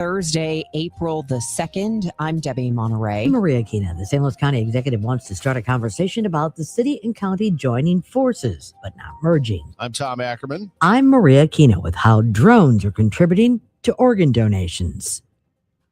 Thursday, April the 2nd. I'm Debbie Monterrey. I'm Maria Aquino. The St. Louis County Executive wants to start a conversation about the city and county joining forces, but not merging. I'm Tom Ackerman. I'm Maria Aquino with how drones are contributing to organ donations.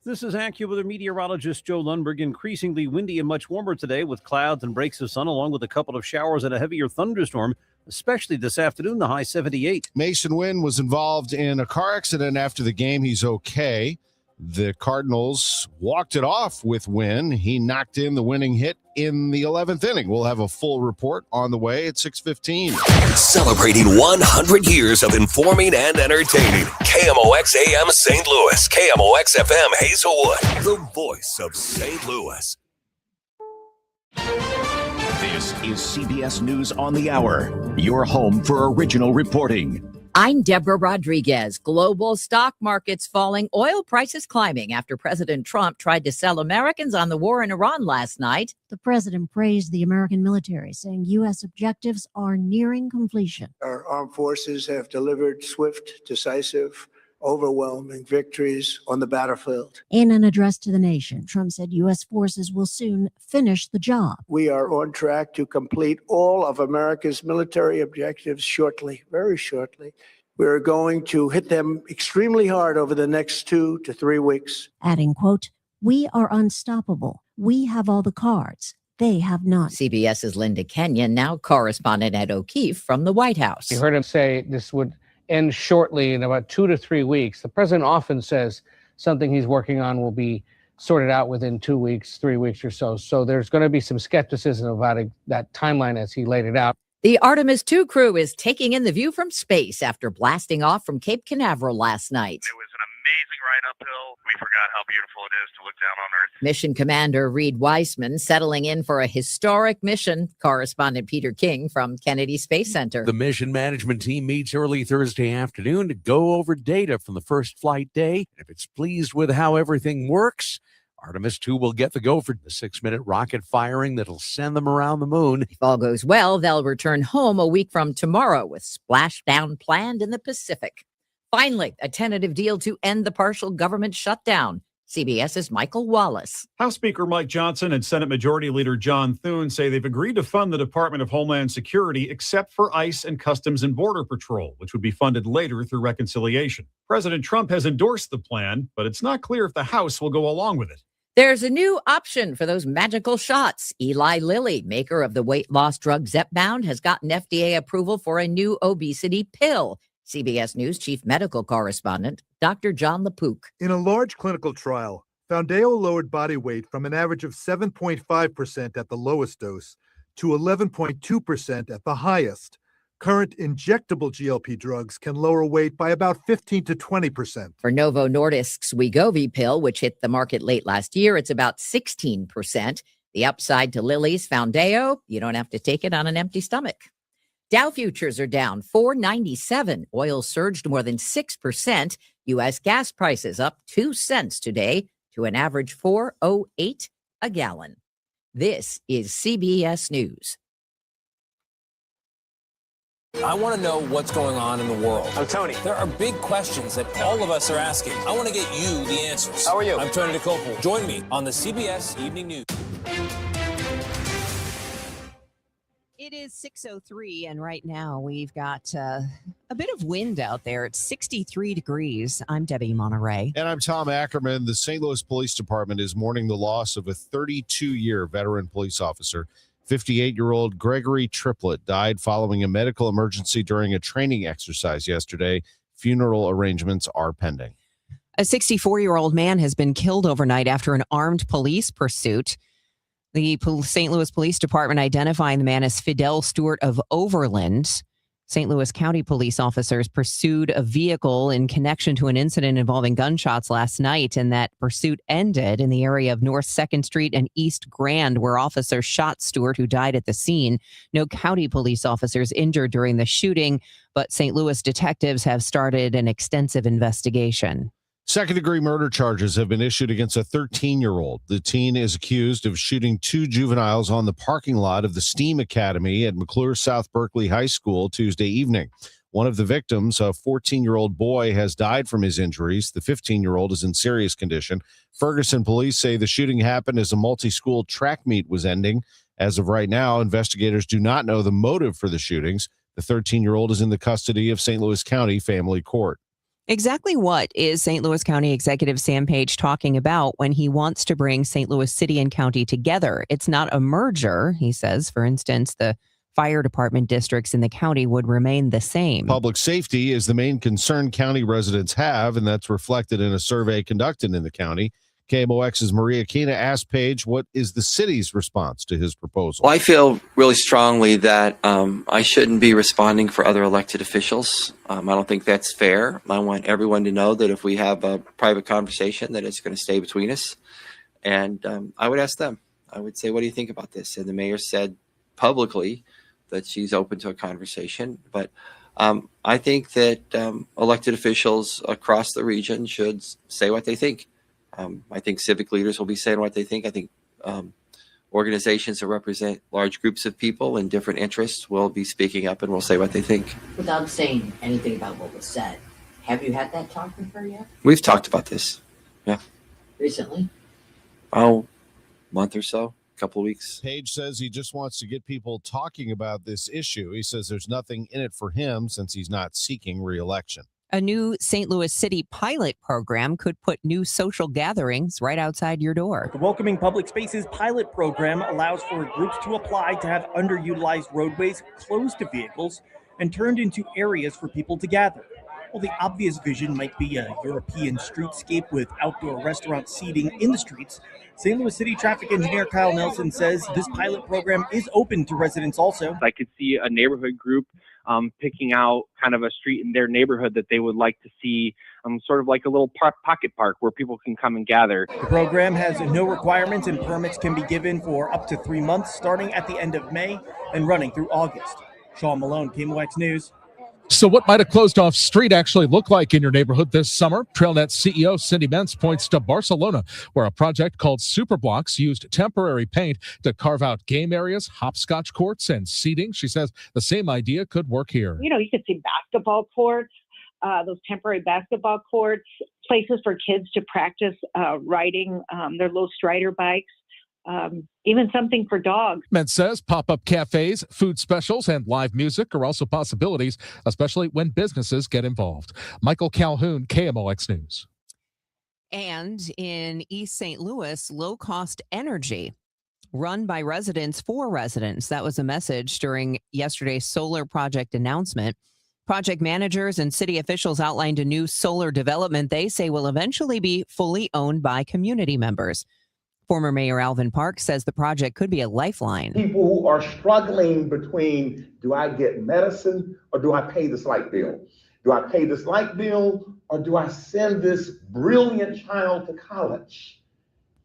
This is AccuWeather meteorologist Joe Lundberg. Increasingly windy and much warmer today with clouds and breaks of sun, along with a couple of showers and a heavier thunderstorm, especially this afternoon, the high 78. Mason Wynn was involved in a car accident after the game. He's okay. The Cardinals walked it off with Wynn. He knocked in the winning hit in the 11th inning. We'll have a full report on the way at 6:15. Celebrating 100 years of informing and entertaining. KMOX AM St. Louis. KMOX FM Hazelwood. The voice of St. Louis. This is CBS News on the Hour, your home for original reporting. I'm Deborah Rodriguez. Global stock markets falling, oil prices climbing after President Trump tried to sell Americans on the war in Iran last night. The president praised the American military, saying U.S. objectives are nearing completion. Our armed forces have delivered swift, decisive, overwhelming victories on the battlefield. In an address to the nation, Trump said U.S. forces will soon finish the job. We are on track to complete all of America's military objectives shortly, very shortly. We're going to hit them extremely hard over the next 2 to 3 weeks. Adding, quote, "We are unstoppable. We have all the cards. They have none." CBS's Linda Kenyon, now correspondent at O'Keefe from the White House. You heard him say this would end shortly in about 2 to 3 weeks. The president often says something he's working on will be sorted out within 2 weeks, 3 weeks or so. So there's going to be some skepticism about that timeline as he laid it out. The Artemis II crew is taking in the view from space after blasting off from Cape Canaveral last night. It was an amazing ride uphill. We forgot how beautiful it is to look down on Earth. Mission Commander Reed Weissman settling in for a historic mission. Correspondent Peter King from Kennedy Space Center. The mission management team meets early Thursday afternoon to go over data from the first flight day. If it's pleased with how everything works, Artemis II will get the go for the 6-minute rocket firing that'll send them around the moon. If all goes well, they'll return home a week from tomorrow with splashdown planned in the Pacific. Finally, a tentative deal to end the partial government shutdown. CBS's Michael Wallace. House Speaker Mike Johnson and Senate Majority Leader John Thune say they've agreed to fund the Department of Homeland Security except for ICE and Customs and Border Patrol, which would be funded later through reconciliation. President Trump has endorsed the plan, but it's not clear if the House will go along with it. There's a new option for those magical shots. Eli Lilly, maker of the weight loss drug Zepbound, has gotten FDA approval for a new obesity pill. CBS News chief medical correspondent, Dr. John LaPook. In a large clinical trial, Foundayo lowered body weight from an average of 7.5% at the lowest dose to 11.2% at the highest. Current injectable GLP drugs can lower weight by about 15 to 20%. For Novo Nordisk's Wegovy pill, which hit the market late last year, it's about 16%. The upside to Lilly's Foundayo, you don't have to take it on an empty stomach. Dow futures are down 497. Oil surged more than 6%. U.S. gas prices up 2 cents today to an average $4.08 a gallon. This is CBS News. I want to know what's going on in the world. I'm Tony. There are big questions that all of us are asking. I want to get you the answers. How are you? I'm Tony DeCopel. Join me on the CBS Evening News. It is 6:03, and right now we've got a bit of wind out there. It's 63 degrees. I'm Debbie Monterrey. And I'm Tom Ackerman. The St. Louis Police Department is mourning the loss of a 32-year veteran police officer. 58-year-old Gregory Triplett died following a medical emergency during a training exercise yesterday. Funeral arrangements are pending. A 64-year-old man has been killed overnight after an armed police pursuit. The St. Louis Police Department identifying the man as Fidel Stewart of Overland. St. Louis County police officers pursued a vehicle in connection to an incident involving gunshots last night, and that pursuit ended in the area of North 2nd Street and East Grand, where officers shot Stewart, who died at the scene. No county police officers injured during the shooting, but St. Louis detectives have started an extensive investigation. Second-degree murder charges have been issued against a 13-year-old. The teen is accused of shooting 2 juveniles on the parking lot of the STEAM Academy at McClure South Berkeley High School Tuesday evening. One of the victims, a 14-year-old boy, has died from his injuries. The 15-year-old is in serious condition. Ferguson police say the shooting happened as a multi-school track meet was ending. As of right now, investigators do not know the motive for the shootings. The 13-year-old is in the custody of St. Louis County Family Court. Exactly what is St. Louis County Executive Sam Page talking about when he wants to bring St. Louis City and County together? It's not a merger, he says. For instance, the fire department districts in the county would remain the same. Public safety is the main concern county residents have, and that's reflected in a survey conducted in the county. KMOX's Maria Kina asked Page what is the city's response to his proposal. Well, I feel really strongly that I shouldn't be responding for other elected officials. I don't think that's fair. I want everyone to know that if we have a private conversation, that it's going to stay between us. And I would ask them. I would say, what do you think about this? And the mayor said publicly that she's open to a conversation. But I think that elected officials across the region should say what they think. I think civic leaders will be saying what they think. I think organizations that represent large groups of people and different interests will be speaking up and will say what they think. Without saying anything about what was said, have you had that talk with her yet? We've talked about this. Yeah. Recently? Oh, month or so, a couple of weeks. Page says he just wants to get people talking about this issue. He says there's nothing in it for him since he's not seeking re-election. A new St. Louis City pilot program could put new social gatherings right outside your door. The Welcoming Public Spaces pilot program allows for groups to apply to have underutilized roadways closed to vehicles and turned into areas for people to gather. Well, the obvious vision might be a European streetscape with outdoor restaurant seating in the streets. St. Louis City traffic engineer Kyle Nelson says this pilot program is open to residents also. I could see a neighborhood group picking out kind of a street in their neighborhood that they would like to see, sort of like a little pocket park where people can come and gather. The program has no requirements and permits can be given for up to 3 months starting at the end of May and running through August. Sean Malone, KMOX News. So what might a closed-off street actually look like in your neighborhood this summer? TrailNet CEO Cindy Mentz points to Barcelona, where a project called Superblocks used temporary paint to carve out game areas, hopscotch courts, and seating. She says the same idea could work here. You know, you could see basketball courts, those temporary basketball courts, places for kids to practice riding their little strider bikes. Even something for dogs. Mentz says pop-up cafes, food specials, and live music are also possibilities, especially when businesses get involved. Michael Calhoun, KMOX News. And in East St. Louis, low-cost energy run by residents for residents. That was a message during yesterday's solar project announcement. Project managers and city officials outlined a new solar development they say will eventually be fully owned by community members. Former Mayor Alvin Park says the project could be a lifeline. People who are struggling between, do I get medicine or do I pay this light bill? Do I pay this light bill or do I send this brilliant child to college?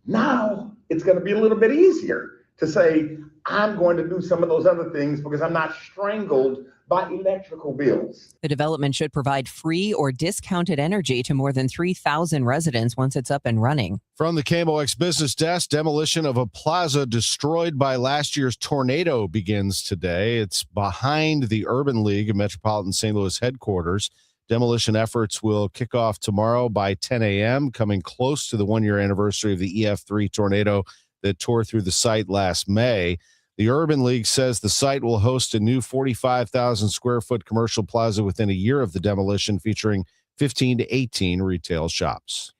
Now it's going to be a little bit easier to say, I'm going to do some of those other things because I'm not strangled by electrical bills. The development should provide free or discounted energy to more than 3,000 residents once it's up and running. From the KMOX Business Desk, demolition of a plaza destroyed by last year's tornado begins today. It's behind the Urban League of Metropolitan St. Louis headquarters. Demolition efforts will kick off tomorrow by 10 a.m., coming close to the one-year anniversary of the EF3 tornado that tore through the site last May. The Urban League says the site will host a new 45,000 square foot commercial plaza within a year of the demolition, featuring 15 to 18 retail shops.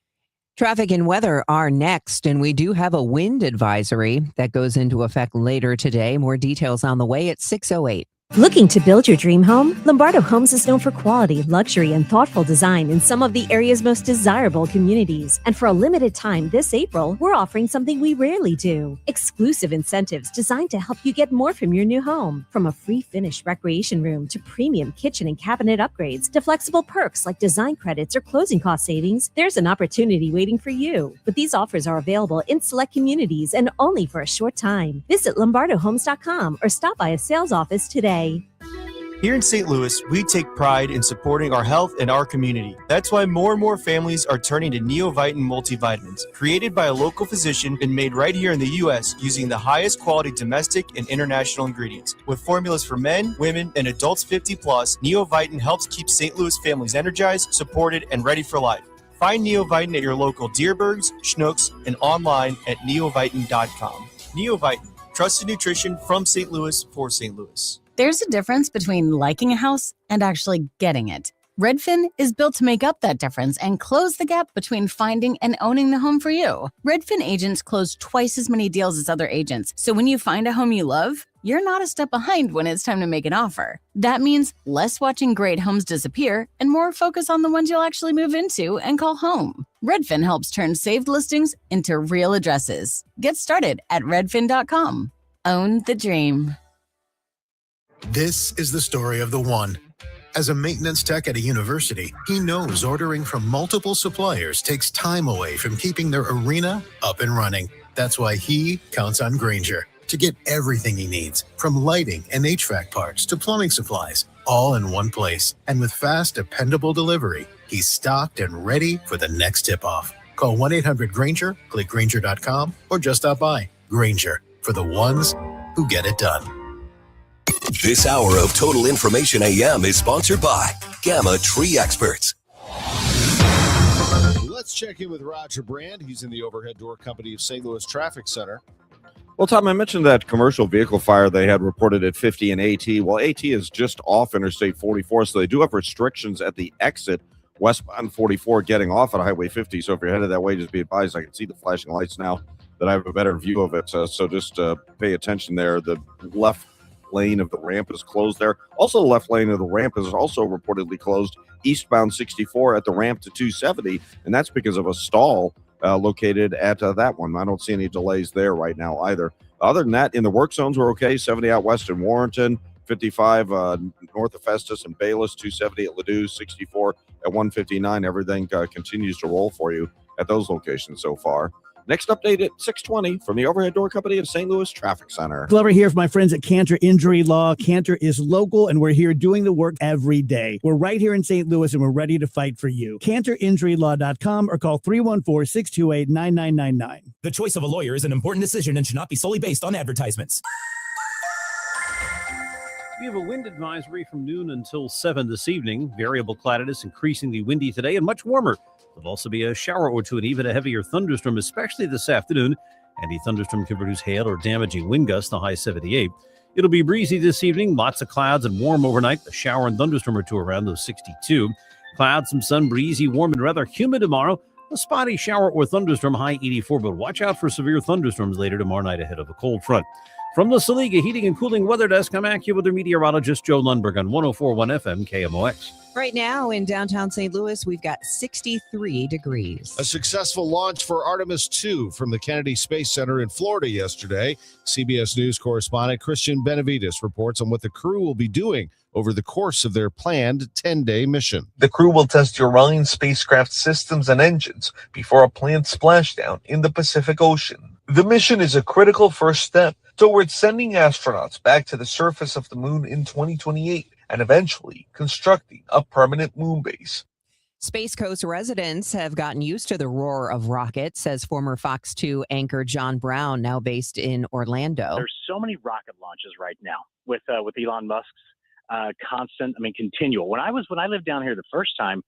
Traffic and weather are next, and we do have a wind advisory that goes into effect later today. More details on the way at 6:08. Looking to build your dream home? Lombardo Homes is known for quality, luxury, and thoughtful design in some of the area's most desirable communities. And for a limited time this April, we're offering something we rarely do. Exclusive incentives designed to help you get more from your new home. From a free finished recreation room to premium kitchen and cabinet upgrades to flexible perks like design credits or closing cost savings, there's an opportunity waiting for you. But these offers are available in select communities and only for a short time. Visit LombardoHomes.com or stop by a sales office today. Here in St. Louis, we take pride in supporting our health and our community. That's why more and more families are turning to Neovitin multivitamins, created by a local physician and made right here in the U.S. using the highest quality domestic and international ingredients. With formulas for men, women, and adults 50 plus, Neovitin helps keep St. Louis families energized, supported, and ready for life. Find Neovitin at your local Deerbergs, Schnucks, and online at neovitin.com. Neovitin, trusted nutrition from St. Louis for St. Louis. There's a difference between liking a house and actually getting it. Redfin is built to make up that difference and close the gap between finding and owning the home for you. Redfin agents close twice as many deals as other agents, so when you find a home you love, you're not a step behind when it's time to make an offer. That means less watching great homes disappear and more focus on the ones you'll actually move into and call home. Redfin helps turn saved listings into real addresses. Get started at redfin.com. Own the dream. This is the story of the one. As a maintenance tech at a university, he knows ordering from multiple suppliers takes time away from keeping their arena up and running. That's why he counts on Grainger to get everything he needs, from lighting and HVAC parts to plumbing supplies, all in one place. And with fast, dependable delivery, he's stocked and ready for the next tip-off. Call 1-800-GRAINGER, click Grainger.com, or just stop by. Grainger, for the ones who get it done. This hour of Total Information AM is sponsored by Gamma Tree Experts. Let's check in with Roger Brand. He's in the overhead door company of St. Louis Traffic Center. Well, Tom, I mentioned that commercial vehicle fire they had reported at 50 and AT. Well, AT is just off Interstate 44, so they do have restrictions at the exit westbound 44 getting off at Highway 50. So if you're headed that way, just be advised. I can see the flashing lights now that I have a better view of it. So just pay attention there. The left lane of the ramp is closed there. Also, the left lane of the ramp is also reportedly closed eastbound 64 at the ramp to 270, and that's because of a stall located at that one. I don't see any delays there right now either. Other than that, in the work zones, we're okay. 70 out west in Warrenton, 55 north of Festus and Bayless, 270 at Ladue, 64 at 159. Everything continues to roll for you at those locations so far. Next update at 6:20 from the overhead door company of St. Louis Traffic Center. Glover here for my friends at Cantor Injury Law. Cantor is local, and we're here doing the work every day. We're right here in St. Louis, and we're ready to fight for you. CantorInjuryLaw.com or call 314-628-9999. The choice of a lawyer is an important decision and should not be solely based on advertisements. We have a wind advisory from noon until 7 this evening. Variable cloudiness, increasingly windy today and much warmer. There'll also be a shower or two and even a heavier thunderstorm, especially this afternoon. Any thunderstorm can produce hail or damaging wind gusts, the high 78. It'll be breezy this evening, lots of clouds and warm overnight. A shower and thunderstorm or two around those 62. Clouds, some sun, breezy, warm and rather humid tomorrow. A spotty shower or thunderstorm, high 84, but watch out for severe thunderstorms later tomorrow night ahead of a cold front. From the Saliga Heating and Cooling Weather Desk, I'm AccuWeather meteorologist Joe Lundberg on 104.1 FM KMOX. Right now in downtown St. Louis, we've got 63 degrees. A successful launch for Artemis 2 from the Kennedy Space Center in Florida yesterday. CBS News correspondent Christian Benavides reports on what the crew will be doing over the course of their planned 10-day mission. The crew will test Orion spacecraft systems and engines before a planned splashdown in the Pacific Ocean. The mission is a critical first step towards sending astronauts back to the surface of the moon in 2028 and eventually constructing a permanent moon base. Space Coast residents have gotten used to the roar of rockets, says former Fox 2 anchor John Brown, now based in Orlando. There's so many rocket launches right now with Elon Musk's continual. When I lived down here the first time,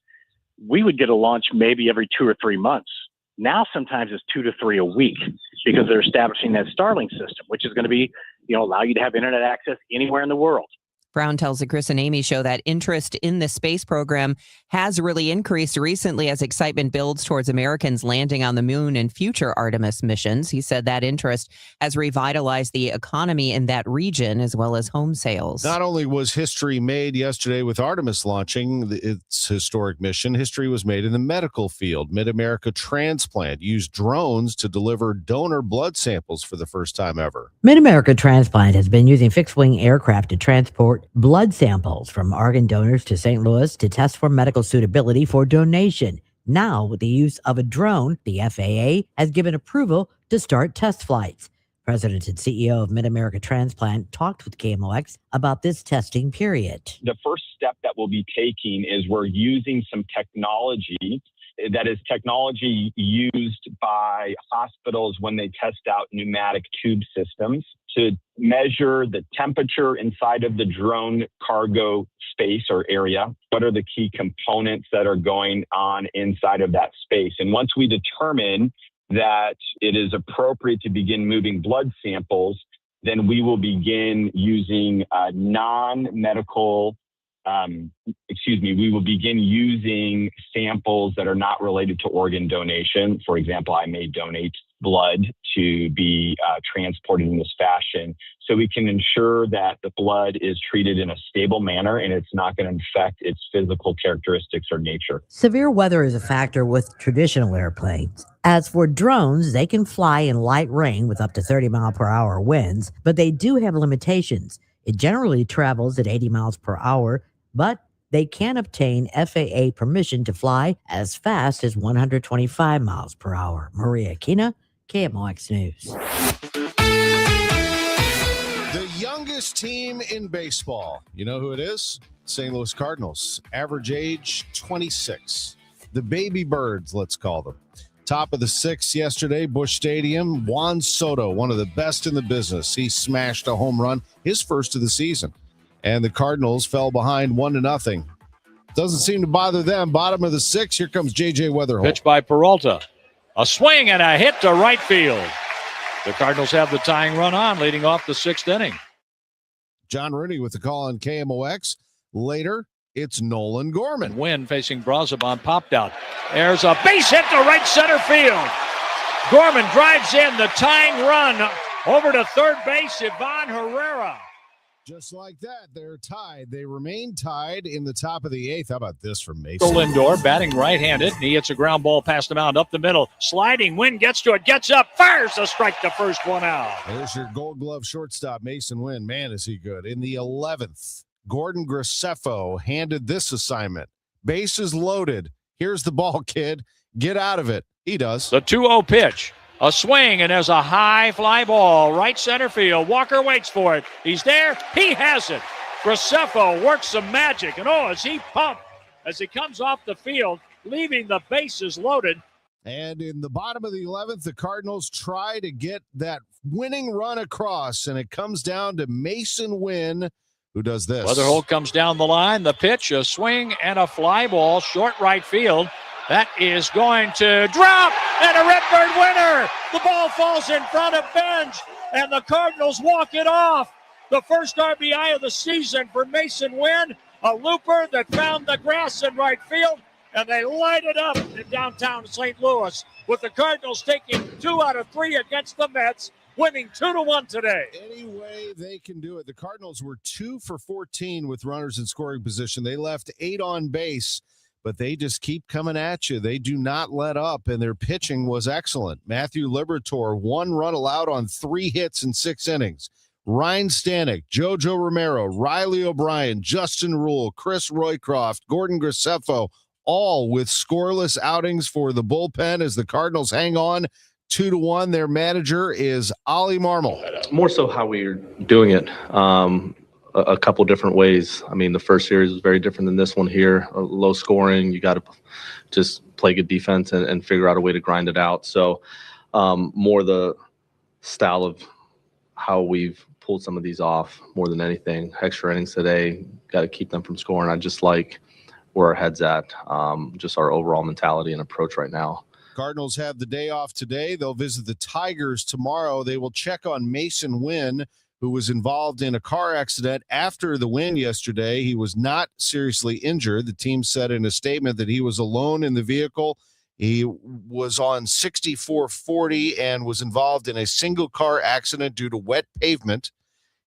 we would get a launch maybe every 2 or 3 months. Now sometimes it's 2 to 3 a week because they're establishing that Starlink system, which is going to be, allow you to have internet access anywhere in the world. Brown tells the Chris and Amy show that interest in the space program has really increased recently as excitement builds towards Americans landing on the moon and future Artemis missions. He said that interest has revitalized the economy in that region as well as home sales. Not only was history made yesterday with Artemis launching its historic mission, history was made in the medical field. Mid-America Transplant used drones to deliver donor blood samples for the first time ever. Mid-America Transplant has been using fixed-wing aircraft to transport blood samples from organ donors to St. Louis to test for medical suitability for donation. Now, with the use of a drone, the FAA has given approval to start test flights. President and CEO of Mid-America Transplant talked with KMOX about this testing period. The first step that we'll be taking is we're using some technology that is technology used by hospitals when they test out pneumatic tube systems to measure the temperature inside of the drone cargo space or area. What are the key components that are going on inside of that space? And once we determine that it is appropriate to begin moving blood samples, then we will begin using non-medical, we will begin using samples that are not related to organ donation. For example, I may donate blood to be transported in this fashion, so we can ensure that the blood is treated in a stable manner and it's not going to affect its physical characteristics or nature. Severe weather is a factor with traditional airplanes. As for drones, they can fly in light rain with up to 30 mile per hour winds, but they do have limitations. It generally travels at 80 miles per hour, but they can obtain FAA permission to fly as fast as 125 miles per hour. Maria Aquina, KMOX News. The youngest team in baseball. You know who it is? St. Louis Cardinals. Average age 26. The baby birds, let's call them. Top of the sixth yesterday, Busch Stadium. Juan Soto, one of the best in the business. He smashed a home run, his first of the season. And the Cardinals fell behind 1-0. Doesn't seem to bother them. Bottom of the sixth, here comes J.J. Weatherholt. Pitch by Peralta. A swing and a hit to right field. The Cardinals have the tying run on, leading off the sixth inning. John Rooney with the call on KMOX. Later, it's Nolan Gorman. Wynn facing Brazoban, popped out. There's a base hit to right center field. Gorman drives in the tying run over to third base, Ivan Herrera. Just like that, they're tied. They remain tied in the top of the eighth. How about this from Mason? Lindor batting right-handed. He hits a ground ball past the mound up the middle. Sliding, Wynn gets to it, gets up, fires a strike, the first one out. There's your Gold Glove shortstop, Mason Wynn. Man, is he good. In the 11th, Gordon Graceffo handed this assignment. Bases loaded. Here's the ball, kid. Get out of it. He does. The 2-0 pitch. A swing, and there's a high fly ball, right center field. Walker waits for it. He's there. He has it. Graceffo works some magic, and is he pumped as he comes off the field, leaving the bases loaded. And in the bottom of the 11th, the Cardinals try to get that winning run across, and it comes down to Mason Wynn, who does this. Weatherholt comes down the line. The pitch, a swing, and a fly ball, short right field. That is going to drop, and a Redbird winner. The ball falls in front of Benj, and the Cardinals walk it off. The first RBI of the season for Mason Wynn, a looper that found the grass in right field, and they light it up in downtown St. Louis, with the Cardinals taking 2 out of 3 against the Mets, winning 2-1 today. Any way they can do it. The Cardinals were 2 for 14 with runners in scoring position. They left 8 on base, but they just keep coming at you. They do not let up, and their pitching was excellent. Matthew Liberatore, 1 run allowed on 3 hits in 6 innings. Ryan Stanek, JoJo Romero, Riley O'Brien, Justin Rule, Chris Roycroft, Gordon Graceffo, all with scoreless outings for the bullpen as the Cardinals hang on 2-1. Their manager is Ollie Marmol. More so how we're doing it. A couple different ways. I mean, the first series was very different than this one here. Low scoring. You got to just play good defense and figure out a way to grind it out. So more the style of how we've pulled some of these off more than anything. Extra innings today, got to keep them from scoring. I just like where our head's at, just our overall mentality and approach right now. Cardinals have the day off today. They'll visit the Tigers tomorrow. They will check on Mason Wynn, who was involved in a car accident after the win yesterday. He was not seriously injured. The team said in a statement that he was alone in the vehicle. He was on 6440 and was involved in a single car accident due to wet pavement.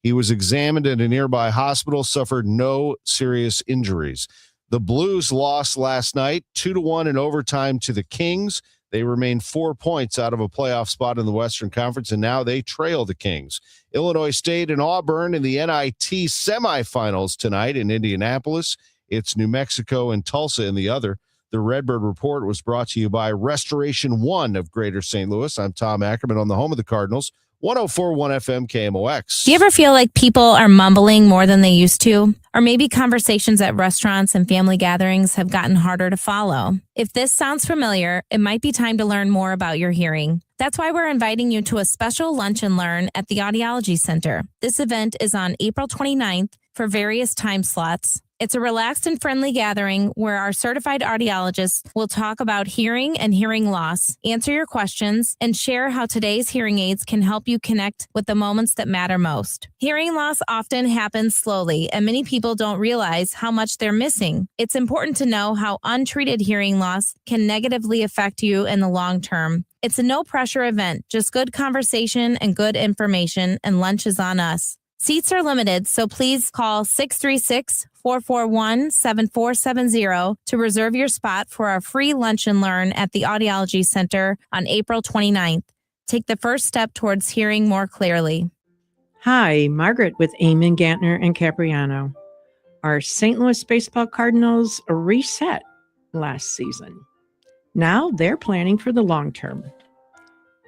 He was examined at a nearby hospital, suffered no serious injuries. The Blues lost last night, 2-1 in overtime to the Kings. They remain 4 points out of a playoff spot in the Western Conference, and now they trail the Kings. Illinois State and Auburn in the NIT semifinals tonight in Indianapolis. It's New Mexico and Tulsa in the other. The Redbird Report was brought to you by Restoration One of Greater St. Louis. I'm Tom Ackerman on the home of the Cardinals, 104.1 FM KMOX. Do you ever feel like people are mumbling more than they used to? Or maybe conversations at restaurants and family gatherings have gotten harder to follow? If this sounds familiar, it might be time to learn more about your hearing. That's why we're inviting you to a special lunch and learn at the Audiology Center. This event is on April 29th for various time slots. It's a relaxed and friendly gathering where our certified audiologists will talk about hearing and hearing loss, answer your questions, and share how today's hearing aids can help you connect with the moments that matter most. Hearing loss often happens slowly, and many people don't realize how much they're missing. It's important to know how untreated hearing loss can negatively affect you in the long term. It's a no-pressure event, just good conversation and good information, and lunch is on us. Seats are limited, so please call 636-441-7470 to reserve your spot for our free lunch and learn at the Audiology Center on April 29th. Take the first step towards hearing more clearly. Hi, Margaret with Eamon, Gantner, and Capriano. Our St. Louis Baseball Cardinals reset last season. Now they're planning for the long term.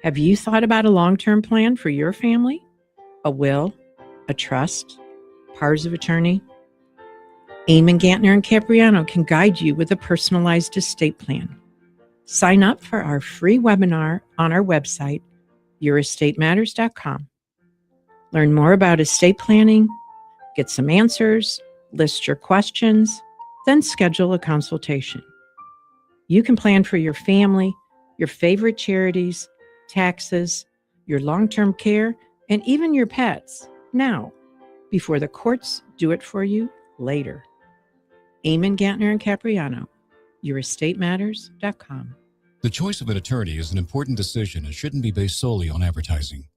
Have you thought about a long-term plan for your family? A will? A trust, powers of attorney? Eamon, Gantner, and Capriano can guide you with a personalized estate plan. Sign up for our free webinar on our website, yourestateMatters.com. Learn more about estate planning, get some answers, list your questions, then schedule a consultation. You can plan for your family, your favorite charities, taxes, your long-term care, and even your pets. Now, before the courts do it for you later. Eamon, Gantner, and Capriano, yourestateMatters.com. The choice of an attorney is an important decision and shouldn't be based solely on advertising.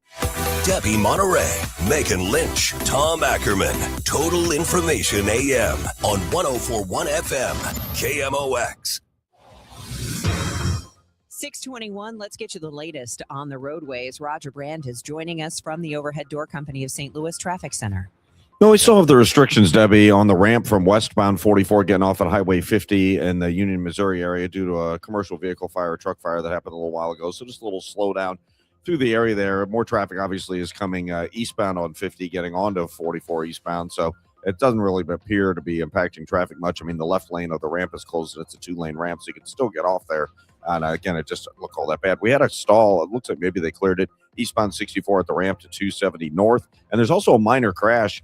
Debbie Monterrey, Megan Lynch, Tom Ackerman. Total Information AM on 104.1 FM KMOX. 621, let's get you the latest on the roadways. Roger Brand is joining us from the Overhead Door Company of St. Louis Traffic Center. No, we still have the restrictions, Debbie, on the ramp from westbound 44 getting off at Highway 50 in the Union, Missouri area due to a commercial vehicle fire, a truck fire that happened a little while ago. So just a little slowdown through the area there. More traffic obviously is coming eastbound on 50 getting onto 44 eastbound. So it doesn't really appear to be impacting traffic much. I mean, the left lane of the ramp is closed. It's a 2-lane ramp, so you can still get off there. And again, it just looked all that bad. We had a stall. It looks like maybe they cleared it eastbound 64 at the ramp to 270 north. And there's also a minor crash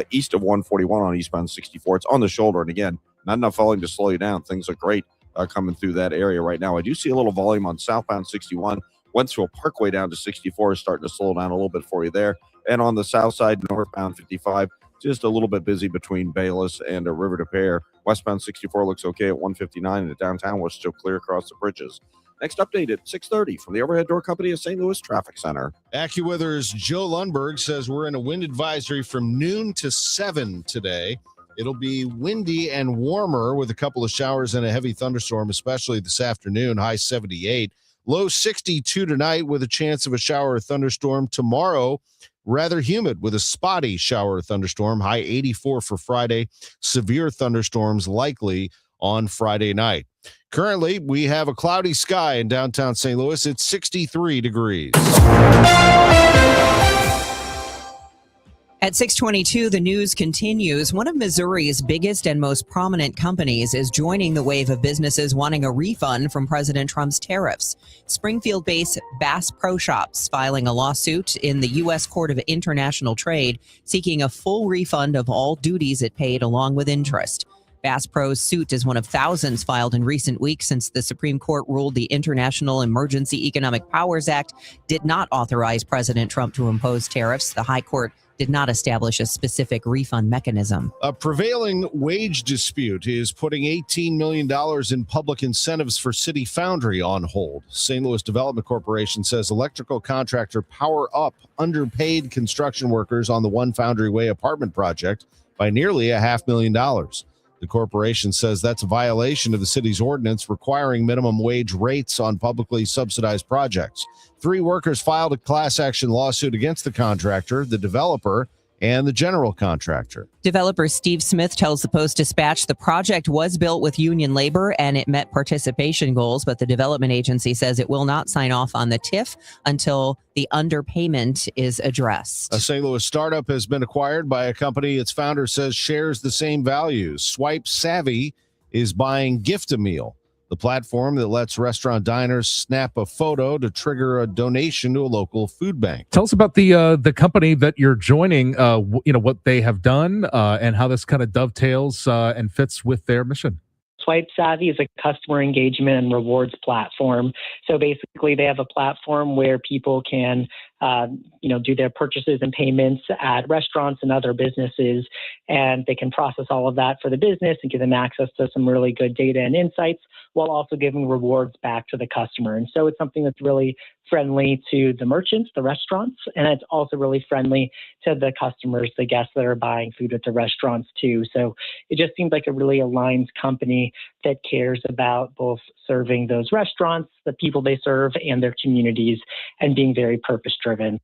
east of 141 on eastbound 64. It's on the shoulder. And again, not enough volume to slow you down. Things look great coming through that area right now. I do see a little volume on southbound 61. Wentzville Parkway down to 64 is starting to slow down a little bit for you there. And on the south side, northbound 55, just a little bit busy between Bayless and River de Pere. Westbound 64 looks okay at 159, and the downtown was still clear across the bridges. Next update at 6:30 from the Overhead Door Company of St. Louis Traffic Center. AccuWeather's Joe Lundberg says we're in a wind advisory from noon to 7 today. It'll be windy and warmer with a couple of showers and a heavy thunderstorm, especially this afternoon, high 78. Low 62 tonight with a chance of a shower or thunderstorm. Tomorrow, rather humid with a spotty shower or thunderstorm. High 84 for Friday. Severe thunderstorms likely on Friday night. Currently, we have a cloudy sky in downtown St. Louis. It's 63 degrees. At 622, the news continues. One of Missouri's biggest and most prominent companies is joining the wave of businesses wanting a refund from President Trump's tariffs. Springfield-based Bass Pro Shops filing a lawsuit in the U.S. Court of International Trade seeking a full refund of all duties it paid along with interest. Bass Pro's suit is one of thousands filed in recent weeks since the Supreme Court ruled the International Emergency Economic Powers Act did not authorize President Trump to impose tariffs. The High Court did not establish a specific refund mechanism. A prevailing wage dispute is putting $18 million in public incentives for City Foundry on hold. St. Louis Development Corporation says electrical contractor Power Up underpaid construction workers on the One Foundry Way apartment project by nearly $500,000. The corporation says that's a violation of the city's ordinance requiring minimum wage rates on publicly subsidized projects. 3 workers filed a class action lawsuit against the contractor, the developer, and the general contractor. Developer Steve Smith tells the Post-Dispatch the project was built with union labor and it met participation goals, but the development agency says it will not sign off on the TIF until the underpayment is addressed. A St. Louis startup has been acquired by a company its founder says shares the same values. Swipe Savvy is buying Gift-A-Meal, the platform that lets restaurant diners snap a photo to trigger a donation to a local food bank. Tell us about the company that you're joining, what they have done and how this kind of dovetails and fits with their mission. Swipe Savvy is a customer engagement and rewards platform. So basically, they have a platform where people can, do their purchases and payments at restaurants and other businesses, and they can process all of that for the business and give them access to some really good data and insights, while also giving rewards back to the customer. And so it's something that's really friendly to the merchants, the restaurants, and it's also really friendly to the customers, the guests that are buying food at the restaurants too. So it just seems like a really aligned company that cares about both serving those restaurants, the people they serve, and their communities, and being very purpose-driven.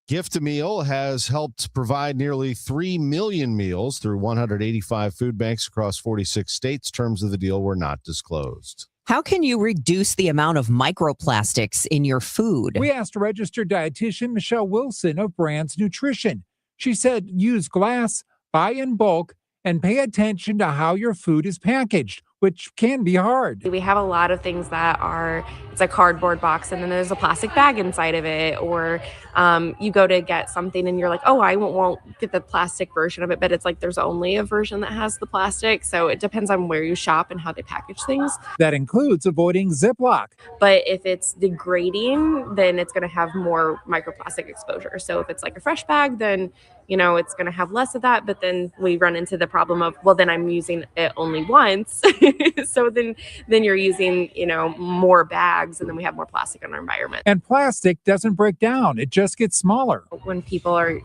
Gift-A-Meal has helped provide nearly 3 million meals through 185 food banks across 46 states. Terms of the deal were not disclosed. How can you reduce the amount of microplastics in your food? We asked registered dietitian Michelle Wilson of Brands Nutrition. She said use glass, buy in bulk, and pay attention to how your food is packaged, which can be hard. We have a lot of things that are, it's a cardboard box and then there's a plastic bag inside of it. Or you go to get something and you're like, oh, I won't get the plastic version of it. But it's like there's only a version that has the plastic. So it depends on where you shop and how they package things. That includes avoiding Ziploc. But if it's degrading, then it's going to have more microplastic exposure. So if it's like a fresh bag, then it's going to have less of that. But then we run into the problem of, well, then I'm using it only once. So then you're using, more bags, and then we have more plastic in our environment. And plastic doesn't break down. It just gets smaller. When people are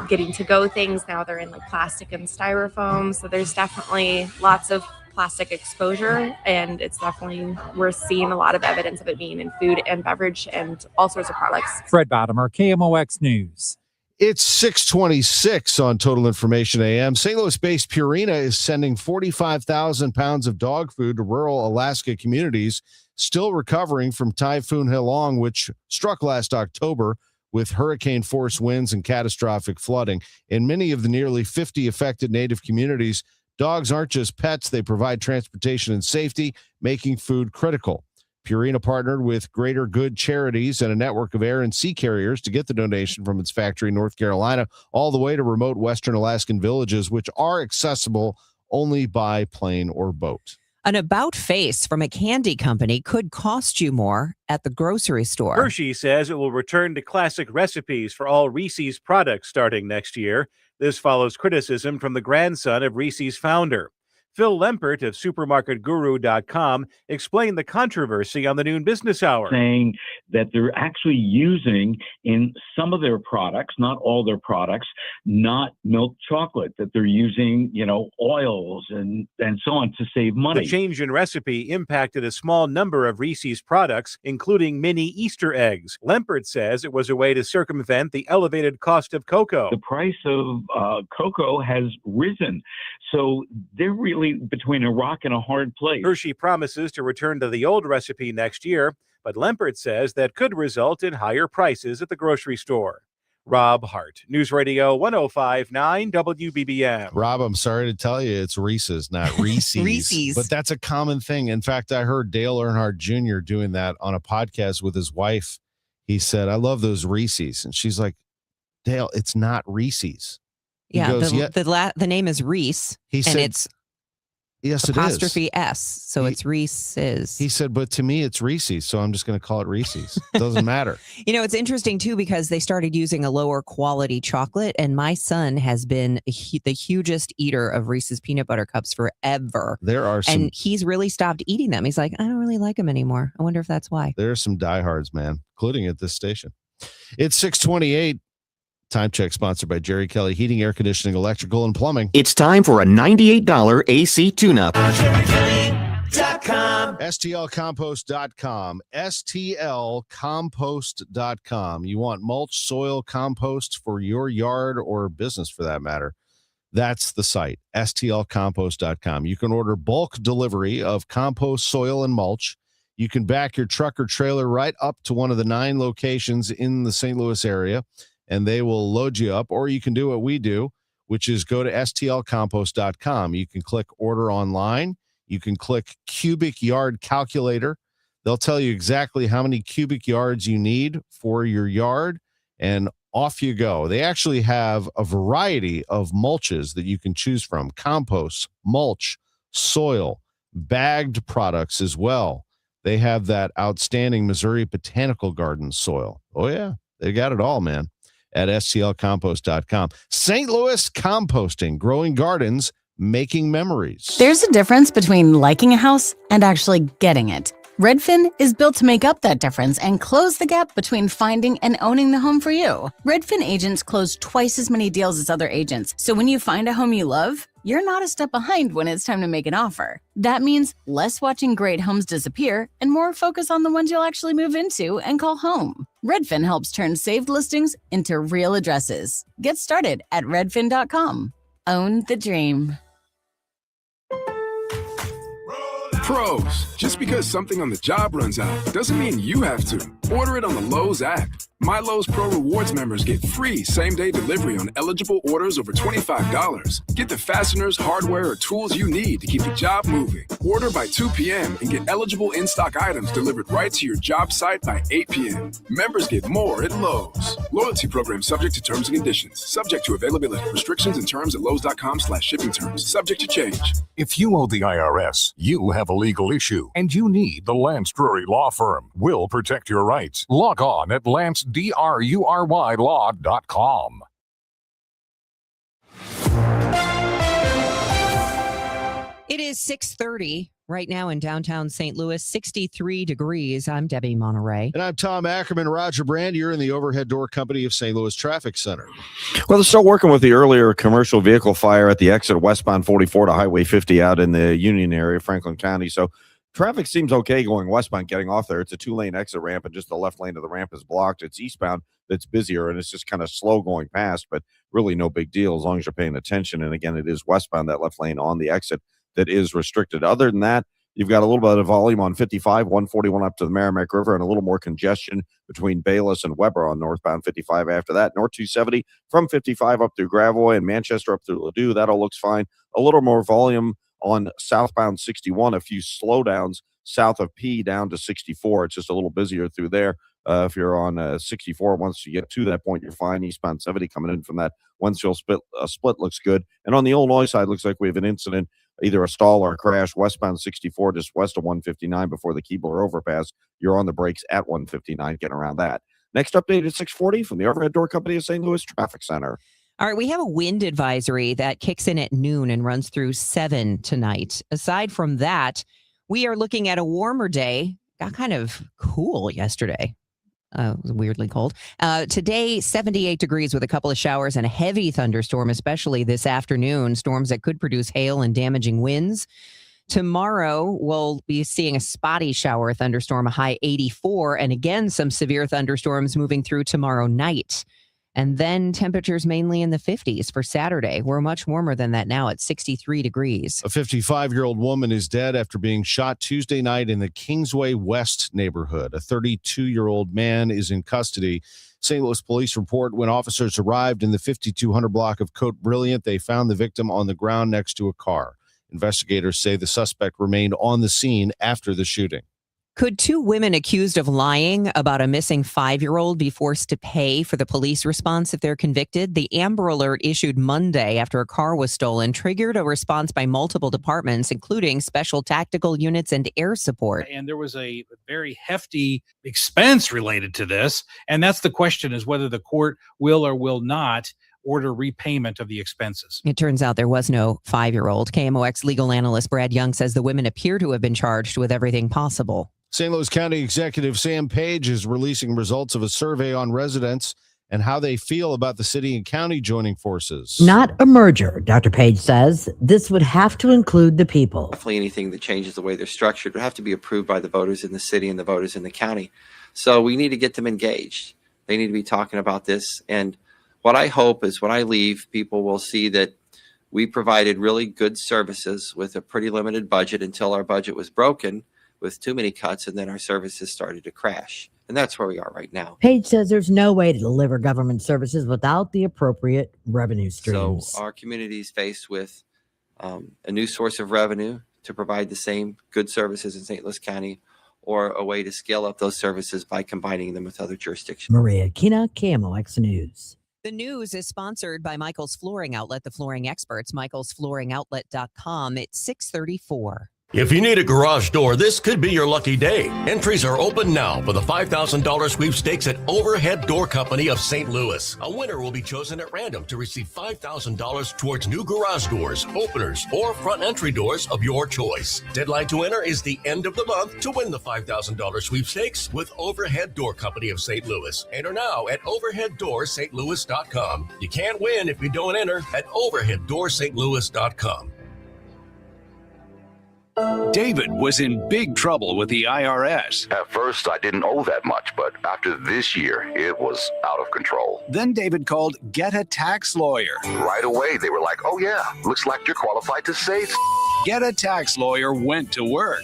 getting to-go things, now they're in like plastic and styrofoam. So there's definitely lots of plastic exposure, and it's definitely, we're seeing a lot of evidence of it being in food and beverage and all sorts of products. Fred Bottomer, KMOX News. It's 626 on Total Information AM. St. Louis-based Purina is sending 45,000 pounds of dog food to rural Alaska communities still recovering from Typhoon Halong, which struck last October with hurricane-force winds and catastrophic flooding. In many of the nearly 50 affected native communities, dogs aren't just pets. They provide transportation and safety, making food critical. Purina partnered with Greater Good Charities and a network of air and sea carriers to get the donation from its factory in North Carolina all the way to remote Western Alaskan villages, which are accessible only by plane or boat. An about face from a candy company could cost you more at the grocery store. Hershey says it will return to classic recipes for all Reese's products starting next year. This follows criticism from the grandson of Reese's founder. Phil Lempert of supermarketguru.com explained the controversy on the noon business hour. Saying that they're actually using in some of their products, not all their products, not milk chocolate, that they're using, oils and so on to save money. The change in recipe impacted a small number of Reese's products, including mini Easter eggs. Lempert says it was a way to circumvent the elevated cost of cocoa. The price of cocoa has risen. So they're really between a rock and a hard place. Hershey promises to return to the old recipe next year, but Lempert says that could result in higher prices at the grocery store. Rob Hart, News Radio 105.9 WBBM. Rob, I'm sorry to tell you, it's Reese's, not Reese's. Reese's. But that's a common thing. In fact, I heard Dale Earnhardt Jr. doing that on a podcast with his wife. He said, I love those Reese's. And she's like, Dale, it's not Reese's. He goes, the name is Reese, and it's yes, apostrophe S, so it's Reese's. He said, but to me, it's Reese's, so I'm just going to call it Reese's. Doesn't matter. It's interesting, too, because they started using a lower quality chocolate, and my son has been the hugest eater of Reese's peanut butter cups forever. There are some... And he's really stopped eating them. He's like, I don't really like them anymore. I wonder if that's why. There are some diehards, man, including at this station. It's 628. Time check sponsored by Jerry Kelly Heating, Air Conditioning, Electrical, and Plumbing. It's time for a $98 AC tune-up. STLcompost.com. STLcompost.com. You want mulch, soil, compost for your yard or business for that matter. That's the site, STLcompost.com. You can order bulk delivery of compost, soil, and mulch. You can back your truck or trailer right up to one of the 9 locations in the St. Louis area, and they will load you up. Or you can do what we do, which is go to STLcompost.com. You can click order online. You can click cubic yard calculator. They'll tell you exactly how many cubic yards you need for your yard, and off you go. They actually have a variety of mulches that you can choose from: compost, mulch, soil, bagged products as well. They have that outstanding Missouri Botanical Garden soil. Oh, yeah, they got it all, man, at STLcompost.com. St. Louis Composting, growing gardens, making memories. There's a difference between liking a house and actually getting it. Redfin is built to make up that difference and close the gap between finding and owning the home for you. Redfin agents close twice as many deals as other agents, so when you find a home you love, you're not a step behind when it's time to make an offer. That means less watching great homes disappear and more focus on the ones you'll actually move into and call home. Redfin helps turn saved listings into real addresses. Get started at redfin.com. Own the dream. Pros, just because something on the job runs out doesn't mean you have to. Order it on the Lowe's app. My Lowe's Pro Rewards members get free same-day delivery on eligible orders over $25. Get the fasteners, hardware, or tools you need to keep the job moving. Order by 2 p.m. and get eligible in-stock items delivered right to your job site by 8 p.m. Members get more at Lowe's. Loyalty program subject to terms and conditions. Subject to availability. Restrictions and terms at lowes.com/shipping terms. Subject to change. If you owe the IRS, you have a legal issue, and you need the Lance Drury Law Firm. We'll protect your rights. Log on at LanceDruryLaw.com. It is 6:30 right now in downtown St. Louis, 63 degrees. I'm Debbie Monterrey. And I'm Tom Ackerman. Roger Brand, you're in the overhead door company of St. Louis Traffic Center. Well, they're still working with the earlier commercial vehicle fire at the exit westbound 44 to Highway 50 out in the Union area, Franklin County. So traffic seems okay going westbound, getting off there. It's a 2-lane exit ramp, and just the left lane of the ramp is blocked. It's eastbound that's busier, and it's just kind of slow going past, but really no big deal as long as you're paying attention. And again, it is westbound, that left lane on the exit that is restricted. Other than that, you've got a little bit of volume on 55, 141 up to the Merrimack River, and a little more congestion between Bayless and Weber on northbound 55 after that. North 270 from 55 up through Gravois and Manchester up through Ladue. That all looks fine. A little more volume on southbound 61, a few slowdowns south of P down to 64. It's just a little busier through there. If you're on 64, once you get to that point, you're fine. Eastbound 70 coming in from that Wensfield split looks good. And on the Illinois side, looks like we have an incident, either a stall or a crash, westbound 64 just west of 159 before the Keebler overpass. You're on the brakes at 159, getting around that. Next update at 6:40 from the Overhead Door Company of St. Louis Traffic Center. All right, we have a wind advisory that kicks in at noon and runs through 7 tonight. Aside from that, we are looking at a warmer day. Got kind of cool yesterday. It was weirdly cold. Today, 78 degrees with a couple of showers and a heavy thunderstorm, especially this afternoon. Storms that could produce hail and damaging winds. Tomorrow, we'll be seeing a spotty shower thunderstorm, a high 84, and again, some severe thunderstorms moving through tomorrow night. And then temperatures mainly in the 50s for Saturday. We're much warmer than that now at 63 degrees. A 55-year-old woman is dead after being shot Tuesday night in the Kingsway West neighborhood. A 32-year-old man is in custody. St. Louis police report when officers arrived in the 5200 block of Cote Brilliant, they found the victim on the ground next to a car. Investigators say the suspect remained on the scene after the shooting. Could 2 women accused of lying about a missing 5-year-old be forced to pay for the police response if they're convicted? The Amber Alert issued Monday after a car was stolen triggered a response by multiple departments, including special tactical units and air support. And there was a very hefty expense related to this. And that's the question, is whether the court will or will not order repayment of the expenses. It turns out there was no 5-year-old. KMOX legal analyst Brad Young says the women appear to have been charged with everything possible. St. Louis County Executive Sam Page is releasing results of a survey on residents and how they feel about the city and county joining forces. Not a merger, Dr. Page says. This would have to include the people. Definitely anything that changes the way they're structured would have to be approved by the voters in the city and the voters in the county. So we need to get them engaged. They need to be talking about this. And what I hope is when I leave, people will see that we provided really good services with a pretty limited budget until our budget was broken with too many cuts, and then our services started to crash. And that's where we are right now. Page says there's no way to deliver government services without the appropriate revenue streams. So our community is faced with a new source of revenue to provide the same good services in St. Louis County, or a way to scale up those services by combining them with other jurisdictions. Maria Kina, KMOX News. The news is sponsored by Michael's Flooring Outlet, the flooring experts, michaelsflooringoutlet.com. It's 6:34. If you need a garage door, this could be your lucky day. Entries are open now for the $5,000 sweepstakes at Overhead Door Company of St. Louis. A winner will be chosen at random to receive $5,000 towards new garage doors, openers, or front entry doors of your choice. Deadline to enter is the end of the month to win the $5,000 sweepstakes with Overhead Door Company of St. Louis. Enter now at overheaddoorstlouis.com. You can't win if you don't enter at overheaddoorstlouis.com. David was in big trouble with the IRS. At first, I didn't owe that much, but after this year, it was out of control. Then David called Get a Tax Lawyer. Right away, they were like, oh yeah, looks like you're qualified to save. Get a Tax Lawyer went to work.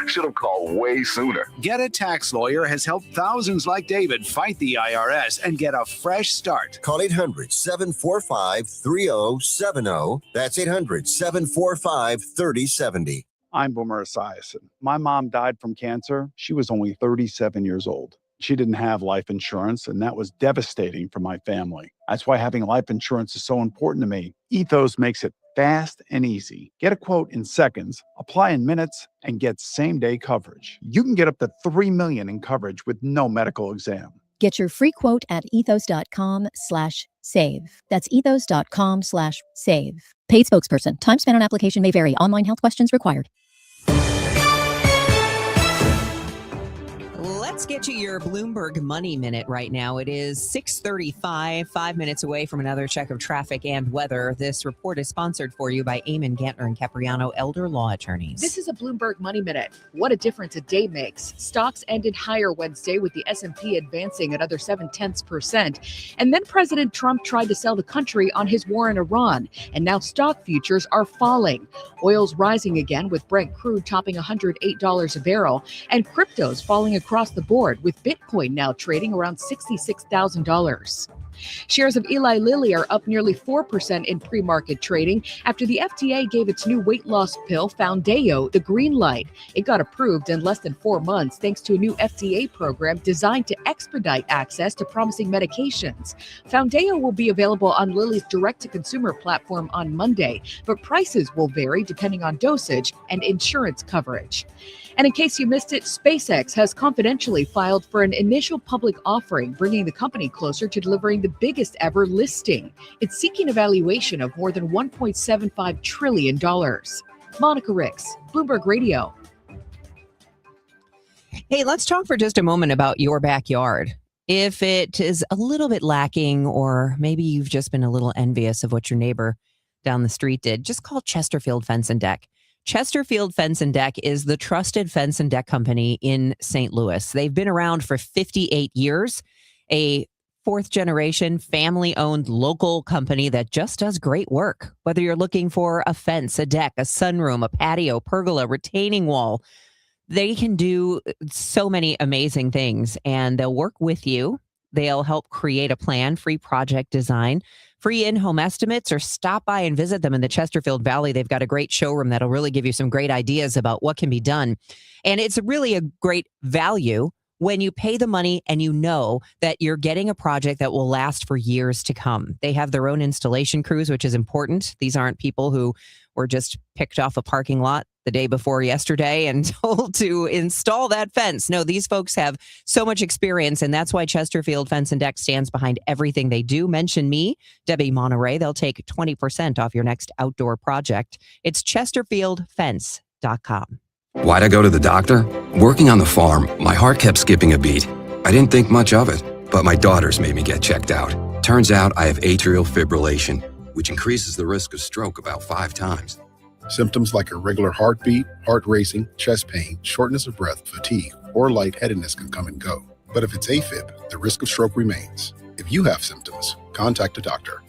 Should have called way sooner. Get a Tax Lawyer has helped thousands like David fight the IRS and get a fresh start. Call 800-745-3070. That's 800-745-3070. I'm Boomer Esiason. My mom died from cancer. She was only 37 years old. She didn't have life insurance, and that was devastating for my family. That's why having life insurance is so important to me. Ethos makes it fast and easy. Get a quote in seconds, apply in minutes, and get same-day coverage. You can get up to $3 million in coverage with no medical exam. Get your free quote at ethos.com/save. That's ethos.com/save. Paid spokesperson. Time spent on application may vary. Online health questions required. Let's get you your Bloomberg Money Minute right now. It is 6:35, 5 minutes away from another check of traffic and weather. This report is sponsored for you by Ackerman, Gantner, and Capriano, elder law attorneys. This is a Bloomberg Money Minute. What a difference a day makes. Stocks ended higher Wednesday with the S&P advancing another 0.7%. And then President Trump tried to sell the country on his war in Iran. And now stock futures are falling. Oil's rising again with Brent crude topping $108 a barrel. And cryptos falling across the board, with Bitcoin now trading around $66,000. Shares of Eli Lilly are up nearly 4% in pre-market trading after the FDA gave its new weight loss pill, Foundayo, the green light. It got approved in less than 4 months thanks to a new FDA program designed to expedite access to promising medications. Foundayo will be available on Lilly's direct-to-consumer platform on Monday, but prices will vary depending on dosage and insurance coverage. And in case you missed it, SpaceX has confidentially filed for an initial public offering, bringing the company closer to delivering the biggest ever listing. It's seeking a valuation of more than $1.75 trillion. Monica Ricks, Bloomberg Radio. Hey, let's talk for just a moment about your backyard. If it is a little bit lacking, or maybe you've just been a little envious of what your neighbor down the street did, just call Chesterfield Fence and Deck. Chesterfield Fence and Deck is the trusted fence and deck company in St. Louis. They've been around for 58 years, a fourth generation family owned local company that just does great work. Whether you're looking for a fence, a deck, a sunroom, a patio, pergola, retaining wall, they can do so many amazing things, and they'll work with you. They'll help create a plan, free project design, free in-home estimates, or stop by and visit them in the Chesterfield Valley. They've got a great showroom that'll really give you some great ideas about what can be done. And it's really a great value when you pay the money and you know that you're getting a project that will last for years to come. They have their own installation crews, which is important. These aren't people who were just picked off a parking lot the day before yesterday and told to install that fence. No, these folks have so much experience, and that's why Chesterfield Fence and Deck stands behind everything they do. Mention me, Debbie Monterrey. They'll take 20% off your next outdoor project. It's chesterfieldfence.com. Why'd I go to the doctor? Working on the farm, my heart kept skipping a beat. I didn't think much of it. But my daughters made me get checked out. Turns out I have atrial fibrillation, which increases the risk of stroke about 5 times. Symptoms like irregular heartbeat, heart racing, chest pain, shortness of breath, fatigue, or lightheadedness can come and go. But if it's AFib, the risk of stroke remains. If you have symptoms, contact a doctor.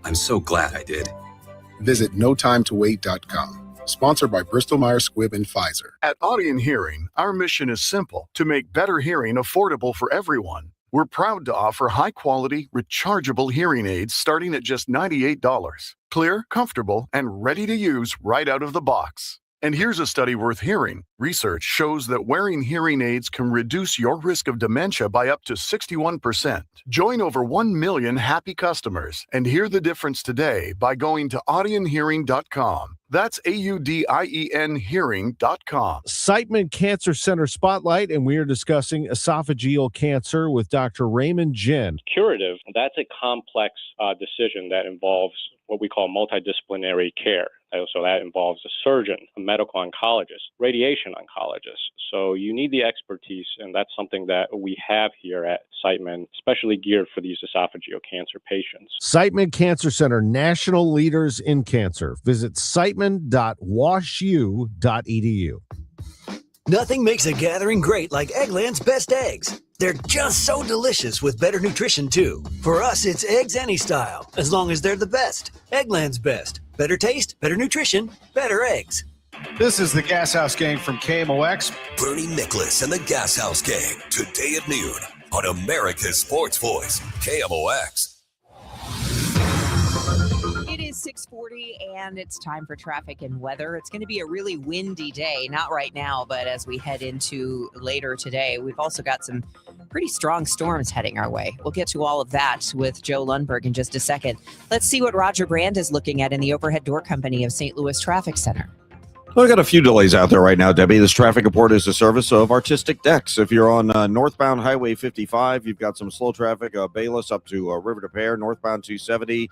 I'm so glad I did. Visit notimetowait.com. Sponsored by Bristol Myers Squibb and Pfizer. At Audion Hearing, our mission is simple: to make better hearing affordable for everyone. We're proud to offer high-quality, rechargeable hearing aids starting at just $98. Clear, comfortable, and ready to use right out of the box. And here's a study worth hearing. Research shows that wearing hearing aids can reduce your risk of dementia by up to 61%. Join over 1 million happy customers and hear the difference today by going to audionhearing.com. That's AUDIEN hearing.com. Siteman Cancer Center Spotlight, and we are discussing esophageal cancer with Dr. Raymond Jin. Curative, that's a complex decision that involves what we call multidisciplinary care. So that involves a surgeon, a medical oncologist, radiation oncologist. So you need the expertise, and that's something that we have here at Siteman, especially geared for these esophageal cancer patients. Siteman Cancer Center, national leaders in cancer. Visit siteman.washu.edu. Nothing makes a gathering great like Eggland's Best Eggs. They're just so delicious with better nutrition, too. For us, it's eggs any style, as long as they're the best. Eggland's Best. Better taste, better nutrition, better eggs. This is the Gas House Gang from KMOX. Bernie Nicholas and the Gas House Gang, today at noon on America's Sports Voice, KMOX. It is 6:40 and it's time for traffic and weather. It's going to be a really windy day, not right now, but as we head into later today, we've also got some pretty strong storms heading our way. We'll get to all of that with Joe Lundberg in just a second. Let's see what Roger Brand is looking at in the Overhead Door Company of St. Louis Traffic Center. Well, I got a few delays out there right now, Debbie. This traffic report is a service of Artistic Decks. If you're on northbound Highway 55, you've got some slow traffic, Bayless up to River to Pear, northbound 270.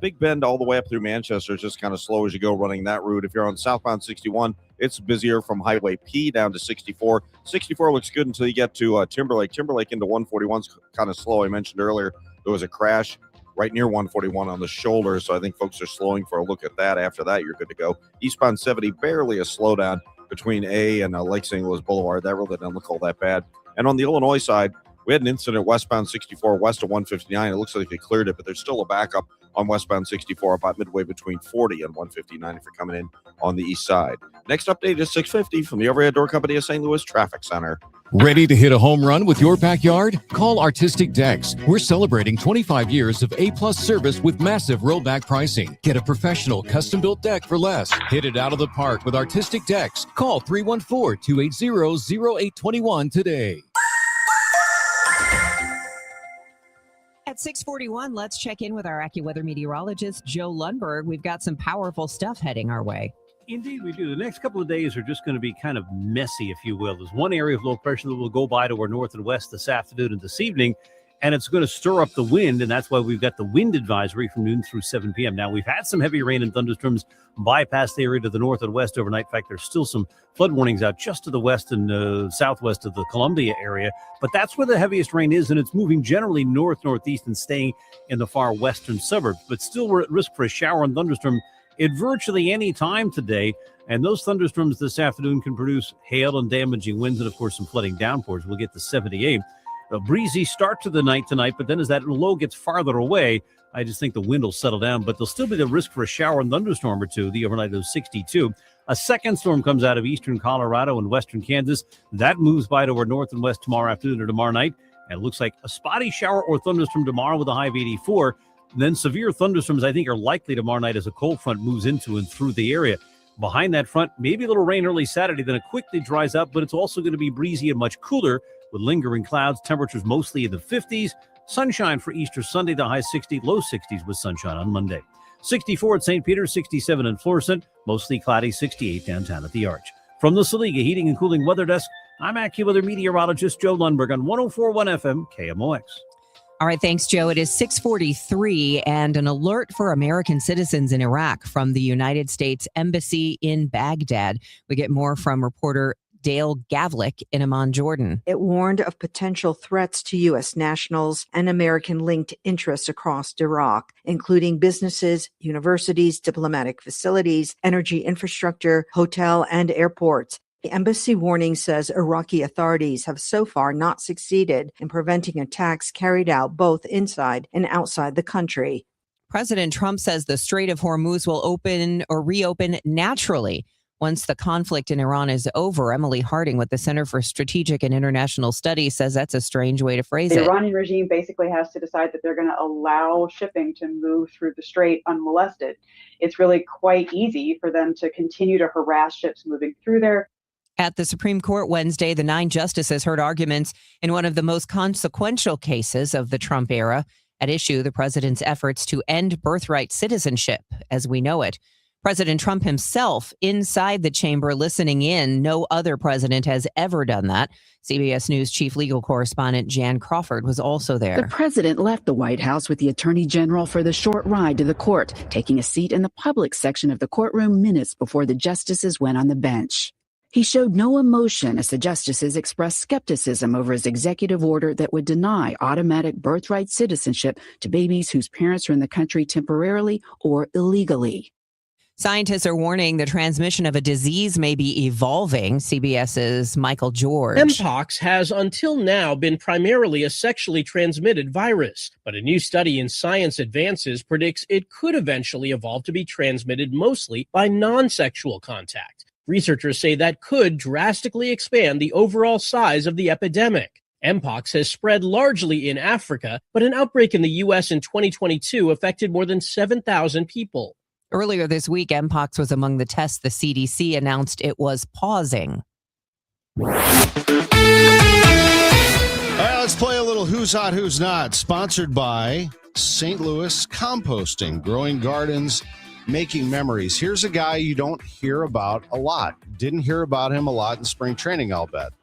Big Bend all the way up through Manchester is just kind of slow as you go running that route. If you're on southbound 61, it's busier from Highway P down to 64. 64 looks good until you get to Timberlake. Timberlake into 141 is kind of slow. I mentioned earlier there was a crash right near 141 on the shoulder, so I think folks are slowing for a look at that. After that, you're good to go. Eastbound 70, barely a slowdown between A and Lake St. Louis Boulevard. That really doesn't look all that bad. And on the Illinois side, we had an incident westbound 64 west of 159. It looks like they cleared it, but there's still a backup on westbound 64 about midway between 40 and 159 if you're coming in on the east side. Next update is 650 from the Overhead Door Company of St. Louis Traffic Center. Ready to hit a home run with your backyard? Call Artistic Decks. We're celebrating 25 years of A-plus service with massive rollback pricing. Get a professional custom-built deck for less. Hit it out of the park with Artistic Decks. Call 314-280-0821 today. At 6:41, let's check in with our AccuWeather meteorologist, Joe Lundberg. We've got some powerful stuff heading our way. Indeed, we do. The next couple of days are just going to be kind of messy, if you will. There's one area of low pressure that will go by to our north and west this afternoon and this evening, and it's going to stir up the wind, and that's why we've got the wind advisory from noon through 7 p.m. Now, we've had some heavy rain and thunderstorms bypass the area to the north and west overnight. In fact, there's still some flood warnings out just to the west and southwest of the Columbia area, but that's where the heaviest rain is, and it's moving generally north-northeast and staying in the far western suburbs. But still, we're at risk for a shower and thunderstorm at virtually any time today, and those thunderstorms this afternoon can produce hail and damaging winds and, of course, some flooding downpours. We'll get to 78. A breezy start to the night tonight, but then as that low gets farther away, I just think the wind will settle down, but there'll still be the risk for a shower and thunderstorm or two. The overnight is 62. A second storm comes out of eastern Colorado and western Kansas. That moves by to our north and west tomorrow afternoon or tomorrow night, and it looks like a spotty shower or thunderstorm tomorrow with a high of 84. Then severe thunderstorms, I think, are likely tomorrow night as a cold front moves into and through the area. Behind that front, maybe a little rain early Saturday, then it quickly dries up, but it's also going to be breezy and much cooler with lingering clouds, temperatures mostly in the 50s. Sunshine for Easter Sunday, the high 60, low 60s with sunshine on Monday. 64 at St. Peter, 67 in Florissant, mostly cloudy, 68 downtown at the Arch. From the Saliga Heating and Cooling Weather Desk, I'm AccuWeather meteorologist Joe Lundberg on 104.1 FM KMOX. All right, thanks, Joe. It is 6:43 and an alert for American citizens in Iraq from the United States Embassy in Baghdad. We get more from reporter Dale Gavlik in Amman, Jordan. It warned of potential threats to U.S. nationals and American-linked interests across Iraq, including businesses, universities, diplomatic facilities, energy infrastructure, hotel, and airports. The embassy warning says Iraqi authorities have so far not succeeded in preventing attacks carried out both inside and outside the country. President Trump says the Strait of Hormuz will open or reopen naturally once the conflict in Iran is over. Emily Harding with the Center for Strategic and International Studies says that's a strange way to phrase it. The Iranian regime basically has to decide that they're going to allow shipping to move through the strait unmolested. It's really quite easy for them to continue to harass ships moving through there. At the Supreme Court Wednesday, the 9 justices heard arguments in one of the most consequential cases of the Trump era. At issue, the president's efforts to end birthright citizenship as we know it. President Trump himself inside the chamber listening in. No other president has ever done that. CBS News chief legal correspondent Jan Crawford was also there. The president left the White House with the attorney general for the short ride to the court, taking a seat in the public section of the courtroom minutes before the justices went on the bench. He showed no emotion as the justices expressed skepticism over his executive order that would deny automatic birthright citizenship to babies whose parents are in the country temporarily or illegally. Scientists are warning the transmission of a disease may be evolving. CBS's Michael George. Mpox has until now been primarily a sexually transmitted virus, but a new study in Science Advances predicts it could eventually evolve to be transmitted mostly by non-sexual contact. Researchers say that could drastically expand the overall size of the epidemic. Mpox has spread largely in Africa, but an outbreak in the U.S. in 2022 affected more than 7,000 people. Earlier this week, Mpox was among the tests the CDC announced it was pausing. All right, let's play a little Who's Hot, Who's Not, sponsored by St. Louis Composting, growing gardens, making memories. Here's a guy you don't hear about a lot. Didn't hear about him a lot in spring training, I'll bet.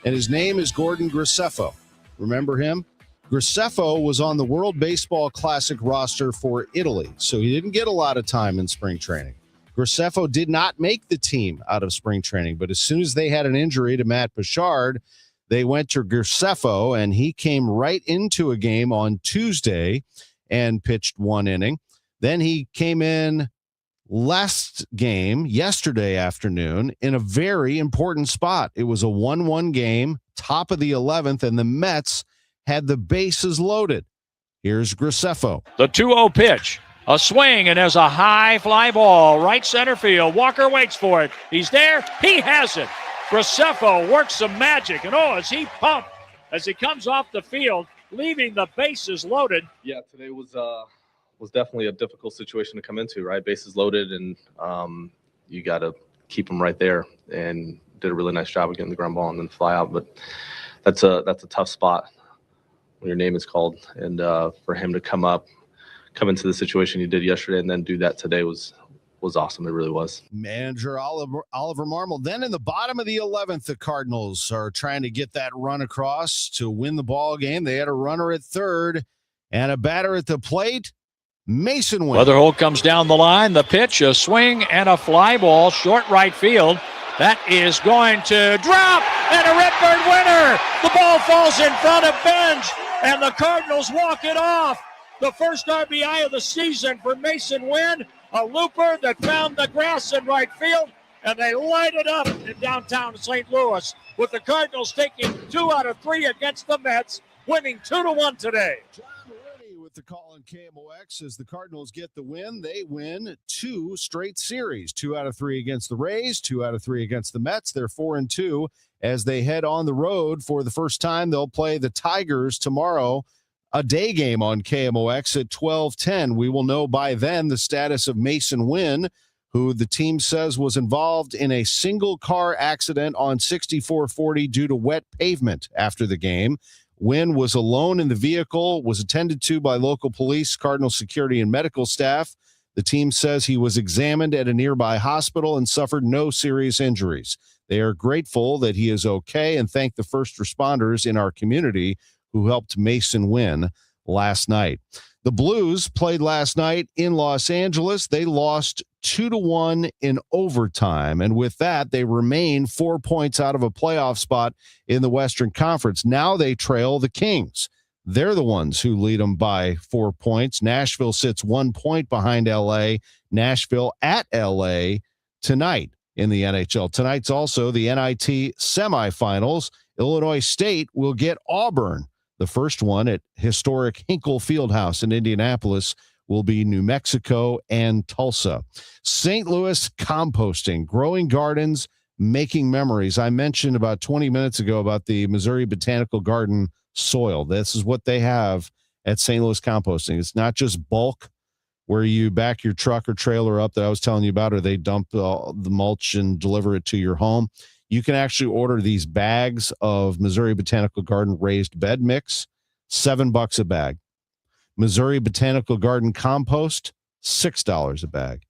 And his name is Gordon Graceffo. Remember him? Graceffo was on the World Baseball Classic roster for Italy, so he didn't get a lot of time in spring training. Graceffo did not make the team out of spring training, but as soon as they had an injury to Matt Bouchard, they went to Graceffo, and he came right into a game on Tuesday and pitched 1 inning. Then he came in last game yesterday afternoon in a very important spot. It was a 1-1 game, top of the 11th, and the Mets had the bases loaded. Here's Graceffo. The 2-0 pitch. A swing, and there's a high fly ball, right center field. Walker waits for it. He's there. He has it. Graceffo works some magic, and as he pumped as he comes off the field, leaving the bases loaded. Yeah, today was definitely a difficult situation to come into, right? Bases loaded, and you got to keep them right there, and did a really nice job of getting the ground ball and then fly out. But that's a tough spot when your name is called, and for him to come into the situation he did yesterday and then do that today was awesome. It really was. Manager Oliver Marmol. Then in the bottom of the 11th, the Cardinals are trying to get that run across to win the ball game. They had a runner at third and a batter at the plate. Mason Wynn. Weatherholt comes down the line. The pitch, a swing, and a fly ball, short right field. That is going to drop, and a Redbird winner. The ball falls in front of Benj, and the Cardinals walk it off. The first RBI of the season for Mason Wynn, a looper that found the grass in right field, and they light it up in downtown St. Louis, with the Cardinals taking 2 out of 3 against the Mets, winning 2-1 today. With the call on KMOX as the Cardinals get the win. They win 2 straight series, 2 out of 3 against the Rays, 2 out of 3 against the Mets. They're 4-2 as they head on the road for the first time. They'll play the Tigers tomorrow, a day game on KMOX at 12:10. We will know by then the status of Mason Wynn, who the team says was involved in a single car accident on 6440 due to wet pavement after the game. Wynn was alone in the vehicle, was attended to by local police, Cardinal security, and medical staff. The team says he was examined at a nearby hospital and suffered no serious injuries. They are grateful that he is okay and thank the first responders in our community who helped Mason Wynn last night. The Blues played last night in Los Angeles. They lost 2-1 in overtime. And with that, they remain 4 points out of a playoff spot in the Western Conference. Now they trail the Kings. They're the ones who lead them by 4 points. Nashville sits 1 point behind LA. Nashville at LA tonight in the NHL. Tonight's also the NIT semifinals. Illinois State will get Auburn. The first one at historic Hinkle Fieldhouse in Indianapolis will be New Mexico and Tulsa. St. Louis composting, growing gardens, making memories. I mentioned about 20 minutes ago about the Missouri Botanical Garden soil. This is what they have at St. Louis composting. It's not just bulk where you back your truck or trailer up that I was telling you about, or they dump the mulch and deliver it to your home. You can actually order these bags of Missouri Botanical Garden raised bed mix, $7 a bag. Missouri Botanical Garden compost, $6 a bag.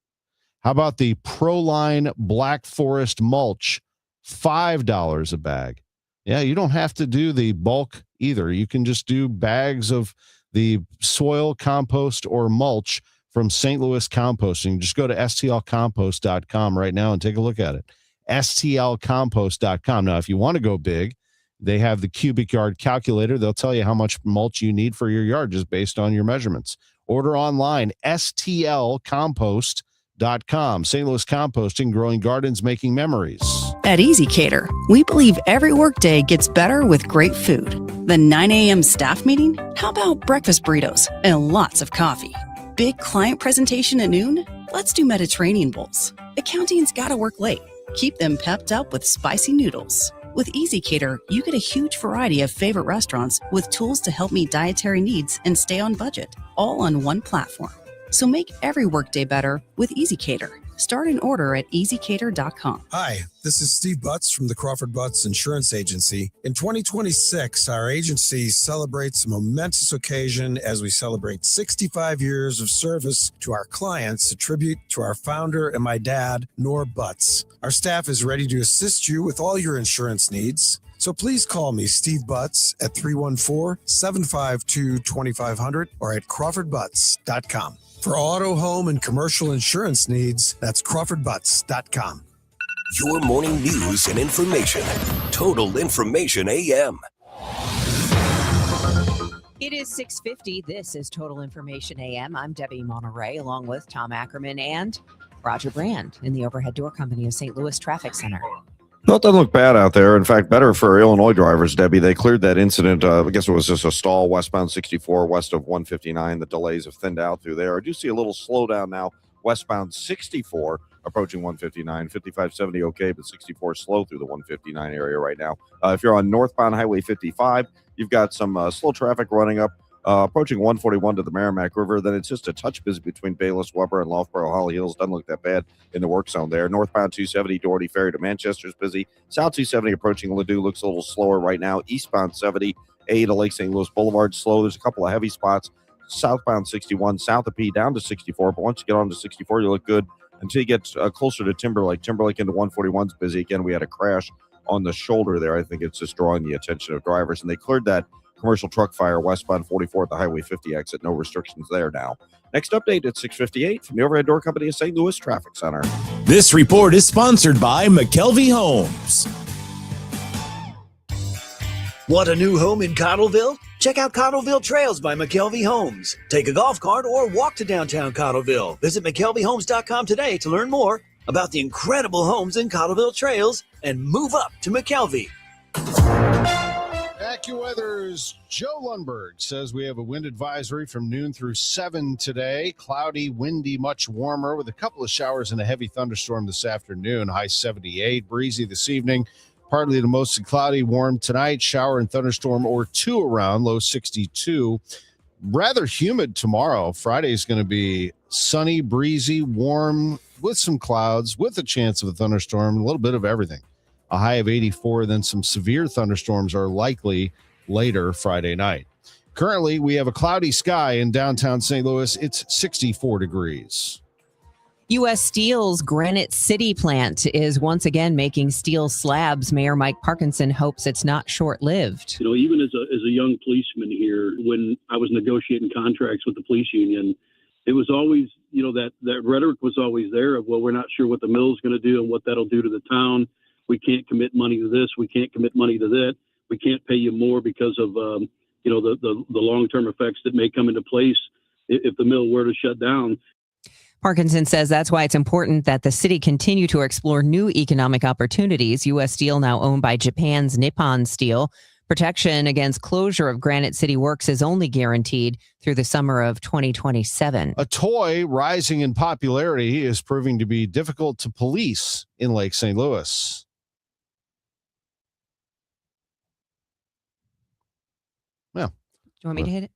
How about the Proline Black Forest mulch, $5 a bag? Yeah, you don't have to do the bulk either. You can just do bags of the soil, compost, or mulch from St. Louis Composting. Just go to stlcompost.com right now and take a look at it. stlcompost.com. Now, if you want to go big, they have the cubic yard calculator. They'll tell you how much mulch you need for your yard just based on your measurements. Order online, stlcompost.com. St. Louis Composting, growing gardens, making memories. At Easy Cater, we believe every workday gets better with great food. The 9 a.m. staff meeting? How about breakfast burritos and lots of coffee? Big client presentation at noon? Let's do Mediterranean bowls. Accounting's gotta work late. Keep them pepped up with spicy noodles. With Easy Cater, you get a huge variety of favorite restaurants with tools to help meet dietary needs and stay on budget, all on one platform. So make every workday better with Easy Cater. Start an order at easycater.com. Hi, this is Steve Butts from the Crawford Butts Insurance Agency. In 2026, our agency celebrates a momentous occasion as we celebrate 65 years of service to our clients, a tribute to our founder and my dad, Nor Butts. Our staff is ready to assist you with all your insurance needs. So please call me, Steve Butts, at 314-752-2500 or at crawfordbutts.com. For auto, home, and commercial insurance needs, that's crawfordbutts.com. Your morning news and information. Total Information AM. It is 6:50. This is Total Information AM. I'm Debbie Monterrey, along with Tom Ackerman and Roger Brand in the Overhead Door Company of St. Louis Traffic Center. Well, it doesn't look bad out there. In fact, better for Illinois drivers, Debbie. They cleared that incident. I guess it was just a stall westbound 64 west of 159. The delays have thinned out through there. I do see a little slowdown now westbound 64 approaching 159. 5570 okay, but 64 slow through the 159 area right now. If you're on northbound Highway 55, you've got some slow traffic running up approaching 141 to the Merrimack River. Then it's just a touch busy between Bayless, Weber, and Loughborough Holly Hills. Doesn't look that bad in the work zone there. Northbound 270, Doherty Ferry to Manchester is busy. South 270 approaching Ladue looks a little slower right now. Eastbound 70, A to Lake St. Louis Boulevard slow. There's a couple of heavy spots. Southbound 61, south of P down to 64. But once you get on to 64, you look good until you get closer to Timberlake. Timberlake into 141 is busy. Again, we had a crash on the shoulder there. I think it's just drawing the attention of drivers. And they cleared that commercial truck fire westbound 44 at the Highway 50 exit. No restrictions there now. Next update at 6:58 from the Overhead Door Company of St. Louis Traffic Center. This report is sponsored by McKelvey Homes. Want a new home in Cottleville? Check out Cottleville Trails by McKelvey Homes. Take a golf cart or walk to downtown Cottleville. Visit McKelveyHomes.com today to learn more about the incredible homes in Cottleville Trails and move up to McKelvey. AccuWeather's Joe Lundberg says we have a wind advisory from noon through 7 today. Cloudy, windy, much warmer with a couple of showers and a heavy thunderstorm this afternoon. High 78, breezy this evening. Partly to mostly cloudy, warm tonight. Shower and thunderstorm or two around, low 62. Rather humid tomorrow. Friday is going to be sunny, breezy, warm with some clouds, with a chance of a thunderstorm, a little bit of everything. A high of 84, then some severe thunderstorms are likely later Friday night. Currently, we have a cloudy sky in downtown St. Louis. It's 64 degrees. U.S. Steel's Granite City plant is once again making steel slabs. Mayor Mike Parkinson hopes it's not short-lived. You know, even as a young policeman here, when I was negotiating contracts with the police union, it was always, that rhetoric was always there of, well, we're not sure what the mill's going to do and what that'll do to the town. We can't commit money to this. We can't commit money to that. We can't pay you more because of, the long-term effects that may come into place if the mill were to shut down. Parkinson says that's why it's important that the city continue to explore new economic opportunities. U.S. Steel, now owned by Japan's Nippon Steel. Protection against closure of Granite City Works is only guaranteed through the summer of 2027. A toy rising in popularity is proving to be difficult to police in Lake St. Louis. Well, do you want me to hit it?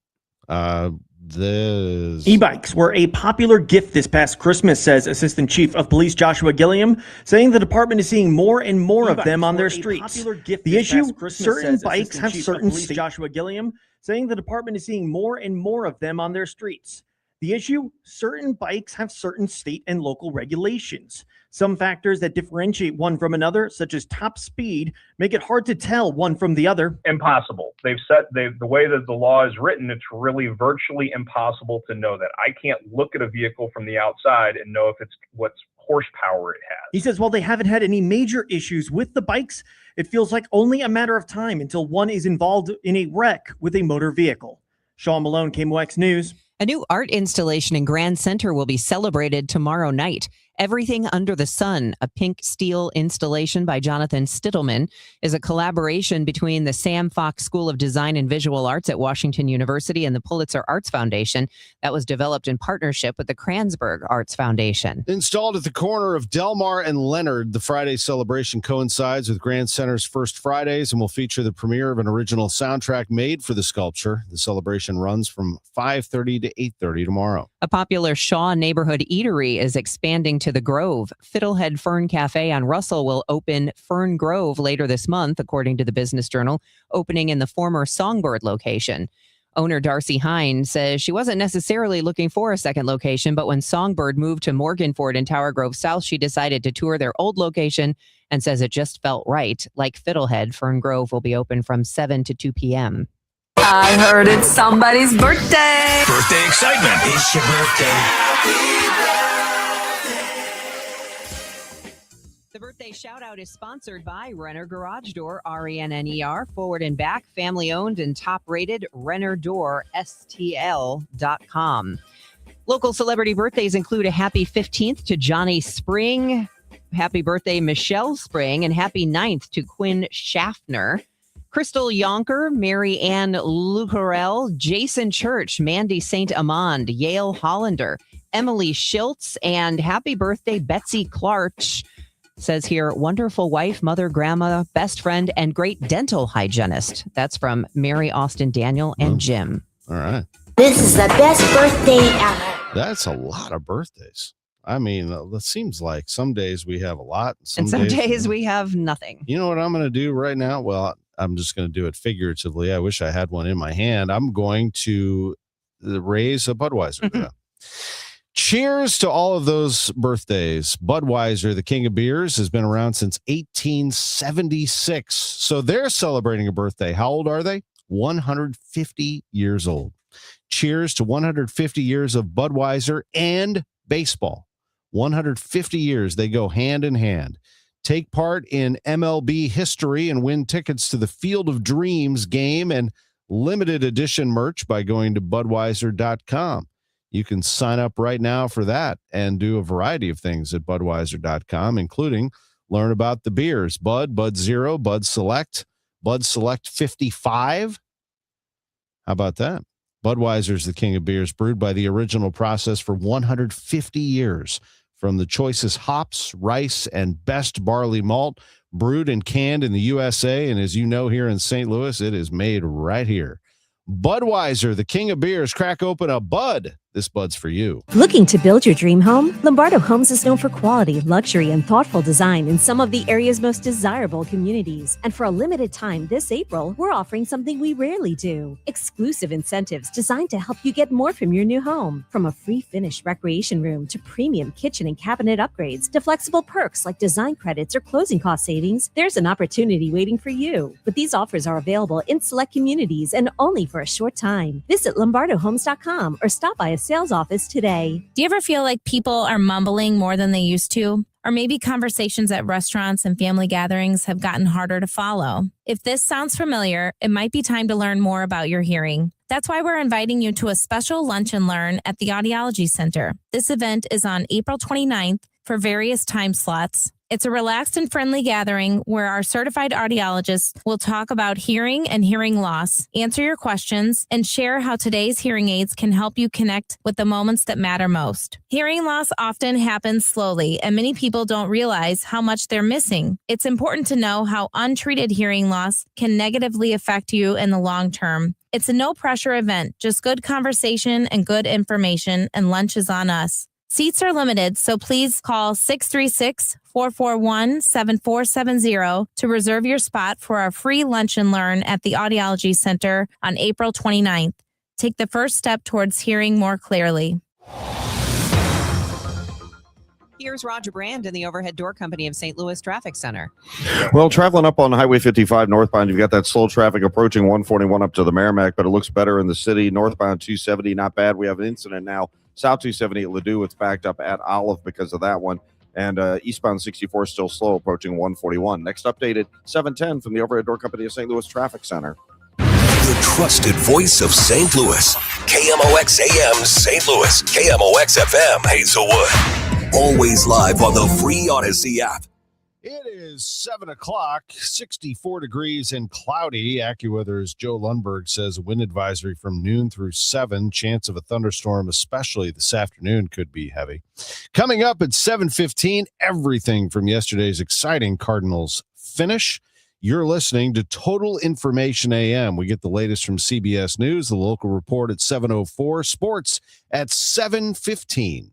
E-bikes were a popular gift this past Christmas, says Assistant Chief of Police Joshua Gilliam, saying the department is seeing more and more of them on their streets. The issue, certain bikes have certain states. Joshua Gilliam, saying the department is seeing more and more of them on their streets. The issue, certain bikes have certain state and local regulations. Some factors that differentiate one from another, such as top speed, make it hard to tell one from the other. Impossible. The way that the law is written, it's really virtually impossible to know that. I can't look at a vehicle from the outside and know if it's what horsepower it has. He says while they haven't had any major issues with the bikes, it feels like only a matter of time until one is involved in a wreck with a motor vehicle. Sean Malone, KMOX News. A new art installation in Grand Center will be celebrated tomorrow night. Everything Under the Sun, a pink steel installation by Jonathan Stittleman, is a collaboration between the Sam Fox School of Design and Visual Arts at Washington University and the Pulitzer Arts Foundation that was developed in partnership with the Kranzberg Arts Foundation. Installed at the corner of Delmar and Leonard, the Friday celebration coincides with Grand Center's First Fridays and will feature the premiere of an original soundtrack made for the sculpture. The celebration runs from 5:30 to 8:30 tomorrow. A popular Shaw neighborhood eatery is expanding to the Grove. Fiddlehead Fern Cafe on Russell will open Fern Grove later this month, according to the Business Journal, opening in the former Songbird location. Owner Darcy Hines says she wasn't necessarily looking for a second location, but when Songbird moved to Morganford and Tower Grove South, she decided to tour their old location and says it just felt right. Like Fiddlehead, Fern Grove will be open from 7 to 2 p.m. I heard it's somebody's birthday. Birthday excitement. It's your birthday. The birthday shout out is sponsored by Renner Garage Door, RENNER, forward and back, family owned and top rated, RennerDoorSTL.com. Local celebrity birthdays include a happy 15th to Johnny Spring, happy birthday Michelle Spring, and happy 9th to Quinn Schaffner. Crystal Yonker, Mary Ann Lucarell, Jason Church, Mandy St. Amand, Yale Hollander, Emily Schiltz, and happy birthday Betsy Clark. Says here, wonderful wife, mother, grandma, best friend, and great dental hygienist. That's from Mary Austin Daniel and Jim. All right. This is the best birthday ever. That's a lot of birthdays. I mean, it seems like some days we have a lot. And some days we have nothing. You know what I'm going to do right now? Well, I'm just going to do it figuratively. I wish I had one in my hand. I'm going to raise a Budweiser. Yeah. Cheers to all of those birthdays. Budweiser, the king of beers, has been around since 1876. So they're celebrating a birthday. How old are they? 150 years old. Cheers to 150 years of Budweiser and baseball. 150 years. They go hand in hand. Take part in MLB history and win tickets to the Field of Dreams game and limited edition merch by going to Budweiser.com. You can sign up right now for that and do a variety of things at Budweiser.com, including learn about the beers, Bud Zero, Bud Select 55. How about that? Budweiser's the king of beers, brewed by the original process for 150 years. From the choicest hops, rice, and best barley malt, brewed and canned in the USA. And as you know, here in St. Louis, it is made right here. Budweiser, the king of beers. Crack open a Bud. This Bud's for you. Looking to build your dream home? Lombardo Homes is known for quality, luxury, and thoughtful design in some of the area's most desirable communities. And for a limited time this April, we're offering something we rarely do. Exclusive incentives designed to help you get more from your new home. From a free finished recreation room to premium kitchen and cabinet upgrades to flexible perks like design credits or closing cost savings, there's an opportunity waiting for you. But these offers are available in select communities and only for a short time. Visit LombardoHomes.com or stop by a sales office today. Do you ever feel like people are mumbling more than they used to? Or maybe conversations at restaurants and family gatherings have gotten harder to follow. If this sounds familiar, it might be time to learn more about your hearing. That's why we're inviting you to a special lunch and learn at the Audiology Center. This event is on April 29th for various time slots. It's a relaxed and friendly gathering where our certified audiologists will talk about hearing and hearing loss, answer your questions, and share how today's hearing aids can help you connect with the moments that matter most. Hearing loss often happens slowly, and many people don't realize how much they're missing. It's important to know how untreated hearing loss can negatively affect you in the long term. It's a no-pressure event, just good conversation and good information, and lunch is on us. Seats are limited, so please call 636-441-7470 to reserve your spot for our free lunch and learn at the Audiology Center on April 29th. Take the first step towards hearing more clearly. Here's Roger Brand in the Overhead Door Company of St. Louis Traffic Center. Well, traveling up on Highway 55 northbound, you've got that slow traffic approaching 141 up to the Merrimack, but it looks better in the city. Northbound 270, not bad. We have an incident now. South 270 at Ladue, it's backed up at Olive because of that one. And eastbound 64 still slow, approaching 141. Next updated 710 from the Overhead Door Company of St. Louis Traffic Center. The trusted voice of St. Louis. KMOX AM St. Louis. KMOX FM Hazelwood. Always live on the free Odyssey app. It is 7 o'clock, 64 degrees and cloudy. AccuWeather's Joe Lundberg says a wind advisory from noon through 7. Chance of a thunderstorm, especially this afternoon, could be heavy. Coming up at 7:15, everything from yesterday's exciting Cardinals finish. You're listening to Total Information AM. We get the latest from CBS News, the local report at 7:04, sports at 7:15.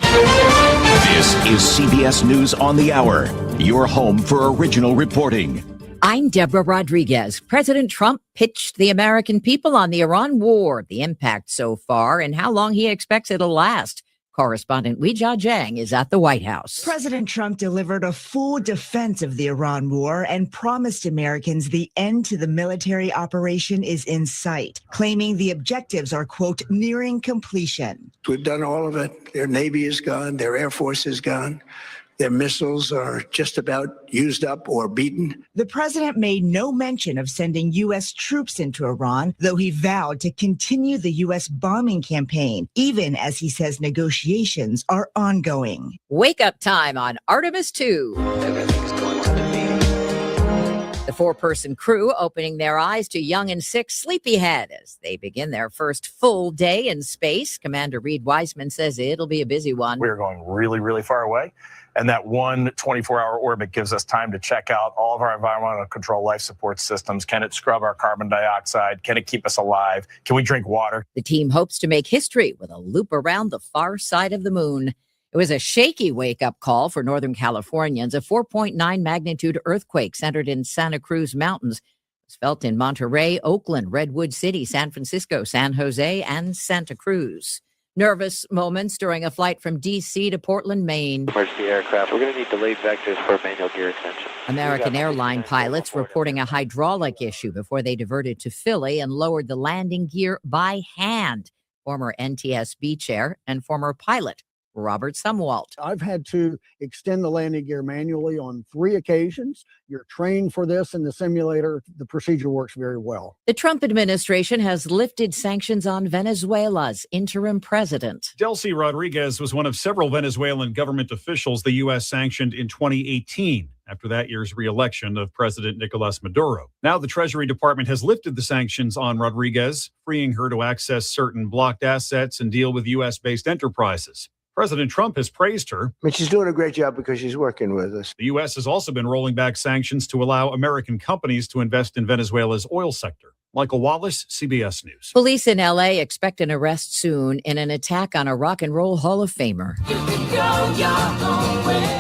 This is CBS News on the Hour, your home for original reporting. I'm Deborah Rodriguez. President Trump pitched the American people on the Iran war, the impact so far, and how long he expects it'll last. Correspondent Weijia Jiang is at the White House. President Trump delivered a full defense of the Iran war and promised Americans the end to the military operation is in sight, claiming the objectives are, quote, nearing completion. We've done all of it. Their Navy is gone. Their Air Force is gone. Their missiles are just about used up or beaten. The president made no mention of sending U.S. troops into Iran, though he vowed to continue the U.S. bombing campaign, even as he says negotiations are ongoing. Wake up time on Artemis 2. The 4-person crew opening their eyes to young and sick sleepyhead as they begin their first full day in space. Commander Reed Wiseman says it'll be a busy one. We're going really, really far away. And that one 24-hour orbit gives us time to check out all of our environmental control life support systems. Can it scrub our carbon dioxide? Can it keep us alive? Can we drink water? The team hopes to make history with a loop around the far side of the moon. It was a shaky wake-up call for Northern Californians. A 4.9 magnitude earthquake centered in Santa Cruz Mountains was felt in Monterrey, Oakland, Redwood City, San Francisco, San Jose, and Santa Cruz. Nervous moments during a flight from D.C. to Portland, Maine. Emergency aircraft. We're going to need delayed vectors for manual gear extension. American airline pilots reporting a hydraulic issue before they diverted to Philly and lowered the landing gear by hand. Former NTSB chair and former pilot Robert Sumwalt. I've had to extend the landing gear manually on 3 occasions. You're trained for this in the simulator. The procedure works very well. The Trump administration has lifted sanctions on Venezuela's interim president. Delcy Rodriguez was one of several Venezuelan government officials the U.S. sanctioned in 2018 after that year's re-election of President Nicolas Maduro. Now the Treasury Department has lifted the sanctions on Rodriguez, freeing her to access certain blocked assets and deal with U.S.-based enterprises. President Trump has praised her. I mean, she's doing a great job because she's working with us. The U.S. has also been rolling back sanctions to allow American companies to invest in Venezuela's oil sector. Michael Wallace, CBS News. Police in L.A. expect an arrest soon in an attack on a rock and roll Hall of Famer.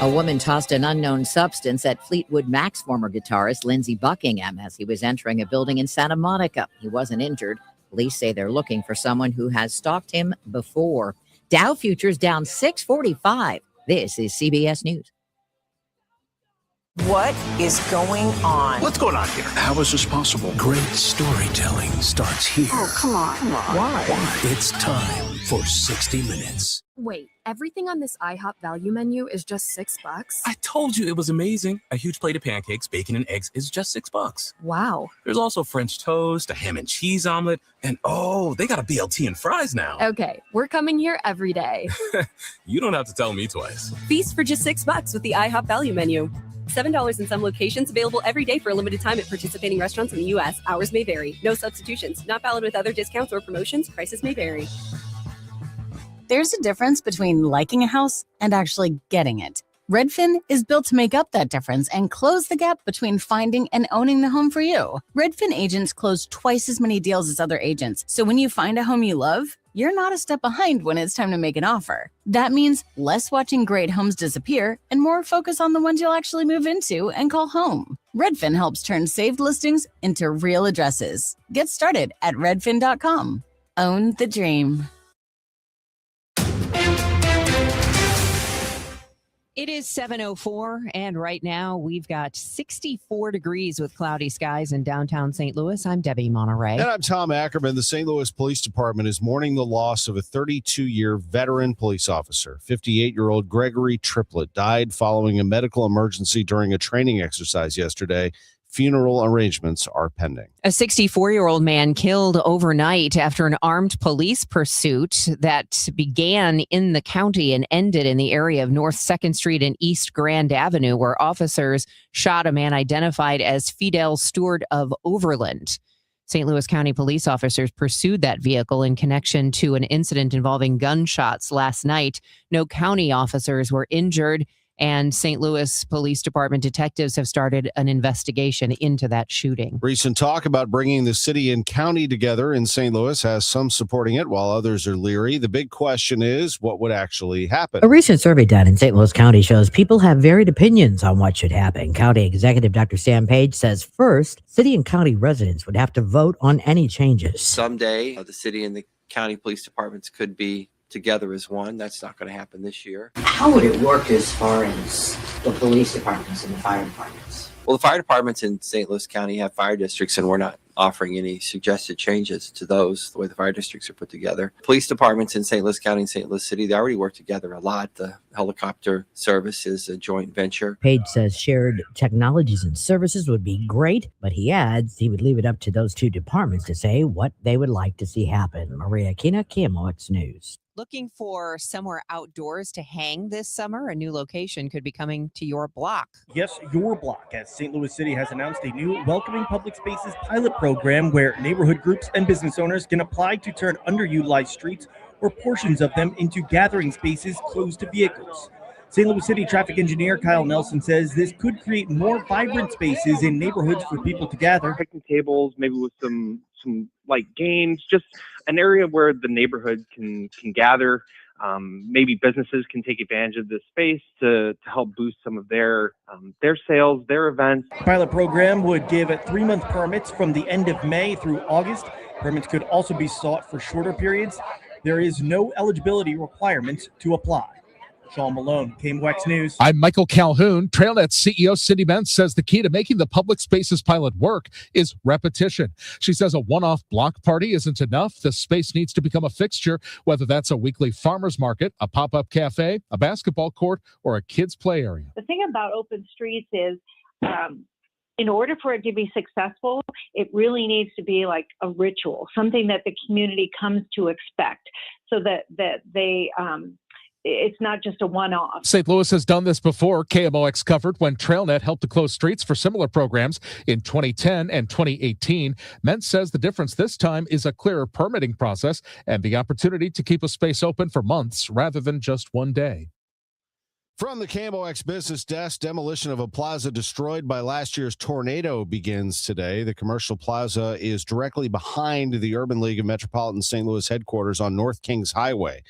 A woman tossed an unknown substance at Fleetwood Mac's former guitarist Lindsey Buckingham as he was entering a building in Santa Monica. He wasn't injured. Police say they're looking for someone who has stalked him before. Dow futures down 645. This is CBS News. What is going on? What's going on here? How is this possible? Great storytelling starts here. Oh, come on. Why? It's time for 60 Minutes. Wait, everything on this IHOP value menu is just $6? I told you it was amazing. A huge plate of pancakes, bacon, and eggs is just $6. Wow. There's also French toast, a ham and cheese omelet, and oh, they got a BLT and fries now. Okay, we're coming here every day. You don't have to tell me twice. Feast for just $6 with the IHOP value menu. $7 in some locations, available every day for a limited time at participating restaurants in the U.S. Hours may vary. No substitutions. Not valid with other discounts or promotions. Prices may vary. There's a difference between liking a house and actually getting it. Redfin is built to make up that difference and close the gap between finding and owning the home for you. Redfin agents close twice as many deals as other agents. So when you find a home you love, you're not a step behind when it's time to make an offer. That means less watching great homes disappear and more focus on the ones you'll actually move into and call home. Redfin helps turn saved listings into real addresses. Get started at redfin.com. Own the dream. It is 7:04, and right now we've got 64 degrees with cloudy skies in downtown St. Louis. I'm Debbie Monterrey. And I'm Tom Ackerman. The St. Louis Police Department is mourning the loss of a 32-year veteran police officer. 58-year-old Gregory Triplett died following a medical emergency during a training exercise yesterday. Funeral arrangements are pending. A 64-year-old man killed overnight after an armed police pursuit that began in the county and ended in the area of North 2nd Street and East Grand Avenue, where officers shot a man identified as Fidel Stewart of Overland. St. Louis County police officers pursued that vehicle in connection to an incident involving gunshots last night. No county officers were injured, and St. Louis Police Department detectives have started an investigation into that shooting. Recent talk about bringing the city and county together in St. Louis has some supporting it, while others are leery. The big question is, what would actually happen? A recent survey done in St. Louis County shows people have varied opinions on what should happen. County Executive Dr. Sam Page says, first, city and county residents would have to vote on any changes. Someday, the city and the county police departments could be together as one. That's not going to happen this year. How would it work as far as the police departments and the fire departments? Well, the fire departments in St. Louis County have fire districts, and we're not offering any suggested changes to those, the way the fire districts are put together. Police departments in St. Louis County and St. Louis City, they already work together a lot. The helicopter service is a joint venture. Page says shared technologies and services would be great, but he adds he would leave it up to those two departments to say what they would like to see happen. Maria Kina, KMOX News. Looking for somewhere outdoors to hang this summer? A new location could be coming to your block. Yes, your block, as St. Louis City has announced a new Welcoming Public Spaces pilot program where neighborhood groups and business owners can apply to turn underutilized streets or portions of them into gathering spaces close to vehicles. St. Louis City traffic engineer Kyle Nelson says this could create more vibrant spaces in neighborhoods for people to gather. Picnic tables, maybe with some light games, just an area where the neighborhood can gather. Maybe businesses can take advantage of this space to help boost some of their sales, their events. Pilot program would give 3-month permits from the end of May through August. Permits could also be sought for shorter periods. There is no eligibility requirement to apply. Sean Malone, KMOX News. I'm Michael Calhoun. TrailNet CEO Cindy Benz says the key to making the public spaces pilot work is repetition. She says a one-off block party isn't enough. The space needs to become a fixture, whether that's a weekly farmer's market, a pop-up cafe, a basketball court, or a kids' play area. The thing about open streets is in order for it to be successful, it really needs to be like a ritual, something that the community comes to expect, so that they it's not just a one-off. St. Louis has done this before. KMOX covered when TrailNet helped to close streets for similar programs in 2010 and 2018. Mentz says the difference this time is a clearer permitting process and the opportunity to keep a space open for months rather than just one day. From the KMOX business desk, demolition of a plaza destroyed by last year's tornado begins today. The commercial plaza is directly behind the Urban League of Metropolitan St. Louis headquarters on North Kings Highway.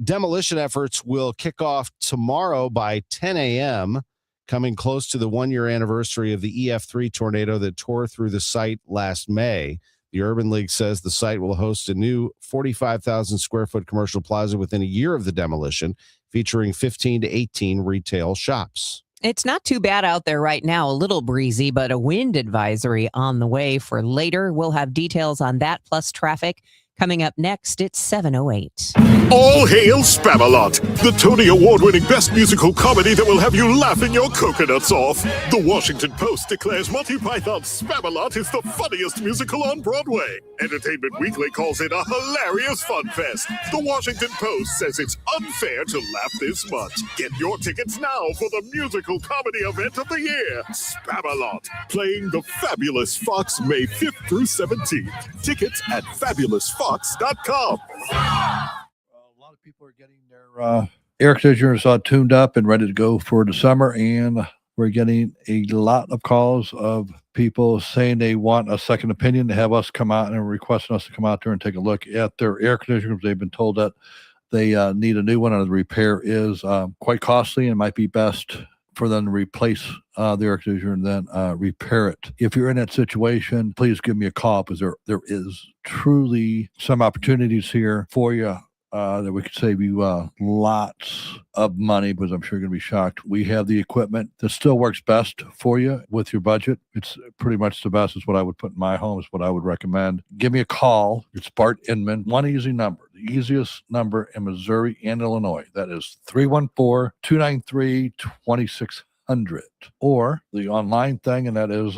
Demolition efforts will kick off tomorrow by 10 a.m., coming close to the one-year anniversary of the EF3 tornado that tore through the site last May. The Urban League says the site will host a new 45,000 square foot commercial plaza within a year of the demolition, featuring 15 to 18 retail shops. It's not too bad out there right now, a little breezy, but a wind advisory on the way for later. We'll have details on that plus traffic coming up next. It's 7:08. All hail Spamalot, the Tony Award-winning best musical comedy that will have you laughing your coconuts off. The Washington Post declares Monty Python's Spamalot is the funniest musical on Broadway. Entertainment Weekly calls it a hilarious fun fest. The Washington Post says it's unfair to laugh this much. Get your tickets now for the musical comedy event of the year, Spamalot, playing the fabulous Fox May 5th through 17th. Tickets at fabulousfox.com. People are getting their air conditioners tuned up and ready to go for the summer, and we're getting a lot of calls of people saying they want a second opinion, to have us come out and requesting us to come out there and take a look at their air conditioners. They've been told that they need a new one, and the repair is quite costly, and it might be best for them to replace the air conditioner and then repair it. If you're in that situation, please give me a call, because there is truly some opportunities here for you that we could save you lots of money, because I'm sure you're going to be shocked. We have the equipment that still works best for you with your budget. It's pretty much the best. Is what I would put in my home, is what I would recommend. Give me a call. It's Bart Inman. One easy number, the easiest number in Missouri and Illinois. That is 314-293-2600. Or the online thing, and that is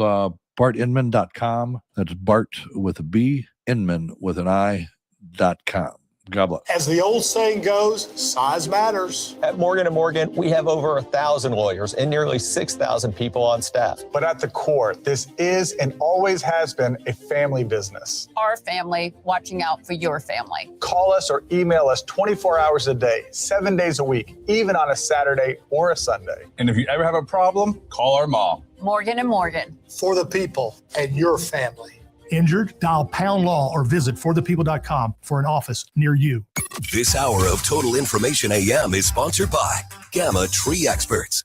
bartinman.com. That's Bart with a B, Inman with an I.com. God bless. As the old saying goes, size matters. At Morgan & Morgan, we have over 1,000 lawyers and nearly 6,000 people on staff. But at the core, this is and always has been a family business. Our family watching out for your family. Call us or email us 24 hours a day, 7 days a week, even on a Saturday or a Sunday. And if you ever have a problem, call our mom. Morgan & Morgan. For the people and your family. Injured? Dial Pound Law or visit forthepeople.com for an office near you. This hour of Total Information AM is sponsored by Gamma Tree Experts.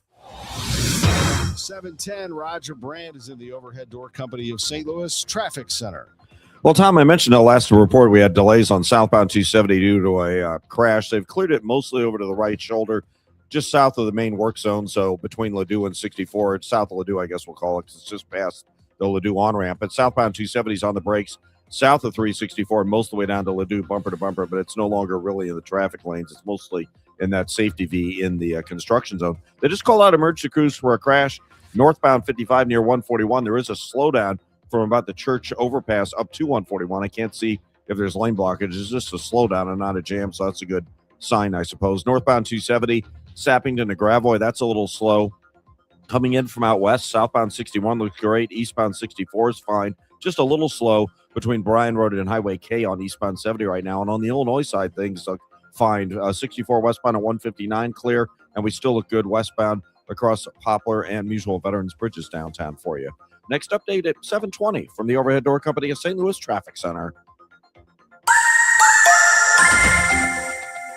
710, Roger Brand is in the Overhead Door Company of St. Louis Traffic Center. Well, Tom, I mentioned in the last report we had delays on southbound 270 due to a crash. They've cleared it mostly over to the right shoulder, just south of the main work zone, so between Ladue and 64. It's south of Ladue, I guess we'll call it, 'cause it's just past the Ladue on-ramp. But southbound 270 is on the brakes south of 364, most of the way down to Ladue, bumper to bumper, but it's no longer really in the traffic lanes. It's mostly in that safety V in the construction zone. They just called out emergency crews for a crash. Northbound 55 near 141, there is a slowdown from about the church overpass up to 141. I can't see if there's lane blockage. It's just a slowdown and not a jam, so that's a good sign, I suppose. Northbound 270, Sappington to Gravois, that's a little slow. Coming in from out west, southbound 61 looks great. Eastbound 64 is fine. Just a little slow between Bryan Road and Highway K on eastbound 70 right now. And on the Illinois side, things look fine. 64 westbound at 159 clear, and we still look good westbound across Poplar and Mutual Veterans Bridges downtown for you. Next update at 7:20 from the Overhead Door Company of St. Louis Traffic Center.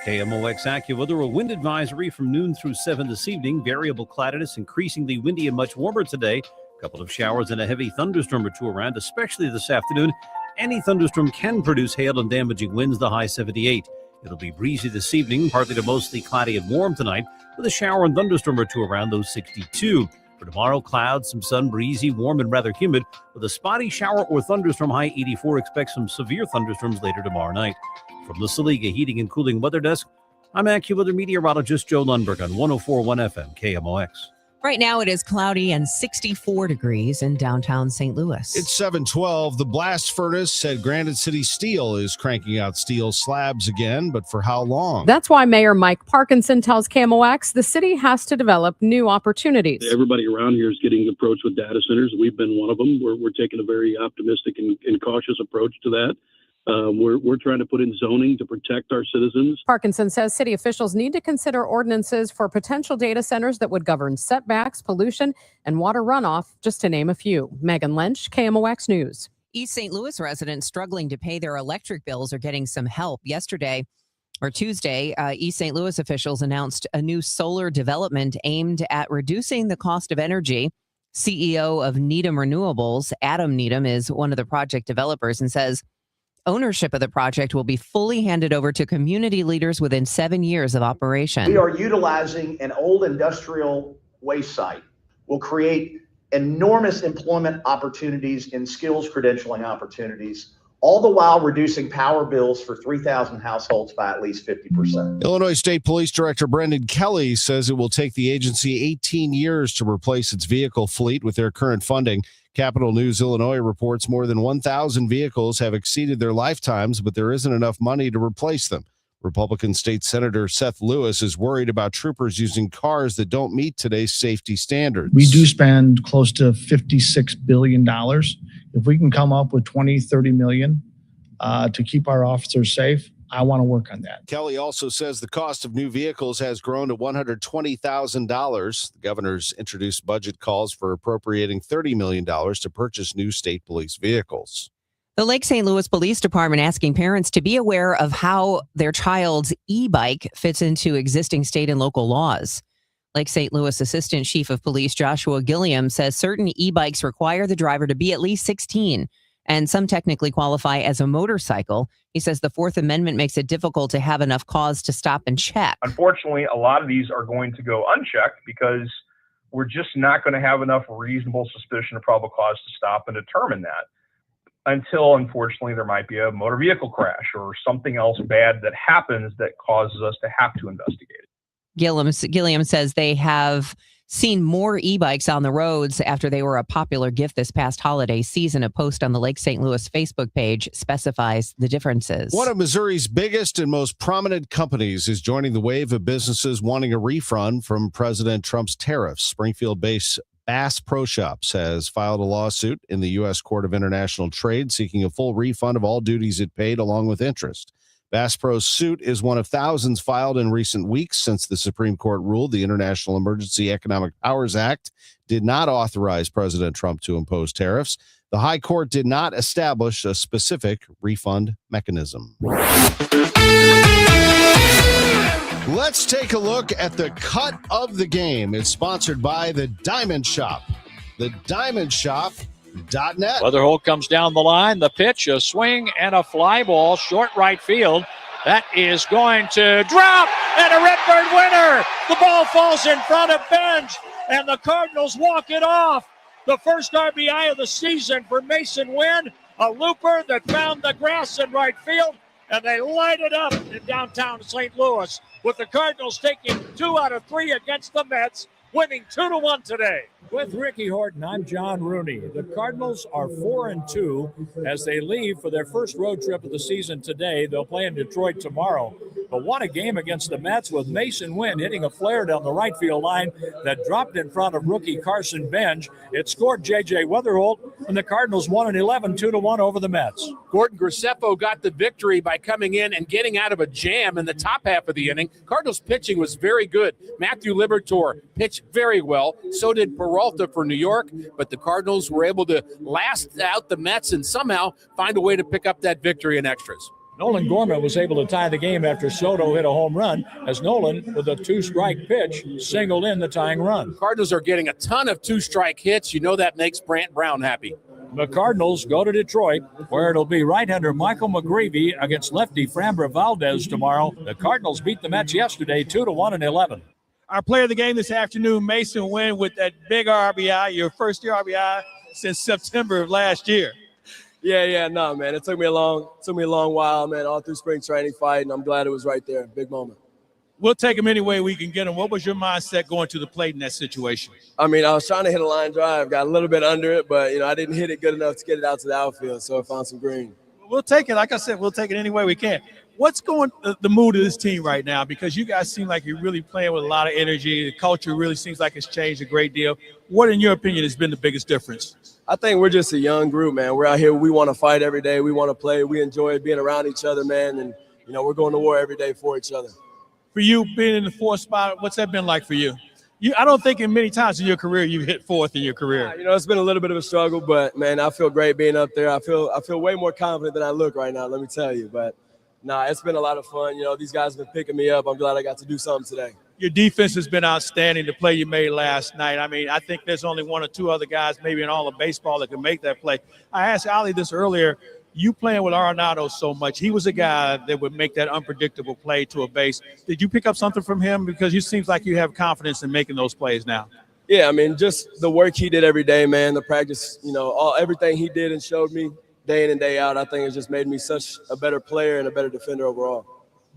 KMOX AccuWeather, a wind advisory from noon through 7 this evening. Variable cloudiness, increasingly windy and much warmer today. A couple of showers and a heavy thunderstorm or two around, especially this afternoon. Any thunderstorm can produce hail and damaging winds, the high 78. It'll be breezy this evening, partly to mostly cloudy and warm tonight, with a shower and thunderstorm or two around, those 62. For tomorrow, clouds, some sun, breezy, warm and rather humid, with a spotty shower or thunderstorm, high 84. Expect some severe thunderstorms later tomorrow night. From the Saliga Heating and Cooling Weather Desk, I'm AccuWeather meteorologist Joe Lundberg on 104.1 FM KMOX. Right now it is cloudy and 64 degrees in downtown St. Louis. It's 7:12. The blast furnace at Granite City Steel is cranking out steel slabs again, but for how long? That's why Mayor Mike Parkinson tells KMOX the city has to develop new opportunities. Everybody around here is getting approached with data centers. We've been one of them. We're taking a very optimistic and cautious approach to that. We're trying to put in zoning to protect our citizens. Parkinson says city officials need to consider ordinances for potential data centers that would govern setbacks, pollution, and water runoff, just to name a few. Megan Lynch, KMOX News. East St. Louis residents struggling to pay their electric bills are getting some help. Tuesday, East St. Louis officials announced a new solar development aimed at reducing the cost of energy. CEO of Needham Renewables, Adam Needham, is one of the project developers and says ownership of the project will be fully handed over to community leaders within 7 years of operation. We are utilizing an old industrial waste site will create enormous employment opportunities and skills credentialing opportunities, all the while reducing power bills for 3,000 households by at least 50%. Illinois State Police Director Brendan Kelly says it will take the agency 18 years to replace its vehicle fleet with their current funding. Capital News Illinois reports more than 1,000 vehicles have exceeded their lifetimes, but there isn't enough money to replace them. Republican State Senator Seth Lewis is worried about troopers using cars that don't meet today's safety standards. We do spend close to $56 billion. If we can come up with 20, 30 million to keep our officers safe, I want to work on that. Kelly also says the cost of new vehicles has grown to $120,000. The governor's introduced budget calls for appropriating $30 million to purchase new state police vehicles. The Lake St. Louis Police Department asking parents to be aware of how their child's e-bike fits into existing state and local laws. Lake St. Louis Assistant Chief of Police Joshua Gilliam says certain e-bikes require the driver to be at least 16, and some technically qualify as a motorcycle. He says the Fourth Amendment makes it difficult to have enough cause to stop and check. Unfortunately, a lot of these are going to go unchecked because we're just not going to have enough reasonable suspicion or probable cause to stop and determine that, until, unfortunately, there might be a motor vehicle crash or something else bad that happens that causes us to have to investigate it. Gilliam says they have seen more e-bikes on the roads after they were a popular gift this past holiday season. A post on the Lake St. Louis Facebook page specifies the differences. One of Missouri's biggest and most prominent companies is joining the wave of businesses wanting a refund from President Trump's tariffs. Springfield-based Bass Pro Shops has filed a lawsuit in the U.S. Court of International Trade seeking a full refund of all duties it paid along with interest. Bass Pro's suit is one of thousands filed in recent weeks since the Supreme Court ruled the International Emergency Economic Powers Act did not authorize President Trump to impose tariffs. The High Court did not establish a specific refund mechanism. Let's take a look at the cut of the game. It's sponsored by the Diamond Shop. The Diamond Shop.net. Leatherholt comes down the line. The pitch, a swing, and a fly ball, short right field. That is going to drop, and a Redbird winner. The ball falls in front of Benj, and the Cardinals walk it off. The first RBI of the season for Mason Wynn, a looper that found the grass in right field, and they light it up in downtown St. Louis, with the Cardinals taking 2 out of 3 against the Mets, winning 2-1 today. With Ricky Horton, I'm John Rooney. The Cardinals are 4-2 as they leave for their first road trip of the season today. They'll play in Detroit tomorrow. But what a game against the Mets, with Mason Wynn hitting a flare down the right field line that dropped in front of rookie Carson Benj. It scored J.J. Weatherholt, and the Cardinals won in 11, 2-1 over the Mets. Gordon Graceffo got the victory by coming in and getting out of a jam in the top half of the inning. Cardinals pitching was very good. Matthew Liberatore pitched very well. So did Peralta for New York, but the Cardinals were able to last out the Mets and somehow find a way to pick up that victory in extras. Nolan Gorman was able to tie the game after Soto hit a home run, as Nolan, with a 2-strike pitch, singled in the tying run. Cardinals are getting a ton of 2-strike hits. You know that makes Brant Brown happy. The Cardinals go to Detroit, where it'll be right-hander Michael McGreevy against lefty Framber Valdez tomorrow. The Cardinals beat the Mets yesterday 2-1 in 11. Our player of the game this afternoon, Mason Wynn, with that big RBI, your first year RBI since September of last year. No, man. It took me a long while, man, all through spring training fighting. I'm glad it was right there. Big moment. We'll take him any way we can get him. What was your mindset going to the plate in that situation? I mean, I was trying to hit a line drive, got a little bit under it, but, I didn't hit it good enough to get it out to the outfield, so I found some green. We'll take it. Like I said, we'll take it any way we can. What's going the mood of this team right now? Because you guys seem like you're really playing with a lot of energy. The culture really seems like it's changed a great deal. What, in your opinion, has been the biggest difference? I think we're just a young group, man. We're out here. We want to fight every day. We want to play. We enjoy being around each other, man. And, we're going to war every day for each other. For you, being in the fourth spot, what's that been like for you? I don't think in many times in your career you've hit fourth in your career. It's been a little bit of a struggle, but, man, I feel great being up there. I feel way more confident than I look right now, let me tell you. But, it's been a lot of fun. These guys have been picking me up. I'm glad I got to do something today. Your defense has been outstanding. The play you made last night, I think there's only one or two other guys maybe in all of baseball that can make that play. I asked Ali this earlier. You playing with Arenado so much, he was a guy that would make that unpredictable play to a base. Did you pick up something from him? Because you seems like you have confidence in making those plays now. Yeah, I mean, just the work he did every day, man, the practice, everything he did and showed me day in and day out, I think it just made me such a better player and a better defender overall.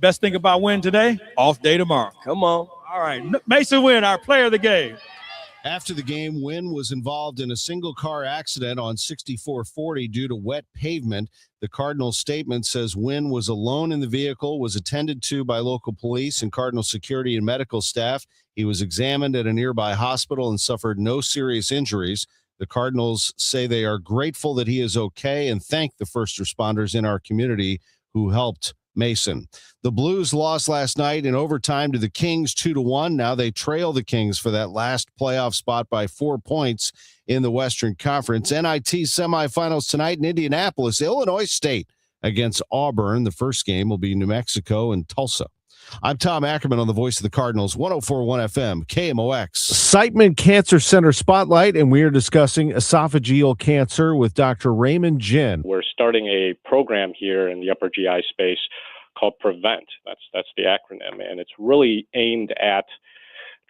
Best thing about win today, off day tomorrow. Come on. All right, Mason Wynn, our player of the game. After the game, Wynn was involved in a single-car accident on 6440 due to wet pavement. The Cardinals statement says Wynn was alone in the vehicle, was attended to by local police and Cardinal security and medical staff. He was examined at a nearby hospital and suffered no serious injuries. The Cardinals say they are grateful that he is okay and thank the first responders in our community who helped Mason. The Blues lost last night in overtime to the Kings 2-1. Now they trail the Kings for that last playoff spot by 4 points in the Western Conference. NIT semifinals tonight in Indianapolis, Illinois State against Auburn. The first game will be New Mexico and Tulsa. I'm Tom Ackerman on the Voice of the Cardinals, 104.1 FM, KMOX. Siteman Cancer Center Spotlight, and we are discussing esophageal cancer with Dr. Raymond Jin. We're starting a program here in the upper GI space called PREVENT. That's the acronym, and it's really aimed at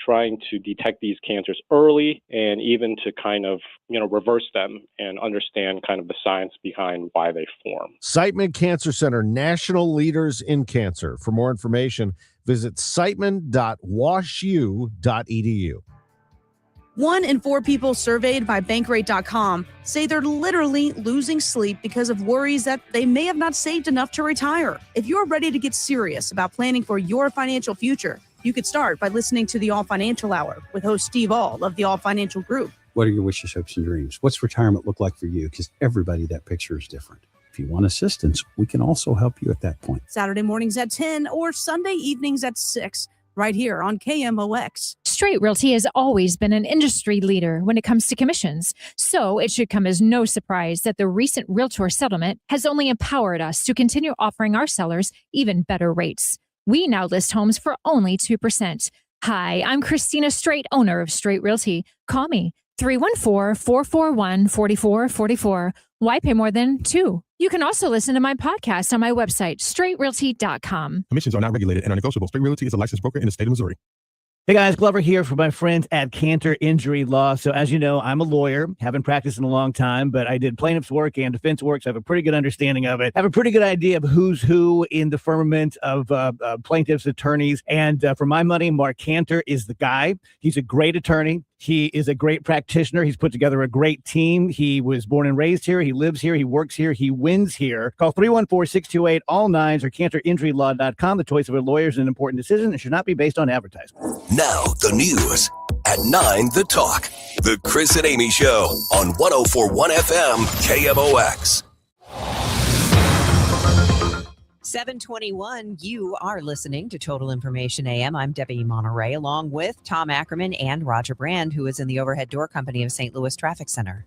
trying to detect these cancers early and even to kind of, reverse them and understand kind of the science behind why they form. Siteman Cancer Center, national leaders in cancer. For more information, visit siteman.washu.edu. 1 in 4 people surveyed by Bankrate.com say they're literally losing sleep because of worries that they may have not saved enough to retire. If you're ready to get serious about planning for your financial future, you could start by listening to the All Financial Hour with host Steve All of the All Financial Group. What are your wishes, hopes, and dreams? What's retirement look like for you? Because everybody, that picture is different. If you want assistance, we can also help you at that point. Saturday mornings at 10 or Sunday evenings at 6, right here on KMOX. Straight Realty has always been an industry leader when it comes to commissions. So it should come as no surprise that the recent Realtor settlement has only empowered us to continue offering our sellers even better rates. We now list homes for only 2%. Hi, I'm Christina Straight, owner of Straight Realty. Call me 314-441-4444. Why pay more than 2? You can also listen to my podcast on my website, straightrealty.com. Commissions are not regulated and are negotiable. Straight Realty is a licensed broker in the state of Missouri. Hey guys, Glover here for my friends at Cantor Injury Law. So as you know, I'm a lawyer, haven't practiced in a long time, but I did plaintiff's work and defense work, so I have a pretty good understanding of it. I have a pretty good idea of who's who in the firmament of plaintiffs' attorneys. And for my money, Mark Cantor is the guy. He's a great attorney. He is a great practitioner. He's put together a great team. He was born and raised here. He lives here. He works here. He wins here. Call 314-628-ALL-9s or CantorInjuryLaw.com. The choice of a lawyer is an important decision and should not be based on advertising. Now, the news. At 9, The Talk. The Chris and Amy Show on 104.1 FM KMOX. 721, you are listening to Total Information AM. I'm Debbie Monterrey, along with Tom Ackerman and Roger Brand, who is in the Overhead Door Company of St. Louis Traffic Center.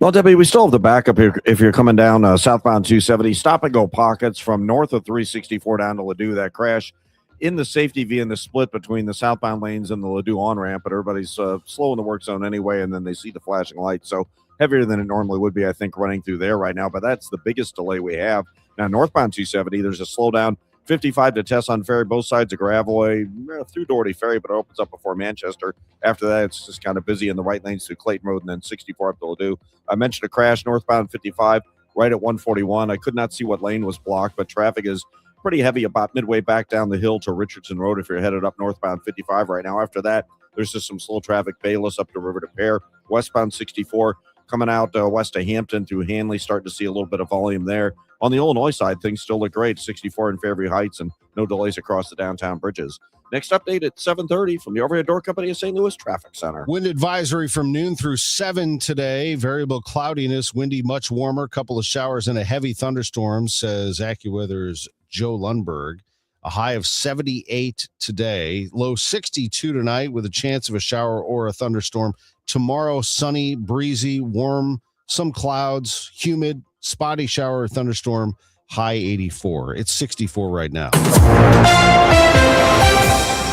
Well, Debbie, we still have the backup here. If you're coming down southbound 270, stop-and-go pockets from north of 364 down to Ladue. That crash in the safety V in the split between the southbound lanes and the Ladue on-ramp, but everybody's slow in the work zone anyway, and then they see the flashing lights. So heavier than it normally would be, I think, running through there right now, but that's the biggest delay we have. Now, northbound 270, there's a slowdown, 55 to Tesson Ferry, both sides of Gravois, through Doherty Ferry, but it opens up before Manchester. After that, it's just kind of busy in the right lanes through Clayton Road and then 64 up to Ladue. I mentioned a crash, northbound 55, right at 141. I could not see what lane was blocked, but traffic is pretty heavy about midway back down the hill to Richardson Road if you're headed up northbound 55 right now. After that, there's just some slow traffic, Bayless up to River to Pear, westbound 64, coming out west of Hampton through Hanley, starting to see a little bit of volume there. On the Illinois side, things still look great, 64 in Fairview Heights, and no delays across the downtown bridges. Next update at 7:30 from the Overhead Door Company of St. Louis Traffic Center. Wind advisory from noon through 7 today. Variable cloudiness, windy, much warmer. Couple of showers and a heavy thunderstorm, says AccuWeather's Joe Lundberg. A high of 78 today. Low 62 tonight with a chance of a shower or a thunderstorm. Tomorrow, sunny, breezy, warm, some clouds, humid, spotty shower or thunderstorm, high 84. It's 64 right now.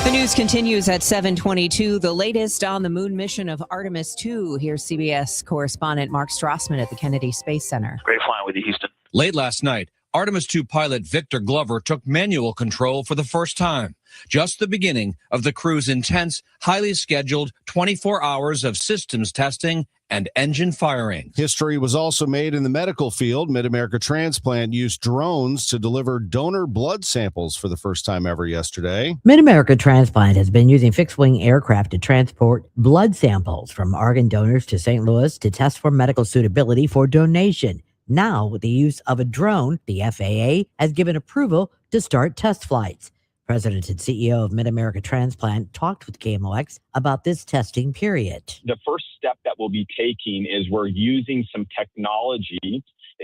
The news continues at 7:22. The latest on the moon mission of Artemis 2. Here's CBS correspondent Mark Strassman at the Kennedy Space Center. Great flying with you, Houston. Late last night, Artemis II pilot Victor Glover took manual control for the first time. Just the beginning of the crew's intense, highly scheduled 24 hours of systems testing and engine firing. History was also made in the medical field. Mid-America Transplant used drones to deliver donor blood samples for the first time ever yesterday. Mid-America Transplant has been using fixed-wing aircraft to transport blood samples from organ donors to St. Louis to test for medical suitability for donation. Now, with the use of a drone, the FAA has given approval to start test flights. President and CEO of Mid-America Transplant talked with KMOX about this testing period. The first step that we'll be taking is we're using some technology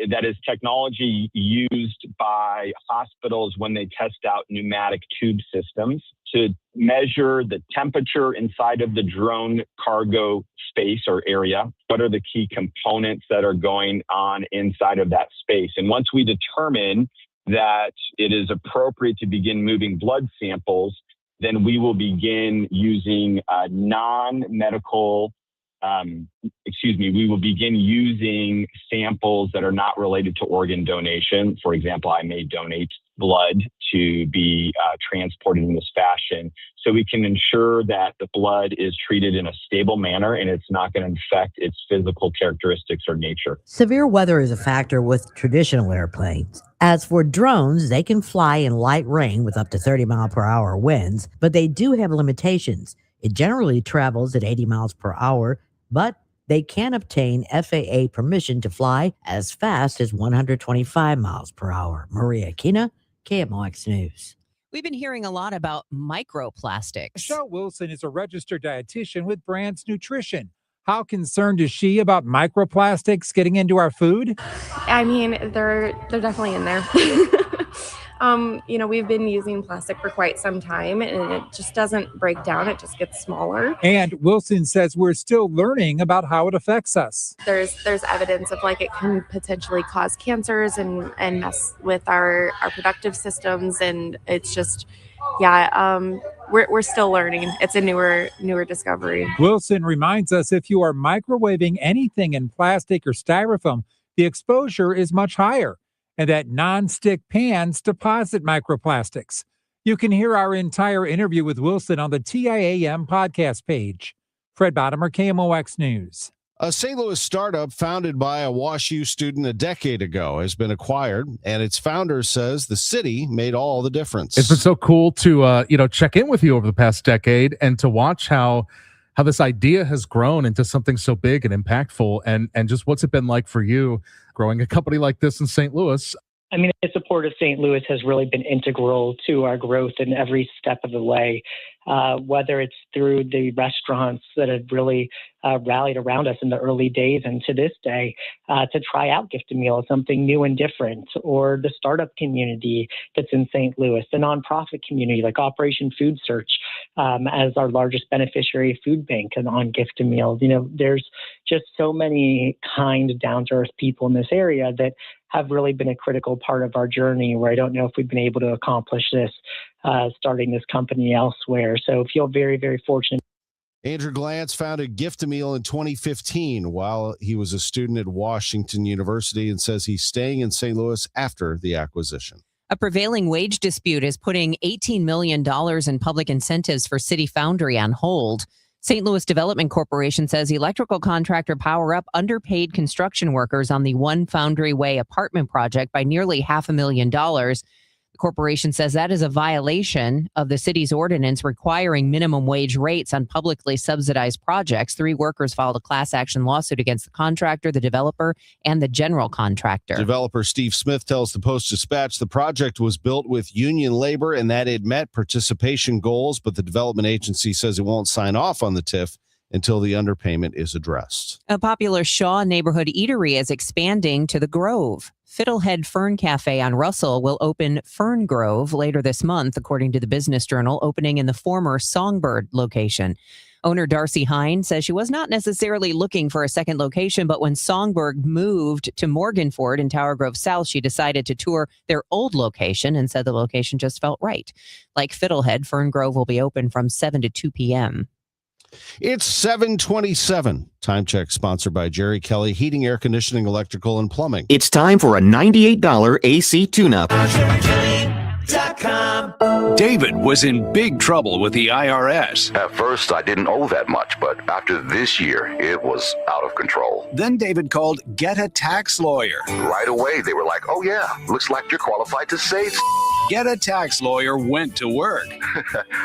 that is technology used by hospitals when they test out pneumatic tube systems to measure the temperature inside of the drone cargo space or area. What are the key components that are going on inside of that space? And once we determine that it is appropriate to begin moving blood samples, then we will begin using we will begin using samples that are not related to organ donation. For example, I may donate blood to be transported in this fashion, so we can ensure that the blood is treated in a stable manner and it's not going to affect its physical characteristics or nature. Severe weather is a factor with traditional airplanes. As for drones, they can fly in light rain with up to 30 mile per hour winds, but they do have limitations. It generally travels at 80 miles per hour, but they can obtain FAA permission to fly as fast as 125 miles per hour. Maria Kina, KMOX News. We've been hearing a lot about microplastics. Michelle Wilson is a registered dietitian with Brands Nutrition. How concerned is she about microplastics getting into our food? I mean, they're definitely in there. We've been using plastic for quite some time and it just doesn't break down. It just gets smaller. And Wilson says we're still learning about how it affects us. There's evidence of it can potentially cause cancers and mess with our productive systems. And it's just, we're still learning. It's a newer discovery. Wilson reminds us if you are microwaving anything in plastic or styrofoam, the exposure is much higher, and that non-stick pans deposit microplastics. You can hear our entire interview with Wilson on the TIAM podcast page. Fred Bottomer, KMOX News. A St. Louis startup founded by a WashU student a decade ago has been acquired, and its founder says the city made all the difference. It's been so cool to check in with you over the past decade and to watch how this idea has grown into something so big and impactful, and just what's it been like for you growing a company like this in St. Louis? I mean, the support of St. Louis has really been integral to our growth in every step of the way, whether it's through the restaurants that have really rallied around us in the early days and to this day to try out Gift-A-Meal, something new and different, or the startup community that's in St. Louis, the nonprofit community like Operation Food Search as our largest beneficiary food bank and on Gift-A-Meal. There's just so many kind, down-to-earth people in this area that have really been a critical part of our journey, where I don't know if we've been able to accomplish this starting this company elsewhere. So feel very, very fortunate. Andrew Glantz founded Gift-A-Meal in 2015 while he was a student at Washington University, and says he's staying in St. Louis after the acquisition. A prevailing wage dispute is putting $18 million in public incentives for City Foundry on hold. St. Louis Development Corporation says electrical contractor Power Up underpaid construction workers on the One Foundry Way apartment project by nearly $500,000. The corporation says that is a violation of the city's ordinance requiring minimum wage rates on publicly subsidized projects. 3 workers filed a class action lawsuit against the contractor, the developer, and the general contractor. Developer Steve Smith tells the Post-Dispatch the project was built with union labor and that it met participation goals, but the development agency says it won't sign off on the TIF until the underpayment is addressed. A popular Shaw neighborhood eatery is expanding to the Grove. Fiddlehead Fern Cafe on Russell will open Fern Grove later this month, according to the Business Journal, opening in the former Songbird location. Owner Darcy Hine says she was not necessarily looking for a second location, but when Songbird moved to Morganford in Tower Grove South, she decided to tour their old location and said the location just felt right. Like Fiddlehead, Fern Grove will be open from 7 to 2 p.m. It's 7:27. Time check sponsored by Jerry Kelly Heating, Air Conditioning, Electrical, and Plumbing. It's time for a $98 AC tune-up. David was in big trouble with the IRS. At first, I didn't owe that much, but after this year, it was out of control. Then David called Get a Tax Lawyer. Right away, they were like, oh yeah, looks like you're qualified to save. Get a Tax Lawyer went to work.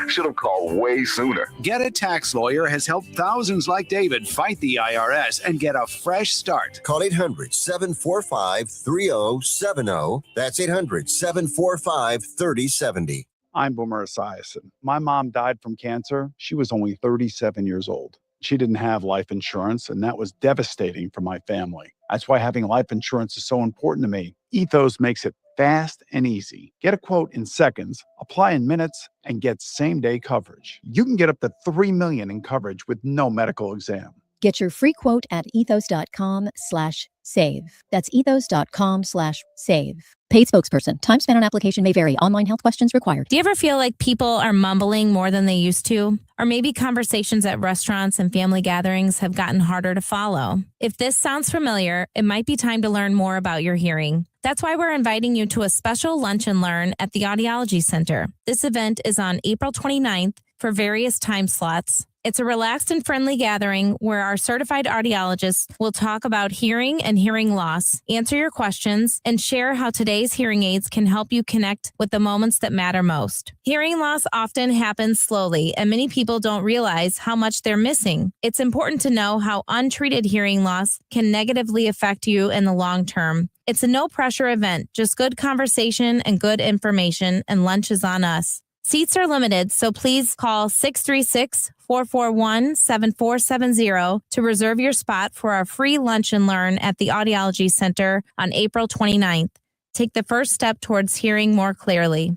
Should have called way sooner. Get a Tax Lawyer has helped thousands like David fight the IRS and get a fresh start. Call 800-745-3070. That's 800-745-3070. I'm Boomer Esiason. My mom died from cancer. She was only 37 years old. She didn't have life insurance, and that was devastating for my family. That's why having life insurance is so important to me. Ethos makes it fast and easy. Get a quote in seconds, apply in minutes, and get same-day coverage. You can get up to $3 million in coverage with no medical exam. Get your free quote at ethos.com/save. That's ethos.com/save. Paid spokesperson. Time spent on application may vary. Online health questions required. Do you ever feel like people are mumbling more than they used to? Or maybe conversations at restaurants and family gatherings have gotten harder to follow? If this sounds familiar, it might be time to learn more about your hearing. That's why we're inviting you to a special lunch and learn at the Audiology Center. This event is on April 29th for various time slots. It's a relaxed and friendly gathering where our certified audiologists will talk about hearing and hearing loss, answer your questions, and share how today's hearing aids can help you connect with the moments that matter most. Hearing loss often happens slowly, and many people don't realize how much they're missing. It's important to know how untreated hearing loss can negatively affect you in the long term. It's a no-pressure event, just good conversation and good information, and lunch is on us. Seats are limited, so please call 636-441-7470 to reserve your spot for our free lunch and learn at the Audiology Center on April 29th. Take the first step towards hearing more clearly.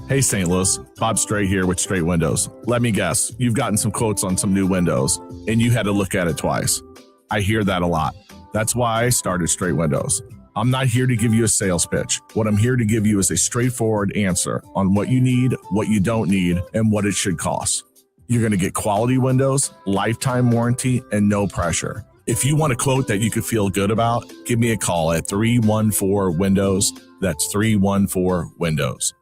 Hey, St. Louis. Bob Stray here with Straight Windows. Let me guess, you've gotten some quotes on some new windows, and you had to look at it twice. I hear that a lot. That's why I started Straight Windows. I'm not here to give you a sales pitch. What I'm here to give you is a straightforward answer on what you need, what you don't need, and what it should cost. You're going to get quality windows, lifetime warranty, and no pressure. If you want a quote that you could feel good about, give me a call at 314-WINDOWS. That's 314-WINDOWS.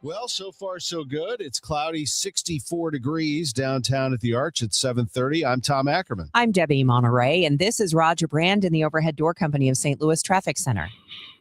Well, so far so good. It's cloudy, 64 degrees downtown at the Arch at 7:30. I'm Tom Ackerman. I'm Debbie Monterrey, and this is Roger Brand in the Overhead Door Company of St. Louis Traffic Center.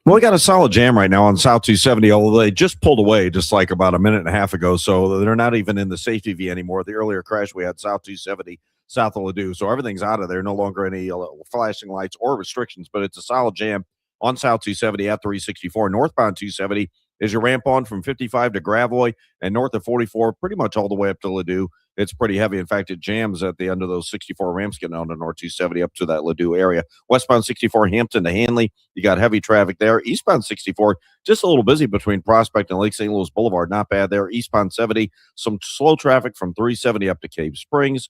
Well, we got a solid jam right now on South 270, although they just pulled away just like about a minute and a half ago, so they're not even in the safety V anymore. The earlier crash we had South 270, south of Ladue, so everything's out of there. No longer any flashing lights or restrictions, but it's a solid jam on South 270 at 364. Northbound 270 is your ramp on from 55 to Gravois and north of 44, pretty much all the way up to Ladue. It's pretty heavy. In fact, it jams at the end of those 64 ramps getting on to North 270 up to that Ladue area. Westbound 64, Hampton to Hanley, you got heavy traffic there. Eastbound 64, just a little busy between Prospect and Lake St. Louis Boulevard. Not bad there. Eastbound 70, some slow traffic from 370 up to Cave Springs.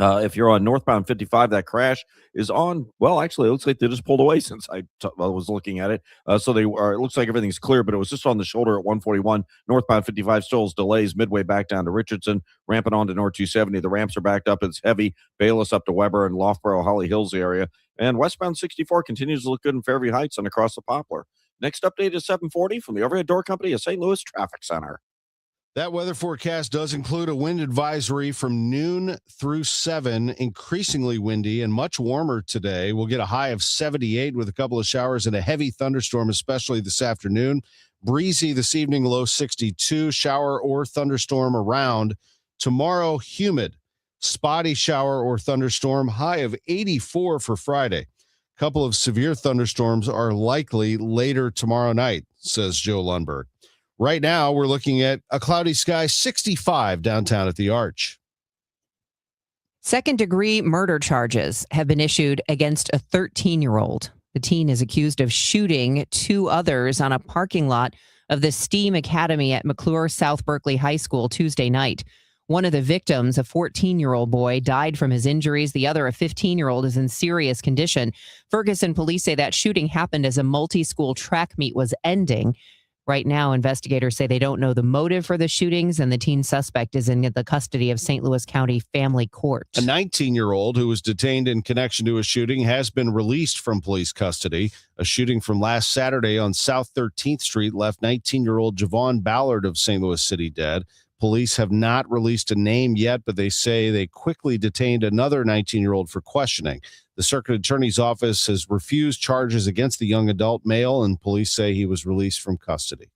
If you're on northbound 55, that crash is on. Well, actually, it looks like they just pulled away since I was looking at it. So they are. It looks like everything's clear, but it was just on the shoulder at 141. Northbound 55 still has delays midway back down to Richardson, ramping on to North 270. The ramps are backed up. It's heavy. Bayless up to Weber and Loughborough, Holly Hills area. And westbound 64 continues to look good in Fairview Heights and across the Poplar. Next update is 740 from the Overhead Door Company of St. Louis Traffic Center. That weather forecast does include a wind advisory from noon through 7, increasingly windy and much warmer today. We'll get a high of 78 with a couple of showers and a heavy thunderstorm, especially this afternoon. Breezy this evening, low 62, shower or thunderstorm around. Tomorrow, humid, spotty shower or thunderstorm, high of 84 for Friday. A couple of severe thunderstorms are likely later tomorrow night, says Joe Lundberg. Right now, we're looking at a cloudy sky, 65 downtown at the Arch. Second-degree murder charges have been issued against a 13-year-old. The teen is accused of shooting two others on a parking lot of the STEAM Academy at McClure South Berkeley High School Tuesday night. One of the victims, a 14-year-old boy, died from his injuries. The other, a 15-year-old, is in serious condition. Ferguson police say that shooting happened as a multi-school track meet was ending. Right now, investigators say they don't know the motive for the shootings, and the teen suspect is in the custody of St. Louis County Family Court. A 19-year-old who was detained in connection to a shooting has been released from police custody. A shooting from last Saturday on South 13th Street left 19-year-old Javon Ballard of St. Louis City dead. Police have not released a name yet, but they say they quickly detained another 19-year-old for questioning. The circuit attorney's office has refused charges against the young adult male, and police say he was released from custody.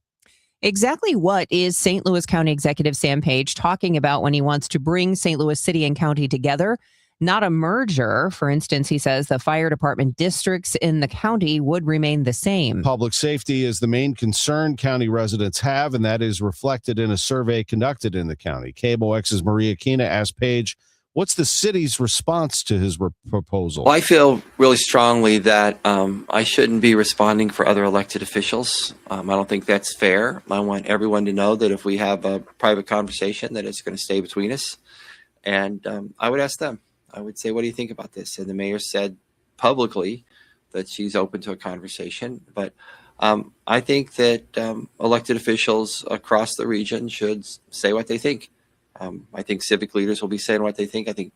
Exactly what is St. Louis County Executive Sam Page talking about when he wants to bring St. Louis City and County together? Not a merger. For instance, he says the fire department districts in the county would remain the same. Public safety is the main concern county residents have, and that is reflected in a survey conducted in the county. KMOX's Maria Kina asked Page, what's the city's response to his proposal? Well, I feel really strongly that I shouldn't be responding for other elected officials. I don't think that's fair. I want everyone to know that if we have a private conversation, that it's going to stay between us. And I would ask them. I would say, what do you think about this? And the mayor said publicly that she's open to a conversation. But I think that elected officials across the region should say what they think. I think civic leaders will be saying what they think. I think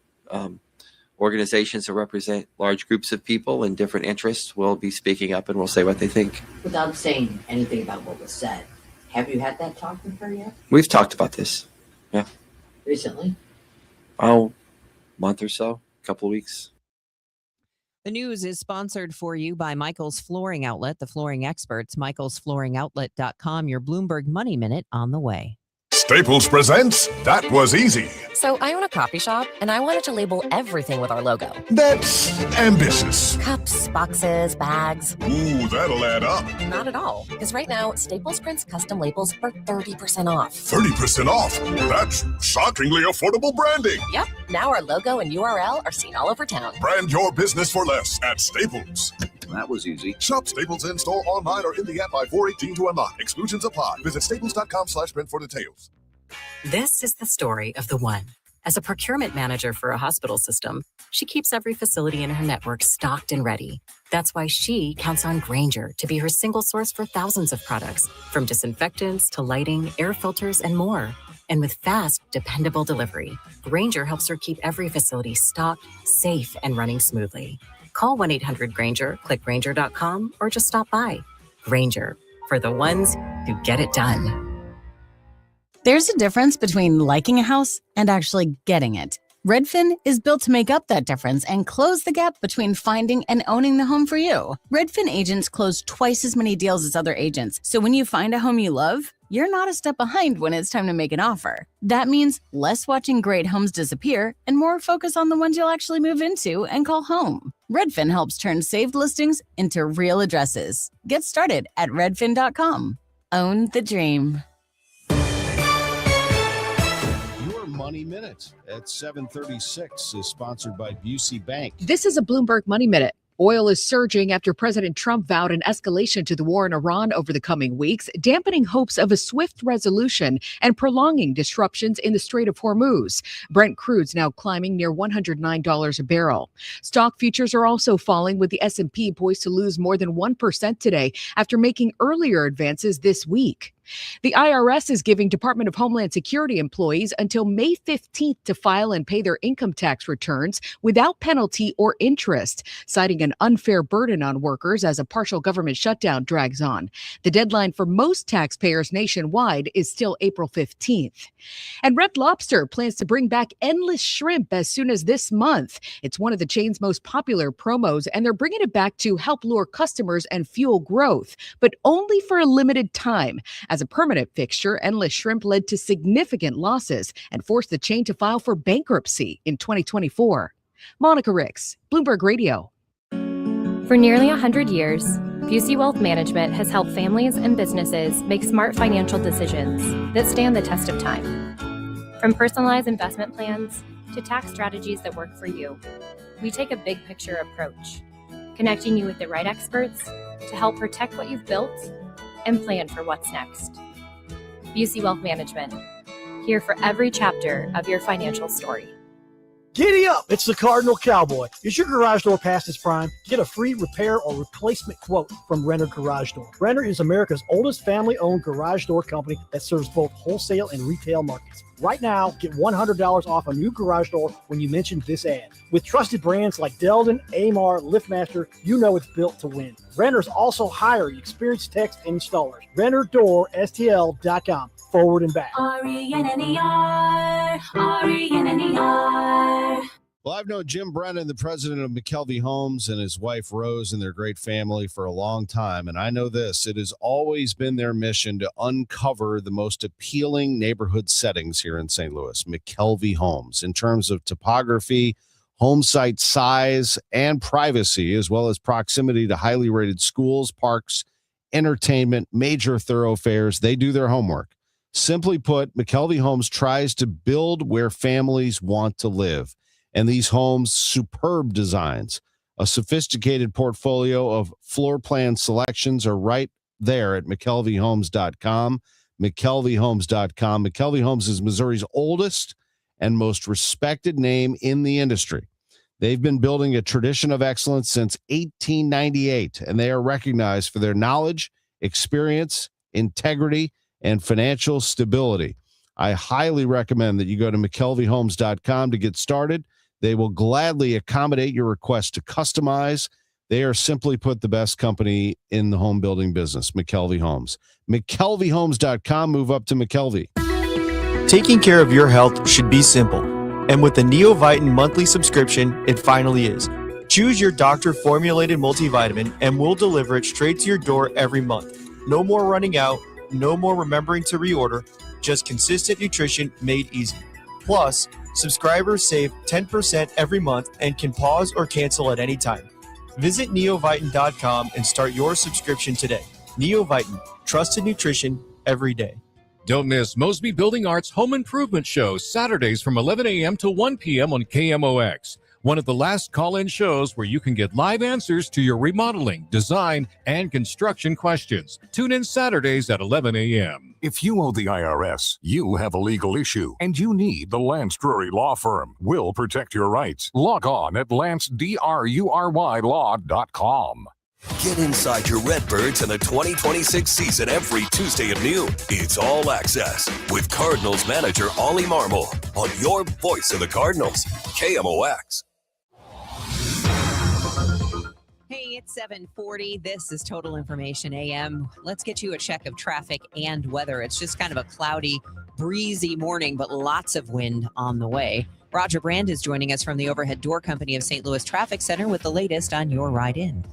organizations that represent large groups of people and different interests will be speaking up and will say what they think. Without saying anything about what was said, have you had that talk with her yet? We've talked about this. Yeah. Recently? Oh, month or so, a couple of weeks. The news is sponsored for you by Michael's Flooring Outlet, the flooring experts, michaelsflooringoutlet.com. Your Bloomberg Money Minute on the way. Staples presents That Was Easy. So I own a coffee shop, and I wanted to label everything with our logo. That's ambitious. Cups, boxes, bags. Ooh, that'll add up. Not at all, because right now, Staples prints custom labels for 30% off. 30% off? That's shockingly affordable branding. Yep, now our logo and URL are seen all over town. Brand your business for less at Staples. That was easy. Shop Staples in-store, online, or in the app by 4/18 to unlock. Exclusions apply. Visit staples.com/print for details. This is the story of the one. As a procurement manager for a hospital system, she keeps every facility in her network stocked and ready. That's why she counts on Grainger to be her single source for thousands of products, from disinfectants to lighting, air filters, and more. And with fast, dependable delivery, Grainger helps her keep every facility stocked, safe, and running smoothly. Call 1-800-GRAINGER, click Grainger.com, or just stop by. Grainger, for the ones who get it done. There's a difference between liking a house and actually getting it. Redfin is built to make up that difference and close the gap between finding and owning the home for you. Redfin agents close twice as many deals as other agents, so when you find a home you love, you're not a step behind when it's time to make an offer. That means less watching great homes disappear and more focus on the ones you'll actually move into and call home. Redfin helps turn saved listings into real addresses. Get started at redfin.com. Own the dream. Money Minute at 7:36 is sponsored by Busey Bank. This is a Bloomberg Money Minute. Oil is surging after President Trump vowed an escalation to the war in Iran over the coming weeks, dampening hopes of a swift resolution and prolonging disruptions in the Strait of Hormuz. Brent crude's now climbing near $109 a barrel. Stock futures are also falling, with the S&P poised to lose more than 1% today after making earlier advances this week. The IRS is giving Department of Homeland Security employees until May 15th to file and pay their income tax returns without penalty or interest, citing an unfair burden on workers as a partial government shutdown drags on. The deadline for most taxpayers nationwide is still April 15th. And Red Lobster plans to bring back endless shrimp as soon as this month. It's one of the chain's most popular promos, and they're bringing it back to help lure customers and fuel growth, but only for a limited time. As a permanent fixture, endless shrimp led to significant losses and forced the chain to file for bankruptcy in 2024. Monica Ricks, Bloomberg Radio. For nearly 100 years, Busey Wealth Management has helped families and businesses make smart financial decisions that stand the test of time. From personalized investment plans to tax strategies that work for you, we take a big picture approach, connecting you with the right experts to help protect what you've built and plan for what's next. Busey Wealth Management, here for every chapter of your financial story. Giddy up! It's the Cardinal Cowboy. Is your garage door past its prime? Get a free repair or replacement quote from Renner Garage Door. Renner is America's oldest family-owned garage door company that serves both wholesale and retail markets. Right now, get $100 off a new garage door when you mention this ad. With trusted brands like Delden, Amar, LiftMaster, you know it's built to win. Renner's also hiring experienced techs and installers. RennerDoorSTL.com. Forward and back. R-E-N-N-E-R, R-E-N-N-E-R. Well, I've known Jim Brennan, the president of McKelvey Homes, and his wife Rose and their great family for a long time. And I know this, it has always been their mission to uncover the most appealing neighborhood settings here in St. Louis, McKelvey Homes, in terms of topography, home site size, and privacy, as well as proximity to highly rated schools, parks, entertainment, major thoroughfares. They do their homework. Simply put, McKelvey Homes tries to build where families want to live. And these homes, superb designs, a sophisticated portfolio of floor plan selections are right there at McKelveyHomes.com. McKelveyHomes.com. McKelvey Homes is Missouri's oldest and most respected name in the industry. They've been building a tradition of excellence since 1898, and they are recognized for their knowledge, experience, integrity, and financial stability. I highly recommend that you go to McKelveyHomes.com to get started. They will gladly accommodate your request to customize. They are, simply put, the best company in the home building business, McKelvey Homes. McKelveyHomes.com. Move up to McKelvey. Taking care of your health should be simple. And with the Neovitin monthly subscription, it finally is. Choose your doctor-formulated multivitamin and we'll deliver it straight to your door every month. No more running out, no more remembering to reorder, just consistent nutrition made easy. Plus, subscribers save 10% every month and can pause or cancel at any time. Visit neovitin.com and start your subscription today. Neovitin, trusted nutrition every day. Don't miss Mosby Building Arts Home Improvement Show, Saturdays from 11 a.m. to 1 p.m. on KMOX. One of the last call-in shows where you can get live answers to your remodeling, design, and construction questions. Tune in Saturdays at 11 a.m. If you owe the IRS, you have a legal issue, and you need the Lance Drury Law Firm. We'll protect your rights. Log on at lancedrurylaw.com. Get inside your Redbirds in the 2026 season every Tuesday at noon. It's All Access with Cardinals manager Ollie Marmol on your voice of the Cardinals, KMOX. Hey, it's 7:40. This is Total Information AM. Let's get you a check of traffic and weather. It's just kind of a cloudy, breezy morning, but lots of wind on the way. Roger Brand is joining us from the Overhead Door Company of St. Louis Traffic Center with the latest on your ride in.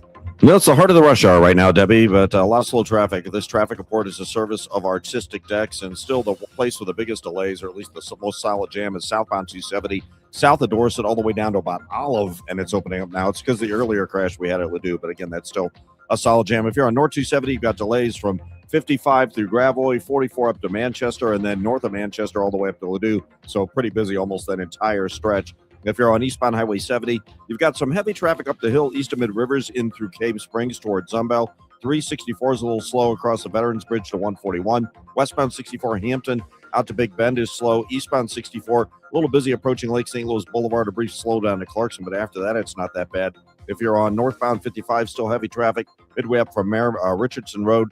No, it's the heart of the rush hour right now, Debbie, but a lot of slow traffic. This traffic report is a service of Artistic Decks, and still the place with the biggest delays, or at least the most solid jam, is southbound 270, south of Dorset, all the way down to about Olive, and it's opening up now. It's because of the earlier crash we had at Ladue, but again, that's still a solid jam. If you're on North 270, you've got delays from 55 through Gravois, 44 up to Manchester, and then north of Manchester all the way up to Ladue, so pretty busy almost that entire stretch. If you're on eastbound Highway 70, you've got some heavy traffic up the hill east of Mid Rivers in through Cave Springs towards Zumbel. 364 is a little slow across the Veterans Bridge to 141. Westbound 64 Hampton out to Big Bend is slow. Eastbound 64, a little busy approaching Lake St. Louis Boulevard, a brief slowdown to Clarkson, but after that, it's not that bad. If you're on northbound 55, still heavy traffic midway up from Richardson Road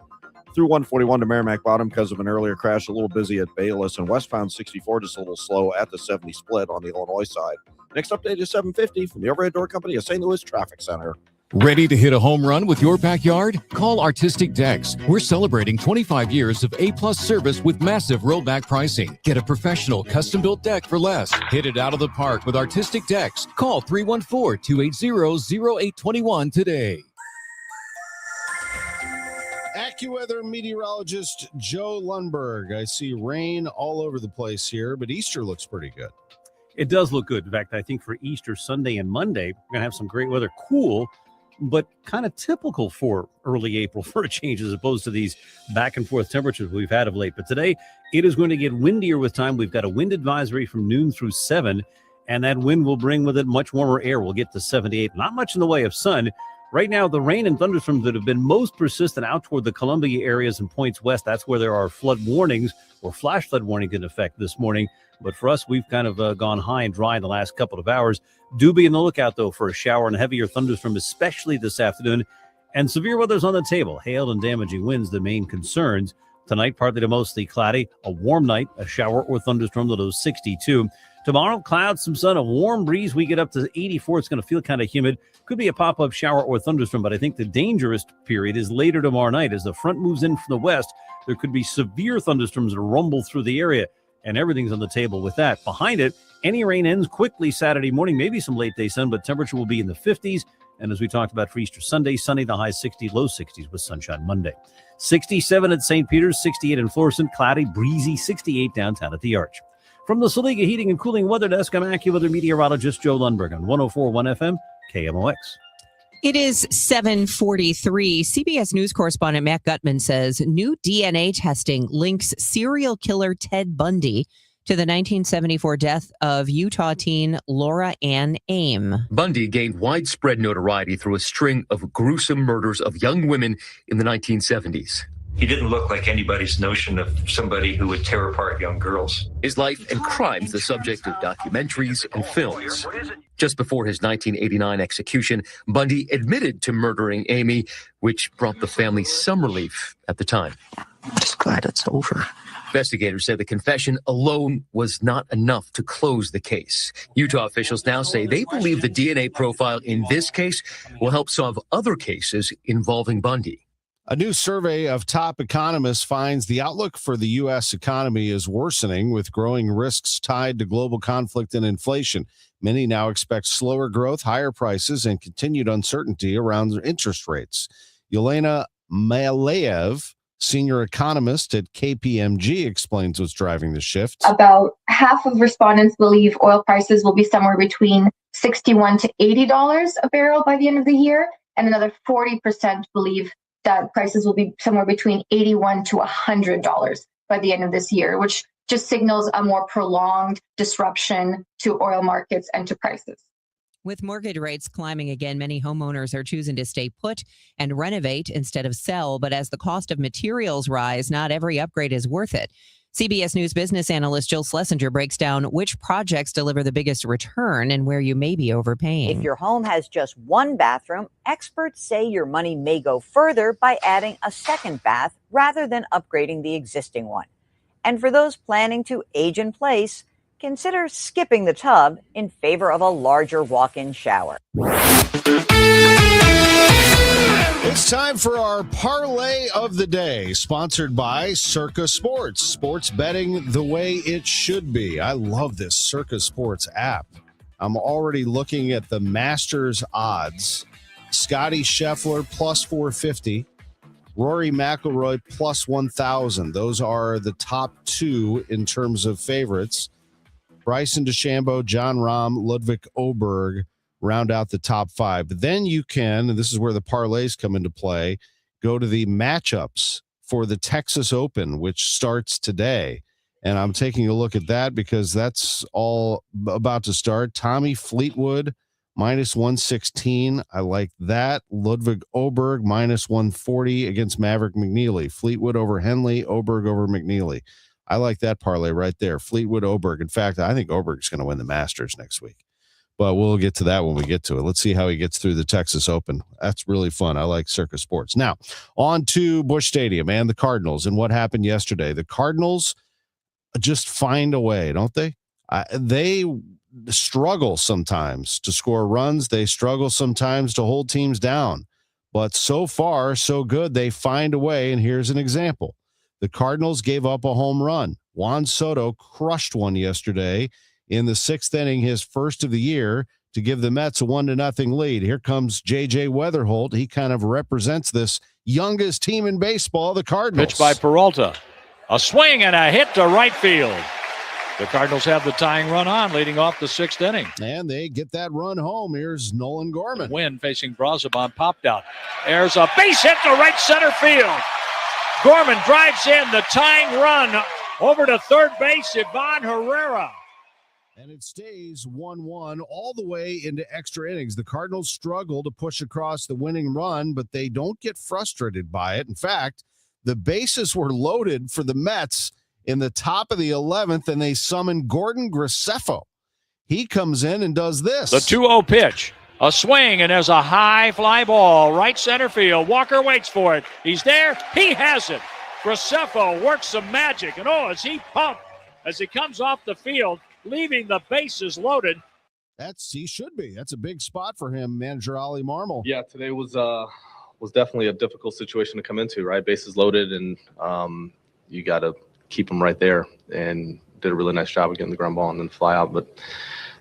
through 141 to Merrimack Bottom because of an earlier crash, a little busy at Bayless, and westbound 64 just a little slow at the 70 split on the Illinois side. Next update is 7:50 from the Overhead Door Company of St. Louis Traffic Center. Ready to hit a home run with your backyard? Call Artistic Decks. We're celebrating 25 years of A-plus service with massive rollback pricing. Get a professional custom-built deck for less. Hit it out of the park with Artistic Decks. Call 314-280-0821 today. AccuWeather meteorologist Joe Lundberg. I see rain all over the place here, but Easter looks pretty good. It does look good. In fact, I think for Easter Sunday and Monday, we're going to have some great weather. Cool, but kind of typical for early April for a change as opposed to these back and forth temperatures we've had of late. But today, it is going to get windier with time. We've got a wind advisory from noon through 7, and that wind will bring with it much warmer air. We'll get to 78. Not much in the way of sun. Right now, the rain and thunderstorms that have been most persistent out toward the Columbia areas and points west, that's where there are flood warnings or flash flood warnings in effect this morning. But for us, we've kind of gone high and dry in the last couple of hours. Do be on the lookout, though, for a shower and heavier thunderstorm, especially this afternoon. And severe weather's on the table. Hail and damaging winds, the main concerns. Tonight, partly to mostly cloudy. A warm night, a shower or thunderstorm to those 62. Tomorrow, clouds, some sun, a warm breeze. We get up to 84. It's going to feel kind of humid. Could be a pop-up shower or thunderstorm, but I think the dangerous period is later tomorrow night. As the front moves in from the west, there could be severe thunderstorms that rumble through the area, and everything's on the table with that. Behind it, any rain ends quickly Saturday morning, maybe some late-day sun, but temperature will be in the 50s. And as we talked about for Easter Sunday, sunny, the high 60, low 60s with sunshine Monday. 67 at St. Peter's, 68 in Florissant, cloudy, breezy, 68 downtown at the Arch. From the Saliga Heating and Cooling Weather Desk, I'm AccuWeather meteorologist Joe Lundberg on 104.1 FM, KMOX. It is 7:43. CBS News correspondent Matt Gutman says new DNA testing links serial killer Ted Bundy to the 1974 death of Utah teen Laura Ann Aim. Bundy gained widespread notoriety through a string of gruesome murders of young women in the 1970s. He didn't look like anybody's notion of somebody who would tear apart young girls. His life and crimes the subject of documentaries and films. Just before his 1989 execution, Bundy admitted to murdering Amy, which brought the family some relief at the time. I'm just glad it's over. Investigators said the confession alone was not enough to close the case. Utah officials now say they believe the DNA profile in this case will help solve other cases involving Bundy. A new survey of top economists finds the outlook for the U.S. economy is worsening with growing risks tied to global conflict and inflation. Many now expect slower growth, higher prices, and continued uncertainty around interest rates. Yelena Malayev, senior economist at KPMG, explains what's driving the shift. About half of respondents believe oil prices will be somewhere between $61 to $80 a barrel by the end of the year, and another 40% believe that prices will be somewhere between $81 to $100 by the end of this year, which just signals a more prolonged disruption to oil markets and to prices. With mortgage rates climbing again, many homeowners are choosing to stay put and renovate instead of sell. But as the cost of materials rise, not every upgrade is worth it. CBS News business analyst Jill Schlesinger breaks down which projects deliver the biggest return and where you may be overpaying. If your home has just one bathroom, experts say your money may go further by adding a second bath rather than upgrading the existing one. And for those planning to age in place, consider skipping the tub in favor of a larger walk-in shower. It's time for our parlay of the day, sponsored by Circa Sports. Sports betting the way it should be. I love this Circa Sports app. I'm already looking at the Masters odds. Scotty Scheffler plus 450. Rory McIlroy plus 1,000. Those are the top two in terms of favorites. Bryson DeChambeau, John Rahm, Ludwig Oberg round out the top five. But then you can, and this is where the parlays come into play, go to the matchups for the Texas Open, which starts today. And I'm taking a look at that because that's all about to start. Tommy Fleetwood, minus 116. I like that. Ludwig Oberg, minus 140 against Maverick McNeely. Fleetwood over Henley, Oberg over McNeely. I like that parlay right there. Fleetwood, Oberg. In fact, I think Oberg's going to win the Masters next week. But we'll get to that when we get to it. Let's see how he gets through the Texas Open. That's really fun. I like Circa Sports. Now, on to Busch Stadium and the Cardinals and what happened yesterday. The Cardinals just find a way, don't they? They struggle sometimes to score runs. They struggle sometimes to hold teams down. But so far, so good. They find a way, and here's an example. The Cardinals gave up a home run. Juan Soto crushed one yesterday in the sixth inning, his first of the year, to give the Mets a 1-0 lead. Here comes J.J. Weatherholt. He kind of represents this youngest team in baseball, the Cardinals. Pitch by Peralta. A swing and a hit to right field. The Cardinals have the tying run on, leading off the sixth inning. And they get that run home. Here's Nolan Gorman. Wynn facing Brazoban, popped out. There's a base hit to right center field. Gorman drives in the tying run over to third base, Ivan Herrera. And it stays 1-1 all the way into extra innings. The Cardinals struggle to push across the winning run, but they don't get frustrated by it. In fact, the bases were loaded for the Mets in the top of the 11th, and they summon Gordon Graceffo. He comes in and does this. The 2-0 pitch. A swing, and there's a high fly ball. Right center field. Walker waits for it. He's there. He has it. Graceffo works some magic. And is he pumped as he comes off the field, leaving the bases loaded. He should be. That's a big spot for him, manager Ollie Marmol. Yeah, today was definitely a difficult situation to come into, right? Bases loaded, and you got to keep them right there, and did a really nice job of getting the ground ball and then fly out. But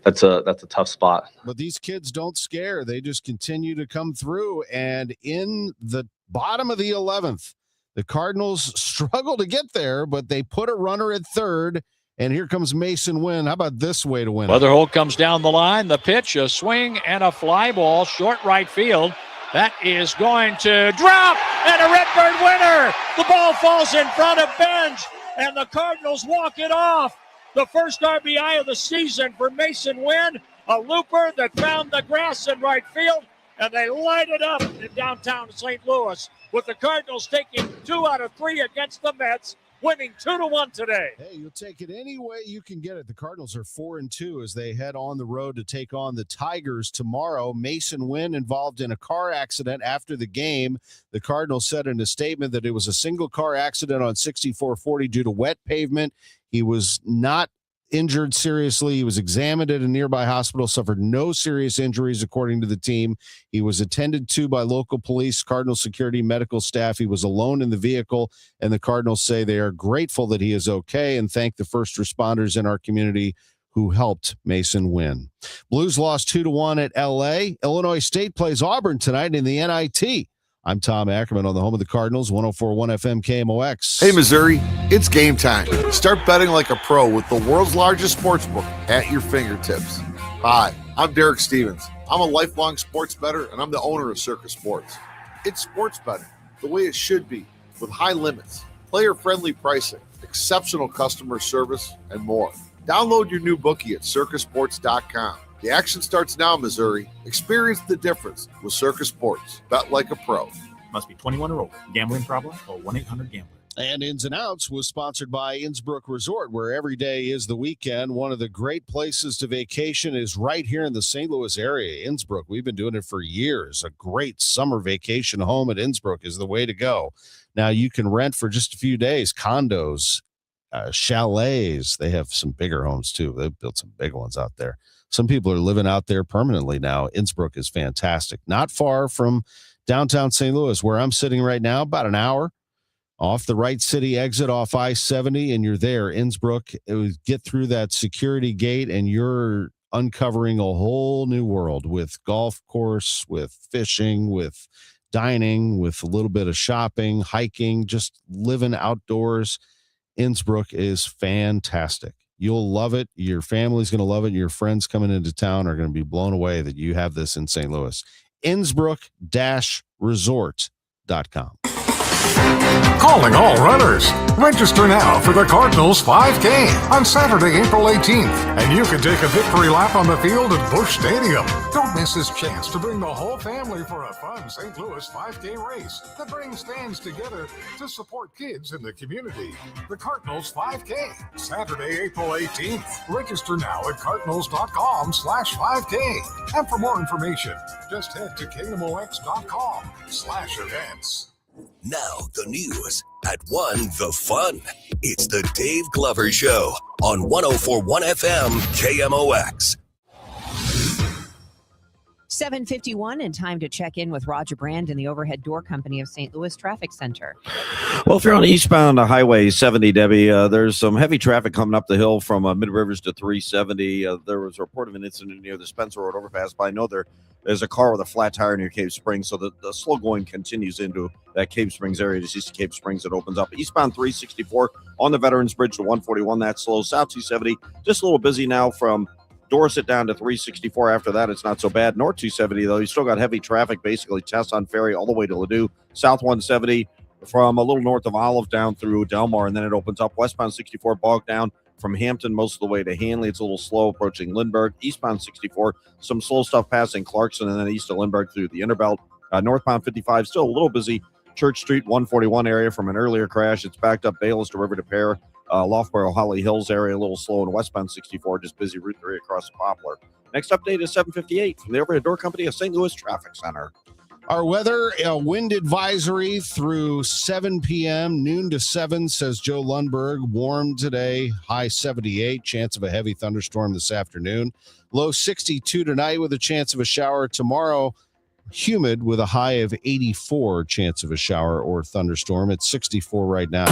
that's a tough spot. But these kids don't scare. They just continue to come through. And in the bottom of the 11th, the Cardinals struggle to get there, but they put a runner at third. And here comes Mason Wynn. How about this way to win it? Weatherholt comes down the line. The pitch, a swing, and a fly ball, short right field. That is going to drop, and a Redbird winner. The ball falls in front of Benj, and the Cardinals walk it off. The first RBI of the season for Mason Wynn, a looper that found the grass in right field, and they light it up in downtown St. Louis, with the Cardinals taking 2 out of 3 against the Mets, winning 2-1 today. Hey, you'll take it any way you can get it. The Cardinals are 4-2 as they head on the road to take on the Tigers tomorrow. Mason Wynn involved in a car accident after the game. The Cardinals said in a statement that it was a single car accident on 6440 due to wet pavement. He was not injured seriously. He was examined at a nearby hospital, suffered no serious injuries, according to the team. He was attended to by local police, Cardinal security, medical staff. He was alone in the vehicle, and the Cardinals say they are grateful that he is okay and thank the first responders in our community who helped Mason Wynn. Blues lost 2-1 at L.A. Illinois State plays Auburn tonight in the NIT. I'm Tom Ackerman on the home of the Cardinals, 104.1 FM KMOX. Hey, Missouri, it's game time. Start betting like a pro with the world's largest sportsbook at your fingertips. Hi, I'm Derek Stevens. I'm a lifelong sports bettor, and I'm the owner of Circus Sports. It's sports betting the way it should be, with high limits, player-friendly pricing, exceptional customer service, and more. Download your new bookie at circusports.com. The action starts now, Missouri. Experience the difference with Circus Sports. Bet like a pro. Must be 21 or older. Gambling problem? Call 1-800-GAMBLER. And Ins and Outs was sponsored by Innsbrook Resort, where every day is the weekend. One of the great places to vacation is right here in the St. Louis area. Innsbrook, we've been doing it for years. A great summer vacation home at Innsbrook is the way to go. Now, you can rent for just a few days, condos, chalets. They have some bigger homes, too. They've built some big ones out there. Some people are living out there permanently now. Innsbrook is fantastic. Not far from downtown St. Louis, where I'm sitting right now, about an hour off the Wright City exit off I-70, and you're there. Innsbrook, it would get through that security gate, and you're uncovering a whole new world with golf course, with fishing, with dining, with a little bit of shopping, hiking, just living outdoors. Innsbrook is fantastic. You'll love it. Your family's going to love it. Your friends coming into town are going to be blown away that you have this in St. Louis. Innsbrook-resort.com. Calling all runners. Register now for the Cardinals 5K on Saturday, April 18th, and you can take a victory lap on the field at Busch Stadium. Don't miss this chance to bring the whole family for a fun St. Louis 5K race that brings fans together to support kids in the community. The Cardinals 5K, Saturday, April 18th. Register now at cardinals.com/5K. And for more information, just head to KMOX.com/events. Now the news at 1 The Fun. It's the Dave Glover Show on 104.1 FM KMOX. 7:51 and time to check in with Roger Brand in the Overhead Door Company of St. Louis Traffic Center. Well, if you're on eastbound Highway 70, Debbie, there's some heavy traffic coming up the hill from Mid-Rivers to 370. There was a report of an incident near the Spencer Road overpass, but I know there's a car with a flat tire near Cave Springs, so the slow going continues into that Cave Springs area. Just east of Cave Springs, it opens up. Eastbound 364 on the Veterans Bridge to 141, that's slow. South 270, just a little busy now from Dorset down to 364. After that, it's not so bad. North 270, though, you still got heavy traffic, basically Tesson Ferry all the way to Ladue. South 170 from a little north of Olive down through Delmar, and then it opens up. Westbound 64 bogged down from Hampton most of the way to Hanley. It's a little slow approaching Lindbergh. Eastbound 64, some slow stuff passing Clarkson and then east of Lindbergh through the Interbelt. Northbound 55, still a little busy. Church Street 141 area from an earlier crash. It's backed up Bayless to River to Pear. Loughborough, Holly Hills area, a little slow. And westbound 64, just busy Route 3 across the Poplar. Next update is 7:58 from the Overhead Door Company of St. Louis Traffic Center. Our weather, a wind advisory through 7 p.m., noon to 7, says Joe Lundberg. Warm today, high 78, chance of a heavy thunderstorm this afternoon. Low 62 tonight with a chance of a shower tomorrow. Humid with a high of 84, chance of a shower or thunderstorm. It's 64 right now.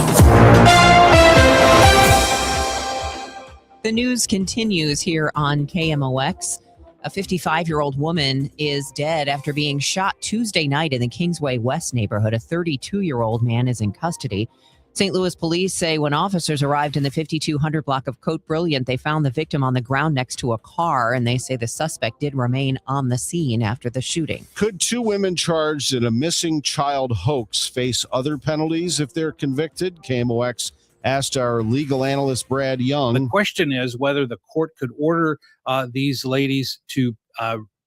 The news continues here on KMOX. A 55-year-old woman is dead after being shot Tuesday night in the Kingsway West neighborhood. A 32-year-old man is in custody. St. Louis police say when officers arrived in the 5200 block of Cote Brilliant, they found the victim on the ground next to a car, and they say the suspect did remain on the scene after the shooting. Could two women charged in a missing child hoax face other penalties if they're convicted? KMOX asked our legal analyst, Brad Young. The question is whether the court could order these ladies to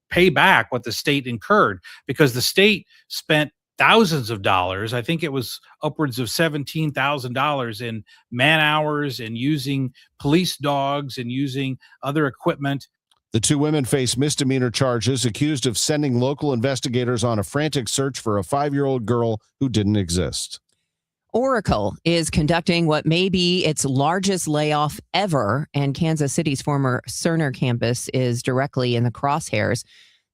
pay back what the state incurred, because the state spent thousands of dollars. I think it was upwards of $17,000 in man hours and using police dogs and using other equipment. The two women face misdemeanor charges, accused of sending local investigators on a frantic search for a 5-year-old girl who didn't exist. Oracle is conducting what may be its largest layoff ever, and Kansas City's former Cerner campus is directly in the crosshairs.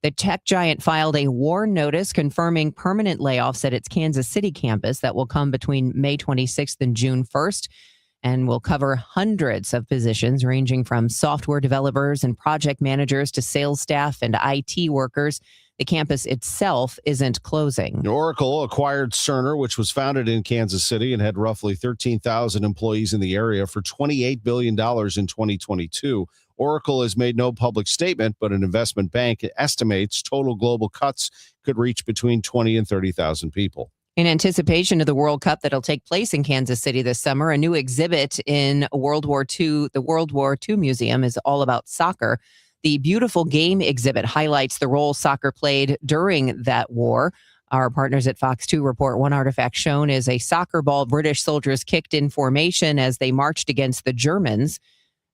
The tech giant filed a WARN notice confirming permanent layoffs at its Kansas City campus that will come between May 26th and June 1st and will cover hundreds of positions ranging from software developers and project managers to sales staff and IT workers. The campus itself isn't closing. Oracle acquired Cerner, which was founded in Kansas City and had roughly 13,000 employees in the area, for $28 billion in 2022. Oracle has made no public statement, but an investment bank estimates total global cuts could reach between 20 and 30,000 people. In anticipation of the World Cup that'll take place in Kansas City this summer, a new exhibit in World War II, the World War II Museum, is all about soccer. The Beautiful Game exhibit highlights the role soccer played during that war. Our partners at Fox 2 report one artifact shown is a soccer ball British soldiers kicked in formation as they marched against the Germans.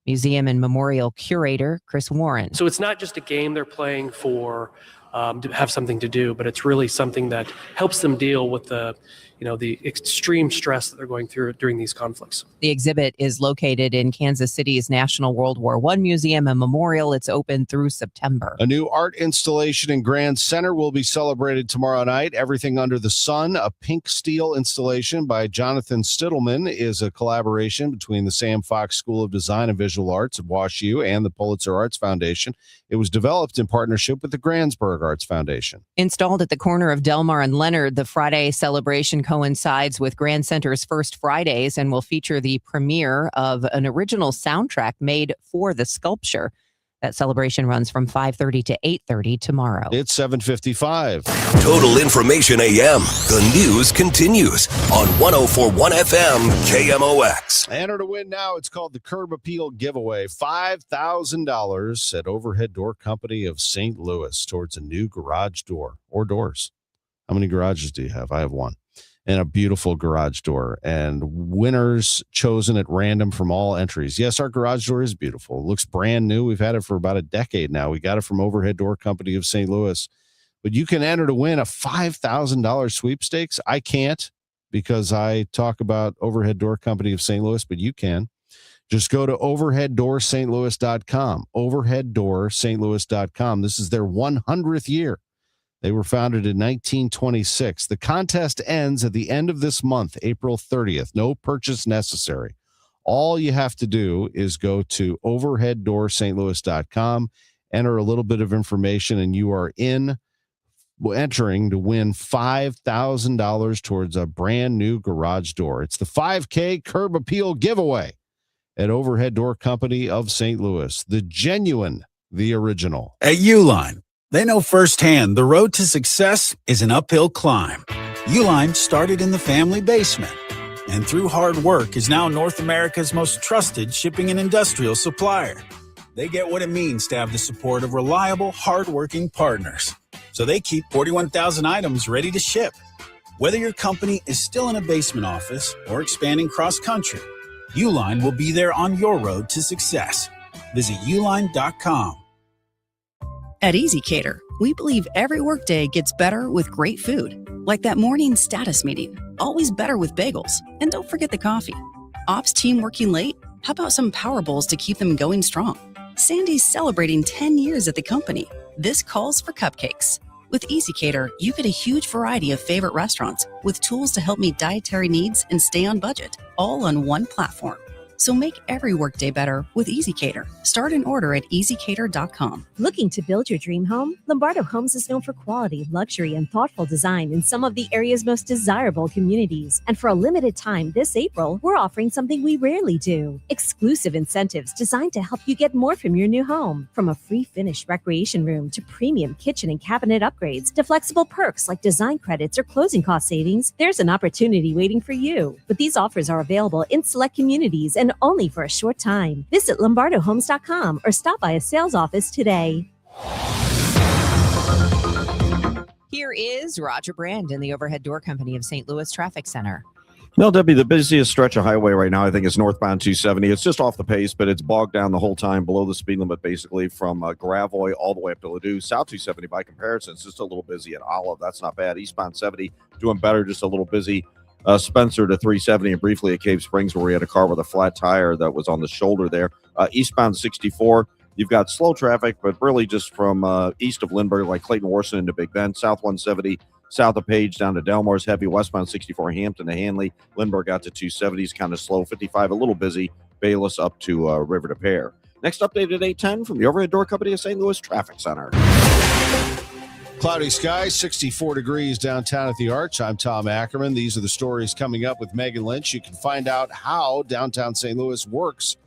Museum and Memorial Curator Chris Warren. So it's not just a game they're playing for to have something to do, but it's really something that helps them deal with the extreme stress that they're going through during these conflicts. The exhibit is located in Kansas City's National World War I Museum and Memorial. It's open through September. A new art installation in Grand Center will be celebrated tomorrow night. Everything Under the Sun, a pink steel installation by Jonathan Stittleman, is a collaboration between the Sam Fox School of Design and Visual Arts at WashU and the Pulitzer Arts Foundation. It was developed in partnership with the Gransberg Arts Foundation. Installed at the corner of Delmar and Leonard, the Friday celebration coincides with Grand Center's First Fridays and will feature the premiere of an original soundtrack made for the sculpture. That celebration runs from 5:30 to 8:30 tomorrow. It's 7:55. Total Information AM. The news continues on 104.1 FM KMOX. Enter to win now. It's called the Curb Appeal Giveaway. $5,000 at Overhead Door Company of St. Louis towards a new garage door or doors. How many garages do you have? I have one. And a beautiful garage door, and winners chosen at random from all entries. Yes, our garage door is beautiful. It looks brand new. We've had it for about a decade now. We got it from Overhead Door Company of St. Louis. But you can enter to win a $5,000 sweepstakes. I can't because I talk about Overhead Door Company of St. Louis, but you can. Just go to overheaddoorstlouis.com. Overheaddoorstlouis.com. This is their 100th year. They were founded in 1926. The contest ends at the end of this month, April 30th. No purchase necessary. All you have to do is go to overheaddoorstlouis.com, enter a little bit of information, and you are entering to win $5,000 towards a brand new garage door. It's the 5K Curb Appeal Giveaway at Overhead Door Company of St. Louis. The genuine, the original. At Uline, they know firsthand the road to success is an uphill climb. Uline started in the family basement, and through hard work is now North America's most trusted shipping and industrial supplier. They get what it means to have the support of reliable, hardworking partners. So they keep 41,000 items ready to ship. Whether your company is still in a basement office or expanding cross-country, Uline will be there on your road to success. Visit uline.com. At EasyCater, we believe every workday gets better with great food. Like that morning status meeting, always better with bagels. And don't forget the coffee. Ops team working late? How about some Power Bowls to keep them going strong? Sandy's celebrating 10 years at the company. This calls for cupcakes. With EasyCater, you get a huge variety of favorite restaurants with tools to help meet dietary needs and stay on budget, all on one platform. So make every workday better with EasyCater. Start an order at easycater.com. Looking to build your dream home? Lombardo Homes is known for quality, luxury, and thoughtful design in some of the area's most desirable communities. And for a limited time this April, we're offering something we rarely do. Exclusive incentives designed to help you get more from your new home. From a free finished recreation room to premium kitchen and cabinet upgrades to flexible perks like design credits or closing cost savings, there's an opportunity waiting for you. But these offers are available in select communities and only for a short time. Visit lombardohomes.com or stop by a sales office today. Here is Roger Brand in the Overhead Door Company of St. Louis Traffic Center. Well, Debbie, the busiest stretch of highway right now, I think, is northbound 270. It's just off the pace, but it's bogged down the whole time, below the speed limit, basically, from Gravois all the way up to Ladue. South 270, by comparison, it's just a little busy at Olive. That's not bad. Eastbound 70, doing better, just a little busy. Spencer to 370, and briefly at Cave Springs, where we had a car with a flat tire that was on the shoulder there. Eastbound 64, you've got slow traffic, but really just from east of Lindbergh, like Clayton Warson into Big Bend. South 170, south of Page down to Delmore's heavy. Westbound 64, Hampton to Hanley. Lindbergh out to 270 is kind of slow. 55, a little busy. Bayless up to River to Pear. Next update at 8:10 from the Overhead Door Company of St. Louis Traffic Center. Cloudy skies, 64 degrees downtown at the Arch. I'm Tom Ackerman. These are the stories coming up with Megan Lynch. You can find out how downtown St. Louis works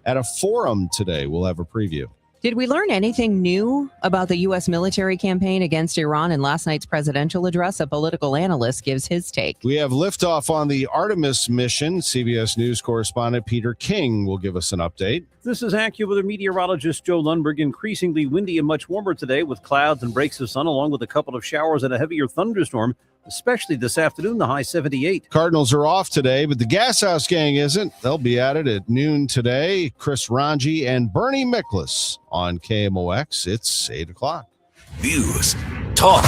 at a forum today. We'll have a preview. Did we learn anything new about the U.S. military campaign against Iran in last night's presidential address? A political analyst gives his take. We have liftoff on the Artemis mission. CBS News correspondent Peter King will give us an update. This is AccuWeather meteorologist Joe Lundberg. Increasingly windy and much warmer today with clouds and breaks of sun, along with a couple of showers and a heavier thunderstorm, especially this afternoon, the high 78. Cardinals are off today, but the Gas House Gang isn't. They'll be at it at noon today. Chris Ranji and Bernie Miklas on KMOX. It's 8 o'clock. News, talk,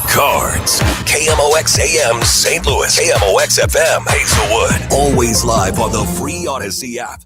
cards. KMOX AM St. Louis. KMOX FM Hazelwood. Always live on the free Odyssey app.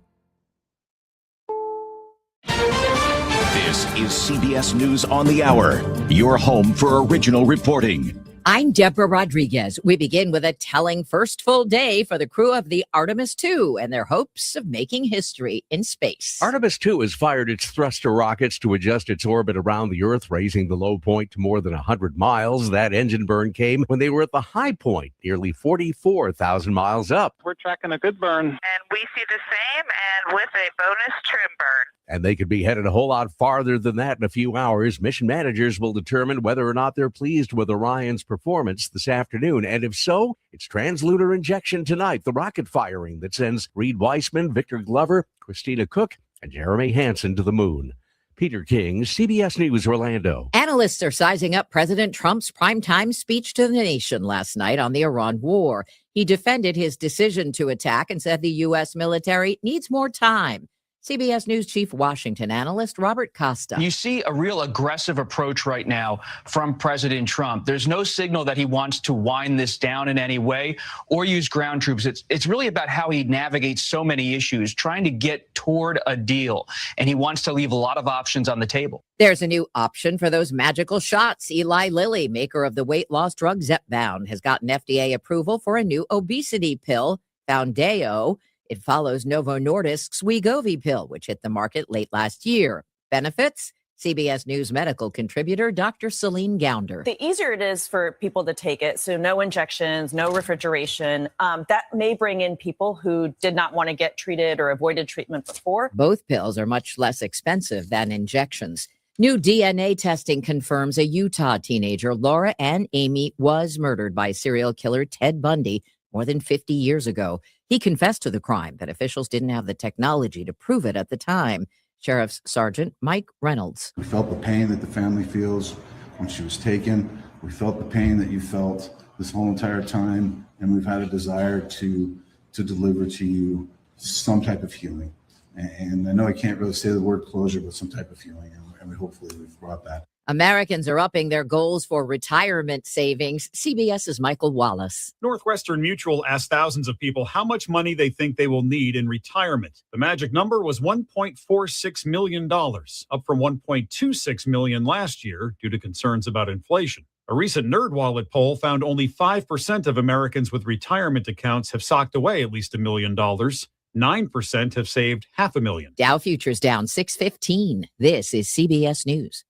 This is CBS News on the Hour, your home for original reporting. I'm Deborah Rodriguez. We begin with a telling first full day for the crew of the Artemis II and their hopes of making history in space. Artemis II has fired its thruster rockets to adjust its orbit around the Earth, raising the low point to more than 100 miles. That engine burn came when they were at the high point, nearly 44,000 miles up. We're tracking a good burn. And we see the same, and with a bonus trim burn. And they could be headed a whole lot farther than that in a few hours. Mission managers will determine whether or not they're pleased with Orion's performance this afternoon. And if so, it's translunar injection tonight, the rocket firing that sends Reed Weissman, Victor Glover, Christina Cook, and Jeremy Hansen to the moon. Peter King, CBS News, Orlando. Analysts are sizing up President Trump's primetime speech to the nation last night on the Iran war. He defended his decision to attack and said the U.S. military needs more time. CBS News Chief Washington analyst Robert Costa. You see a real aggressive approach right now from President Trump. There's no signal that he wants to wind this down in any way or use ground troops. It's really about how he navigates so many issues, trying to get toward a deal. And he wants to leave a lot of options on the table. There's a new option for those magical shots. Eli Lilly, maker of the weight loss drug Zepbound, has gotten FDA approval for a new obesity pill, Foundeo. It follows Novo Nordisk's Wegovy pill, which hit the market late last year. Benefits? CBS News medical contributor Dr. Celine Gounder. The easier it is for people to take it, so no injections, no refrigeration, that may bring in people who did not want to get treated or avoided treatment before. Both pills are much less expensive than injections. New DNA testing confirms a Utah teenager, Laura Ann Amy, was murdered by serial killer Ted Bundy more than 50 years ago. He confessed to the crime, but officials didn't have the technology to prove it at the time. Sheriff's Sergeant Mike Reynolds. We felt the pain that the family feels when she was taken. We felt the pain that you felt this whole entire time, and we've had a desire to deliver to you some type of healing. And I know I can't really say the word closure, but some type of healing, and hopefully we've brought that. Americans are upping their goals for retirement savings. CBS's Michael Wallace. Northwestern Mutual asked thousands of people how much money they think they will need in retirement. The magic number was $1.46 million, up from $1.26 million last year due to concerns about inflation. A recent NerdWallet poll found only 5% of Americans with retirement accounts have socked away at least $1 million. 9% have saved $500,000. Dow futures down 615. This is CBS News.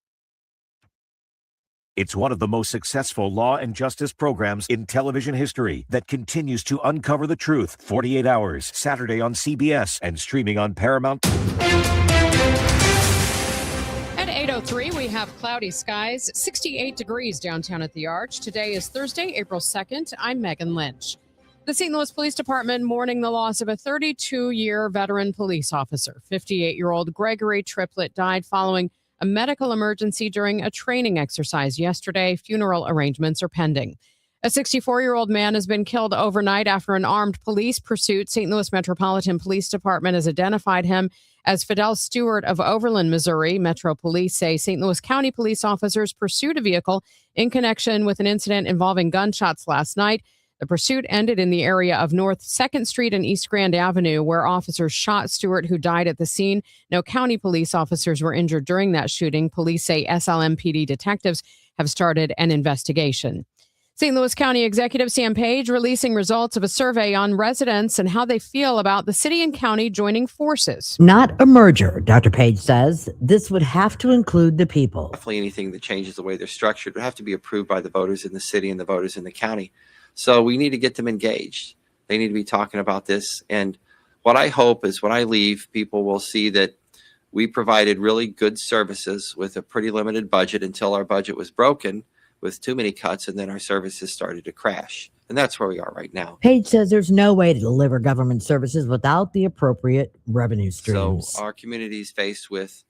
It's one of the most successful law and justice programs in television history that continues to uncover the truth. 48 Hours, Saturday on CBS and streaming on Paramount. At 8:03, we have cloudy skies, 68 degrees downtown at the Arch. Today is Thursday, April 2nd. I'm Megan Lynch. The St. Louis Police Department mourning the loss of a 32-year veteran police officer. 58-year-old Gregory Triplett died following a medical emergency during a training exercise yesterday. Funeral arrangements are pending. A 64-year-old man has been killed overnight after an armed police pursuit. St. Louis Metropolitan Police Department has identified him as Fidel Stewart of Overland, Missouri. Metro Police say St. Louis County police officers pursued a vehicle in connection with an incident involving gunshots last night. The pursuit ended in the area of North 2nd Street and East Grand Avenue, where officers shot Stewart, who died at the scene. No county police officers were injured during that shooting. Police say SLMPD detectives have started an investigation. St. Louis County Executive Sam Page releasing results of a survey on residents and how they feel about the city and county joining forces. Not a merger, Dr. Page says. This would have to include the people. Definitely anything that changes the way they're structured would have to be approved by the voters in the city and the voters in the county. So we need to get them engaged. They need to be talking about this. And what I hope is when I leave, people will see that we provided really good services with a pretty limited budget until our budget was broken with too many cuts, and then our services started to crash. And that's where we are right now. Page says there's no way to deliver government services without the appropriate revenue streams. So our community is faced with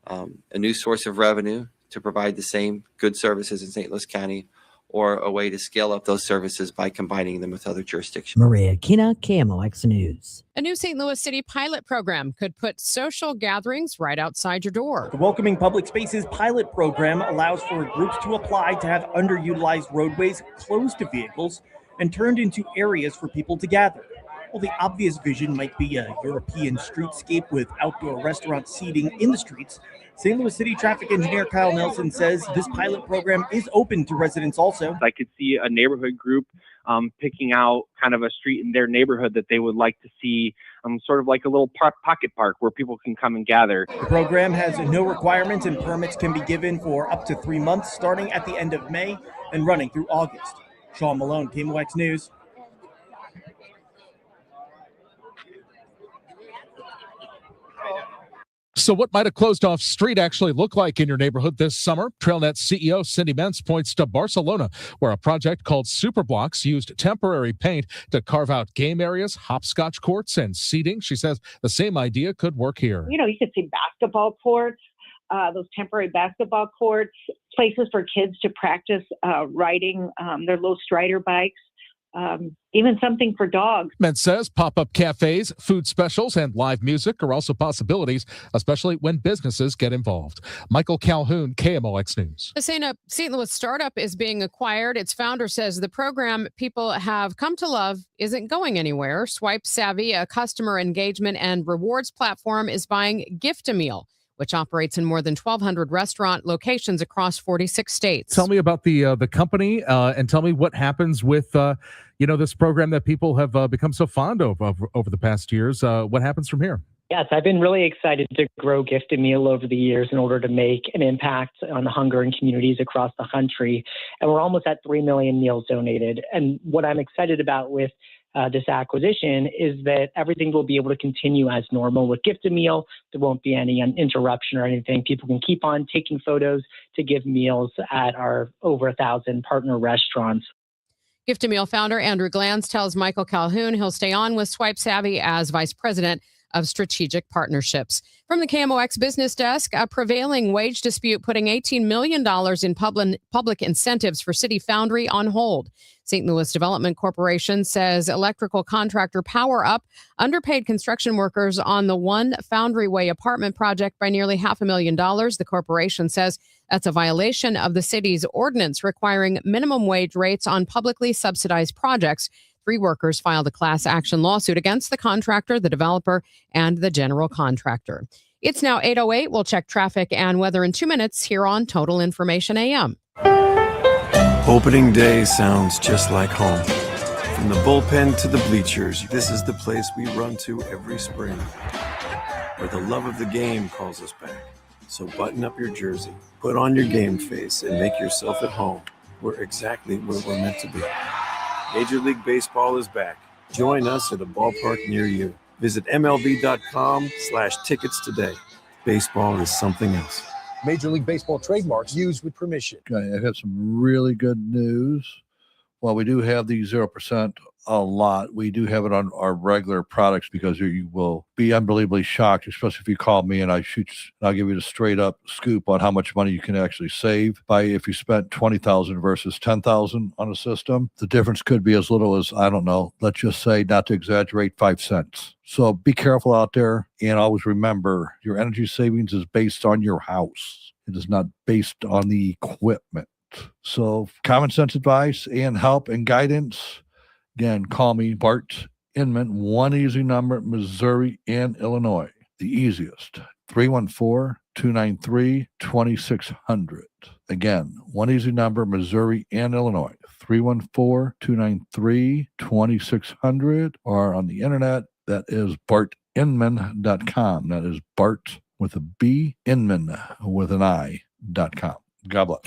a new source of revenue to provide the same good services in St. Louis County, or a way to scale up those services by combining them with other jurisdictions. Maria Kina, KMOX News. A new St. Louis City pilot program could put social gatherings right outside your door. The Welcoming Public Spaces pilot program allows for groups to apply to have underutilized roadways closed to vehicles and turned into areas for people to gather. Well, the obvious vision might be a European streetscape with outdoor restaurant seating in the streets. St. Louis City traffic engineer Kyle Nelson says this pilot program is open to residents also. I could see a neighborhood group picking out kind of a street in their neighborhood that they would like to see, sort of like a little pocket park where people can come and gather. The program has no requirements and permits can be given for up to 3 months starting at the end of May and running through August. Sean Malone, KMOX News. So what might a closed-off street actually look like in your neighborhood this summer? TrailNet CEO Cindy Mentz points to Barcelona, where a project called Superblocks used temporary paint to carve out game areas, hopscotch courts, and seating. She says the same idea could work here. You know, you could see basketball courts, those temporary basketball courts, places for kids to practice riding their little strider bikes. Even something for dogs. Mentz says pop-up cafes, food specials, and live music are also possibilities, especially when businesses get involved. Michael Calhoun, KMOX News. The St. Louis startup is being acquired. Its founder says the program people have come to love isn't going anywhere. Swipe Savvy, a customer engagement and rewards platform, is buying Gift-A-Meal, which operates in more than 1,200 restaurant locations across 46 states. Tell me about the company and tell me what happens with this program that people have become so fond of over the past years. What happens from here? Yes, I've been really excited to grow Gift-A-Meal over the years in order to make an impact on the hunger in communities across the country. And we're almost at 3 million meals donated. And what I'm excited about with this acquisition is that everything will be able to continue as normal with Gift-A-Meal. There won't be any interruption or anything. People can keep on taking photos to give meals at our over 1,000 partner restaurants. Gift a Meal founder Andrew Glantz tells Michael Calhoun he'll stay on with Swipe Savvy as vice president of strategic partnerships. From the KMOX business desk, a prevailing wage dispute putting $18 million in public incentives for City Foundry on hold. St. Louis Development Corporation says electrical contractor Power Up underpaid construction workers on the One Foundry Way apartment project by nearly $500,000. The corporation says that's a violation of the city's ordinance requiring minimum wage rates on publicly subsidized projects. 3 workers filed a class action lawsuit against the contractor, the developer, and the general contractor. It's now 8:08. We'll check traffic and weather in 2 minutes here on Total Information AM. Opening day sounds just like home. From the bullpen to the bleachers, this is the place we run to every spring, where the love of the game calls us back. So button up your jersey, put on your game face, and make yourself at home. We're exactly where we're meant to be. Major League Baseball is back. Join us at a ballpark near you. Visit MLB.com/tickets today. Baseball is something else. Major League Baseball trademarks used with permission. Okay, I have some really good news. While we do have the 0% a lot, we do have it on our regular products because you will be unbelievably shocked, especially if you call me and I'll give you the straight up scoop on how much money you can actually save by if you spent $20,000 versus $10,000 on a system. The difference could be as little as, I don't know, let's just say, not to exaggerate, 5 cents. So be careful out there, and always remember your energy savings is based on your house. It is not based on the equipment. So common sense advice and help and guidance. Again, call me, Bart Inman, one easy number, Missouri and Illinois. The easiest, 314-293-2600. Again, one easy number, Missouri and Illinois, 314-293-2600. Or on the internet, that is bartinman.com. That is Bart with a B, Inman with an I.com. God bless.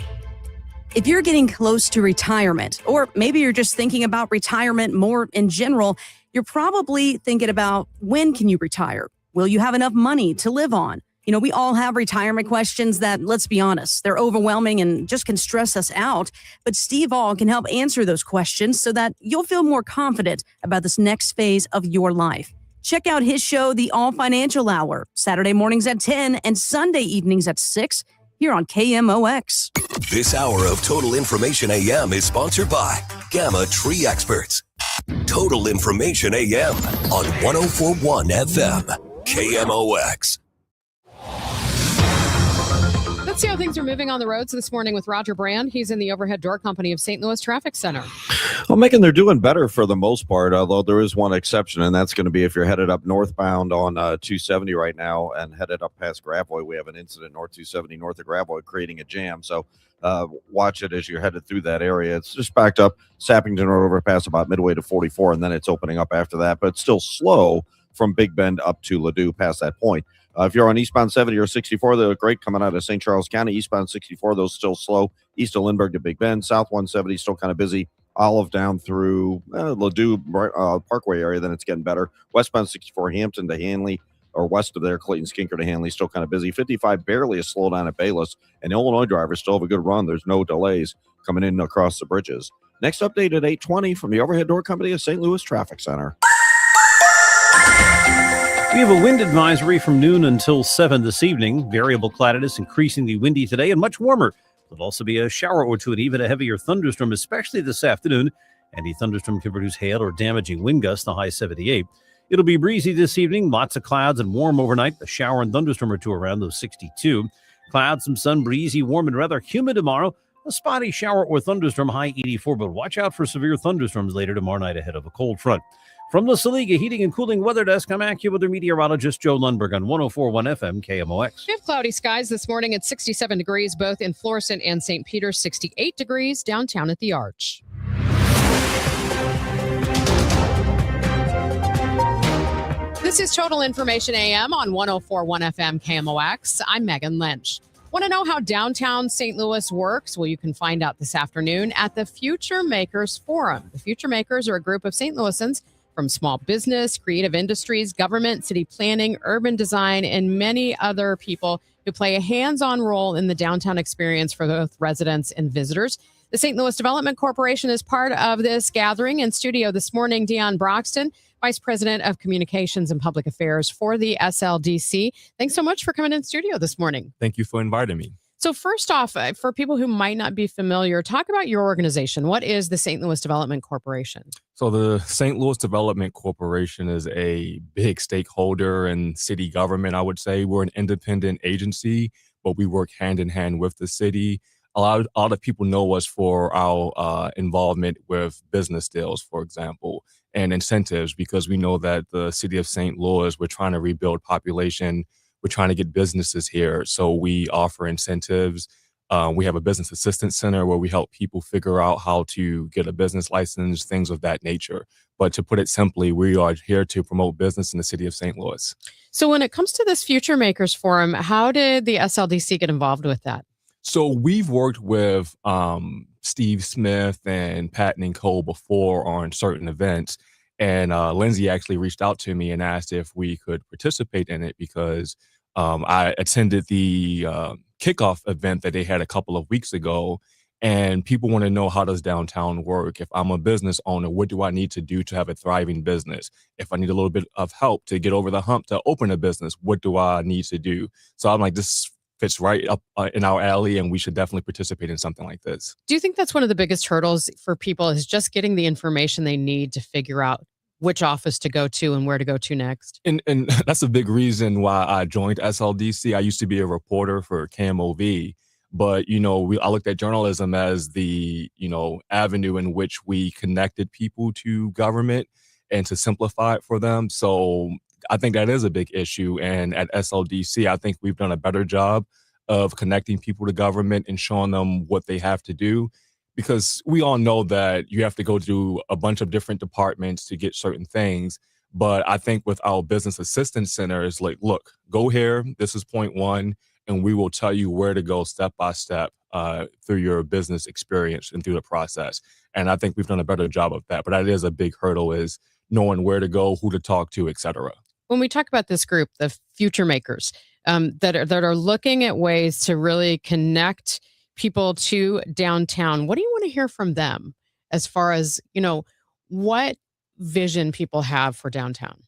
If you're getting close to retirement, or maybe you're just thinking about retirement more in general, you're probably thinking about, when can you retire? Will you have enough money to live on? You know, we all have retirement questions that, let's be honest, they're overwhelming and just can stress us out. But Steve All can help answer those questions so that you'll feel more confident about this next phase of your life. Check out his show, The All Financial Hour, Saturday mornings at 10 and Sunday evenings at 6 here on KMOX. This hour of Total Information AM is sponsored by Gamma Tree Experts. Total Information AM on 104.1 FM, KMOX. Let's see how things are moving on the roads this morning with Roger Brand. He's in the Overhead Door Company of St. Louis Traffic Center. Well, Megan, they're doing better for the most part, although there is one exception, and that's going to be if you're headed up northbound on 270 right now and headed up past Gravois. We have an incident north 270 north of Gravois creating a jam, so watch it as you're headed through that area. It's just backed up Sappington Road overpass about midway to 44, and then it's opening up after that, but it's still slow from Big Bend up to Ladue past that point. If you're on eastbound 70 or 64, they're great coming out of St. Charles County. Eastbound 64, those still slow. East of Lindbergh to Big Bend. South 170, still kind of busy. Olive down through Ladue Parkway area, then it's getting better. Westbound 64, Hampton to Hanley, or west of there, Clayton Skinker to Hanley, still kind of busy. 55, barely a slowdown at Bayless. And Illinois drivers still have a good run. There's no delays coming in across the bridges. Next update at 8:20 from the Overhead Door Company of St. Louis Traffic Center. We have a wind advisory from noon until 7 this evening. Variable cloudiness, increasingly windy today and much warmer. There'll also be a shower or two and even a heavier thunderstorm, especially this afternoon. Any thunderstorm can produce hail or damaging wind gusts, the high 78. It'll be breezy this evening, lots of clouds and warm overnight. A shower and thunderstorm or two around, those 62. Clouds, some sun, breezy, warm and rather humid tomorrow. A spotty shower or thunderstorm, high 84, but watch out for severe thunderstorms later tomorrow night ahead of a cold front. From the Saliga Heating and Cooling Weather Desk, I'm AccuWeather meteorologist Joe Lundberg on 104.1 FM KMOX. We have cloudy skies this morning at 67 degrees, both in Florissant and St. Peter, 68 degrees downtown at the Arch. This is Total Information AM on 104.1 FM KMOX. I'm Megan Lynch. Want to know how downtown St. Louis works? Well, you can find out this afternoon at the Future Makers Forum. The Future Makers are a group of St. Louisans from small business, creative industries, government, city planning, urban design, and many other people who play a hands-on role in the downtown experience for both residents and visitors. The St. Louis Development Corporation is part of this gathering. In studio this morning, Dion Broxton, Vice President of Communications and Public Affairs for the SLDC. Thanks so much for coming in studio this morning. Thank you for inviting me. So first off, for people who might not be familiar, talk about your organization. What is the St. Louis Development Corporation? So the St. Louis Development Corporation is a big stakeholder in city government, I would say. We're an independent agency, but we work hand in hand with the city. A lot of people know us for our involvement with business deals, for example, and incentives, because we know that the city of St. Louis, we're trying to rebuild population. We're trying to get businesses here. So we offer incentives. We have a business assistance center where we help people figure out how to get a business license, things of that nature. But to put it simply, we are here to promote business in the city of St. Louis. So when it comes to this Future Makers Forum, how did the SLDC get involved with that? So we've worked with Steve Smith and Patton and Co. before on certain events. And Lindsay actually reached out to me and asked if we could participate in it because I attended the kickoff event that they had a couple of weeks ago. And people want to know, how does downtown work? If I'm a business owner, what do I need to do to have a thriving business? If I need a little bit of help to get over the hump to open a business, what do I need to do? So I'm like, this fits right up in our alley, and we should definitely participate in something like this. Do you think that's one of the biggest hurdles for people is just getting the information they need to figure out which office to go to and where to go to next? And that's a big reason why I joined SLDC. I used to be a reporter for KMOV, but, I looked at journalism as the, avenue in which we connected people to government and to simplify it for them. So I think that is a big issue. And at SLDC, I think we've done a better job of connecting people to government and showing them what they have to do. Because we all know that you have to go through a bunch of different departments to get certain things. But I think with our business assistance center, it's like, look, go here. This is point one. And we will tell you where to go step by step through your business experience and through the process. And I think we've done a better job of that. But that is a big hurdle, is knowing where to go, who to talk to, et cetera. When we talk about this group, the Future Makers, that are looking at ways to really connect people to downtown, what do you want to hear from them as far as, what vision people have for downtown?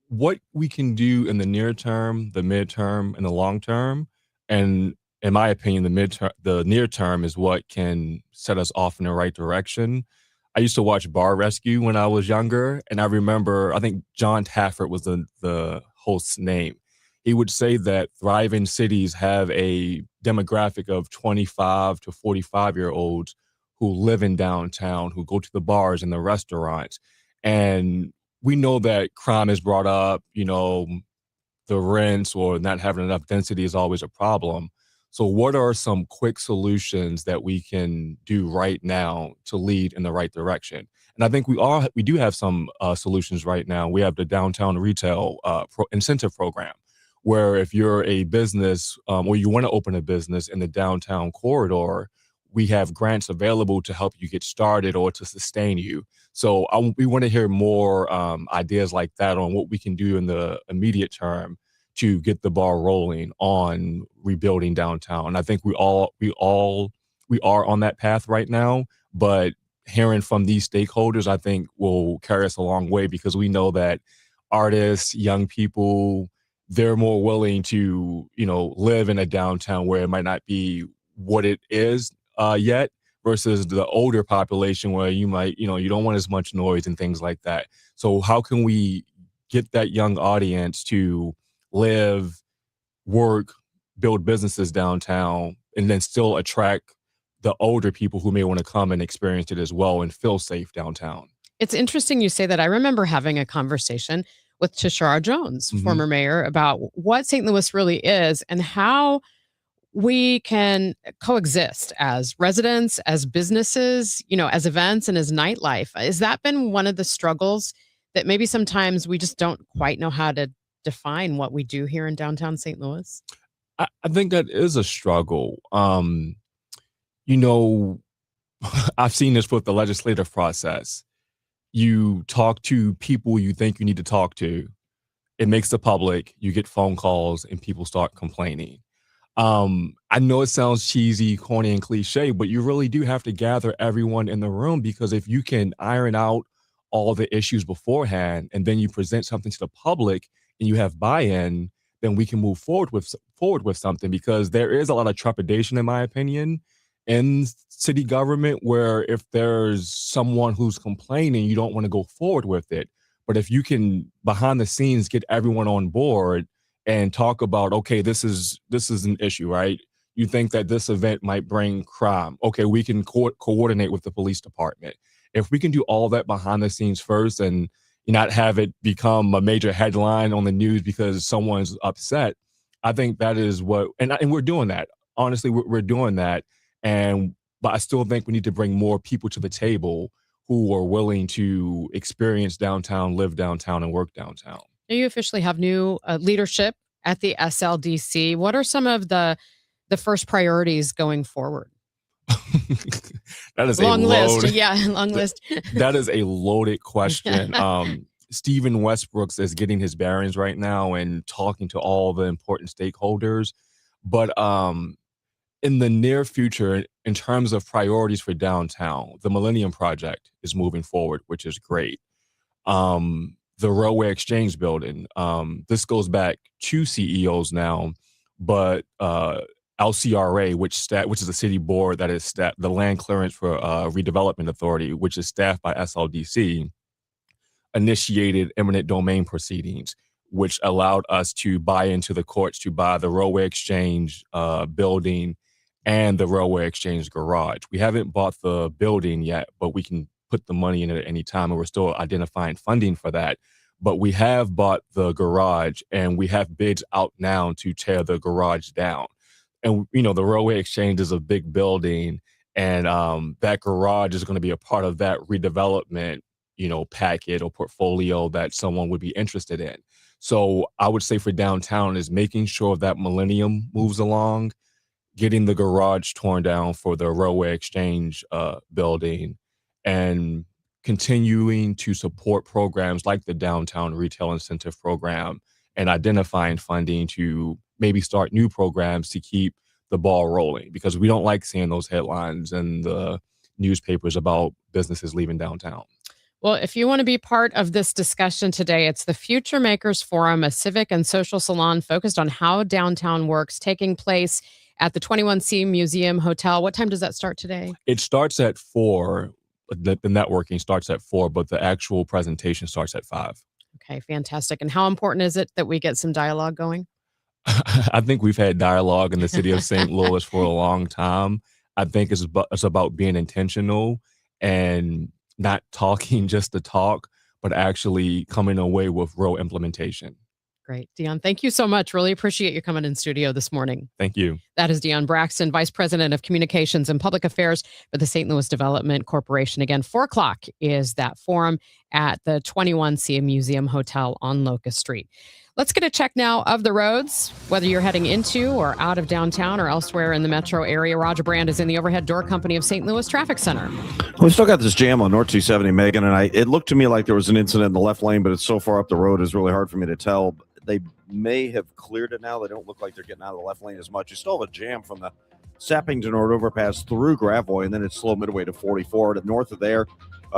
What we can do in the near term, the midterm, and the long term. And in my opinion, the near term is what can set us off in the right direction. I used to watch Bar Rescue when I was younger, and I remember, I think John Taffert was the host's name. He would say that thriving cities have a demographic of 25 to 45-year-olds who live in downtown, who go to the bars and the restaurants. And we know that crime is brought up, the rents or not having enough density is always a problem. So what are some quick solutions that we can do right now to lead in the right direction? And I think we do have some solutions right now. We have the downtown retail incentive program, where if you're a business or you want to open a business in the downtown corridor, we have grants available to help you get started or to sustain you. So we want to hear more ideas like that on what we can do in the immediate term to get the ball rolling on rebuilding downtown. And I think we are on that path right now, but hearing from these stakeholders, I think will carry us a long way, because we know that artists, young people, they're more willing to, live in a downtown where it might not be what it is yet, versus the older population where you might, you don't want as much noise and things like that. So how can we get that young audience to live, work, build businesses downtown, and then still attract the older people who may want to come and experience it as well and feel safe downtown? It's interesting you say that. I remember having a conversation with Tishara Jones, former mayor, about what St. Louis really is and how we can coexist as residents, as businesses, as events and as nightlife. Has that been one of the struggles that maybe sometimes we just don't quite know how to define what we do here in downtown St. Louis? I think that is a struggle. I've seen this with the legislative process. You talk to people you think you need to talk to. It makes the public, you get phone calls and people start complaining. I know it sounds cheesy, corny, and cliche, but you really do have to gather everyone in the room, because if you can iron out all the issues beforehand and then you present something to the public and you have buy-in, then we can move forward with something, because there is a lot of trepidation, in my opinion, in city government, where if there's someone who's complaining, you don't want to go forward with it. But if you can behind the scenes get everyone on board and talk about, okay, this is an issue, right? You think that this event might bring crime. Okay, we can coordinate with the police department. If we can do all that behind the scenes first and not have it become a major headline on the news because someone's upset, I think that is what, and we're doing that. Honestly, we're doing that. But I still think we need to bring more people to the table who are willing to experience downtown, live downtown, and work downtown. Now you officially have new leadership at the SLDC. What are some of the first priorities going forward? That is long a list. loaded, Yeah, long list. That is a loaded question. Stephen Westbrooks is getting his bearings right now and talking to all the important stakeholders. But in the near future, in terms of priorities for downtown, the Millennium Project is moving forward, which is great. The Railway Exchange Building, this goes back 2 CEOs now, but LCRA, which is a city board that is the Land Clearance for Redevelopment Authority, which is staffed by SLDC, initiated eminent domain proceedings, which allowed us to buy into the courts to buy the Railway Exchange building and the Railway Exchange garage. We haven't bought the building yet, but we can put the money in it at any time, and we're still identifying funding for that. But we have bought the garage, and we have bids out now to tear the garage down. And, the Railway Exchange is a big building, and that garage is going to be a part of that redevelopment, packet or portfolio that someone would be interested in. So I would say for downtown is making sure that Millennium moves along, getting the garage torn down for the Railway Exchange building, and continuing to support programs like the Downtown Retail Incentive Program, and identifying funding to maybe start new programs to keep the ball rolling, because we don't like seeing those headlines in the newspapers about businesses leaving downtown. Well, if you want to be part of this discussion today, it's the Future Makers Forum, a civic and social salon focused on how downtown works, taking place at the 21C Museum Hotel. What time does that start today? It starts at 4. The networking starts at 4, but the actual presentation starts at 5. Okay, fantastic. And how important is it that we get some dialogue going? I think we've had dialogue in the city of St. Louis for a long time. I think it's about being intentional and not talking just to talk, but actually coming away with real implementation. Great. Dion, thank you so much. Really appreciate you coming in studio this morning. Thank you. That is Dion Braxton, Vice President of Communications and Public Affairs for the St. Louis Development Corporation. Again, 4 o'clock is that forum at the 21C Museum Hotel on Locust Street. Let's get a check now of the roads, whether you're heading into or out of downtown or elsewhere in the metro area. Roger Brand is in the Overhead Door Company of St. Louis Traffic Center. We still got this jam on North 270, Megan, and it looked to me like there was an incident in the left lane, but it's so far up the road, it's really hard for me to tell. They may have cleared it now. They don't look like they're getting out of the left lane as much. You still have a jam from the Sappington Road overpass through Gravois, and then it's slow midway to 44. To north of there,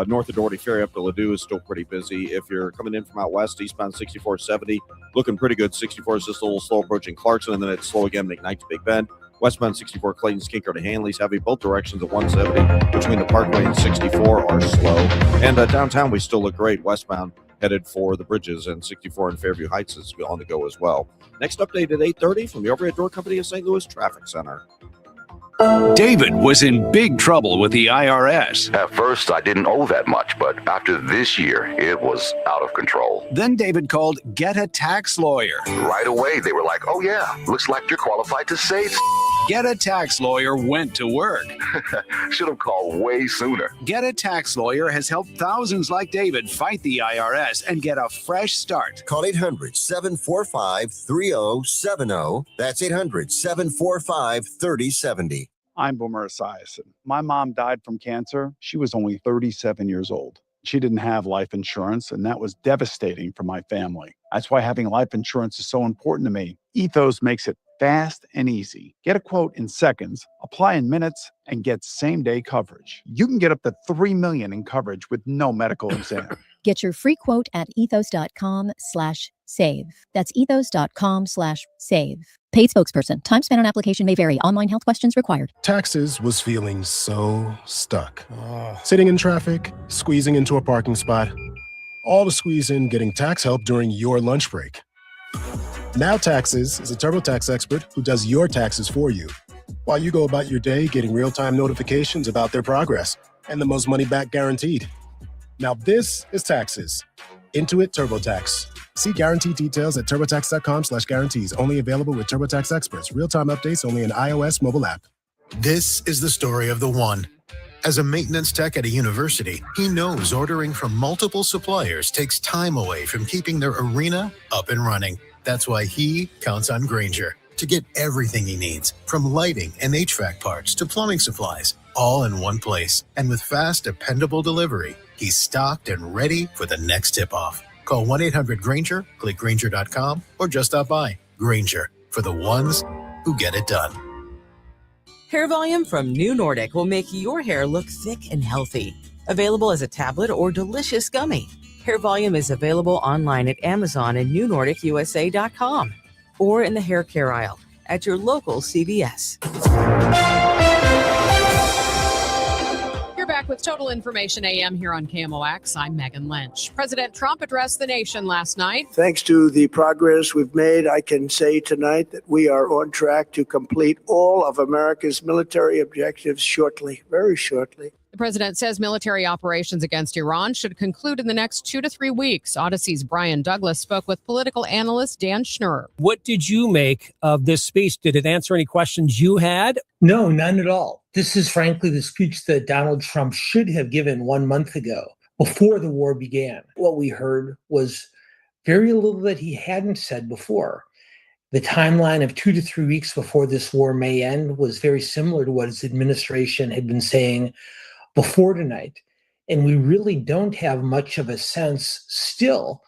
north of Doherty Ferry up to Ladue is still pretty busy. If you're coming in from out west, eastbound 6470, looking pretty good. 64 is just a little slow approaching Clarkson, and then it's slow again, McKnight to Big Bend. Westbound 64, Clayton, Skinker to Hanley's heavy. Both directions at 170 between the Parkway and 64 are slow. And downtown, we still look great. Westbound headed for the bridges, and 64 in Fairview Heights is on the go as well. Next update at 8:30 from the Overhead Door Company of St. Louis Traffic Center. David was in big trouble with the IRS. At first, I didn't owe that much, but after this year, it was out of control. Then David called Get a Tax Lawyer. Right away, they were like, oh yeah, looks like you're qualified to save. Get a Tax Lawyer went to work. Should have called way sooner. Get a Tax Lawyer has helped thousands like David fight the IRS and get a fresh start. Call 800-745-3070. That's 800-745-3070. I'm Boomer Esiason. My mom died from cancer. She was only 37 years old. She didn't have life insurance, and that was devastating for my family. That's why having life insurance is so important to me. Ethos makes it Fast and easy. Get a quote in seconds, apply in minutes, and get same-day coverage. You can get up to $3 million in coverage with no medical exam. Get your free quote at ethos.com/save. That's ethos.com/save. Paid spokesperson. Time spent on application may vary. Online health questions required. Taxes was feeling so stuck. Sitting in traffic, squeezing into a parking spot, all to squeeze in getting tax help during your lunch break. Now Taxes is a TurboTax expert who does your taxes for you, while you go about your day getting real-time notifications about their progress and the most money back guaranteed. Now this is Taxes. Intuit TurboTax. See guarantee details at turbotax.com/guarantees. Only available with TurboTax experts. Real-time updates only in iOS mobile app. This is the story of the one. As a maintenance tech at a university, he knows ordering from multiple suppliers takes time away from keeping their arena up and running. That's why he counts on Grainger to get everything he needs, from lighting and HVAC parts to plumbing supplies, all in one place. And with fast, dependable delivery, he's stocked and ready for the next tip-off. Call 1-800-GRAINGER, click Grainger.com, or just stop by. Grainger, for the ones who get it done. Hair Volume from New Nordic will make your hair look thick and healthy. Available as a tablet or delicious gummy. Hair Volume is available online at Amazon and newnordicusa.com or in the hair care aisle at your local CVS. You're back with Total Information AM here on KMOX. I'm Megan Lynch. President Trump addressed the nation last night. Thanks to the progress we've made, I can say tonight that we are on track to complete all of America's military objectives shortly, very shortly. The president says military operations against Iran should conclude in the next 2 to 3 weeks. Odyssey's Brian Douglas spoke with political analyst Dan Schnurr. What did you make of this speech? Did it answer any questions you had? No, none at all. This is frankly the speech that Donald Trump should have given 1 month ago, before the war began. What we heard was very little that he hadn't said before. The timeline of 2 to 3 weeks before this war may end was very similar to what his administration had been saying before tonight. And we really don't have much of a sense still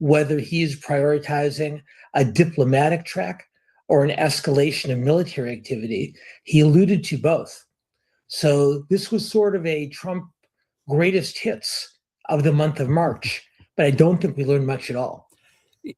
whether he is prioritizing a diplomatic track or an escalation of military activity. He alluded to both. So this was sort of a Trump greatest hits of the month of March, but I don't think we learned much at all.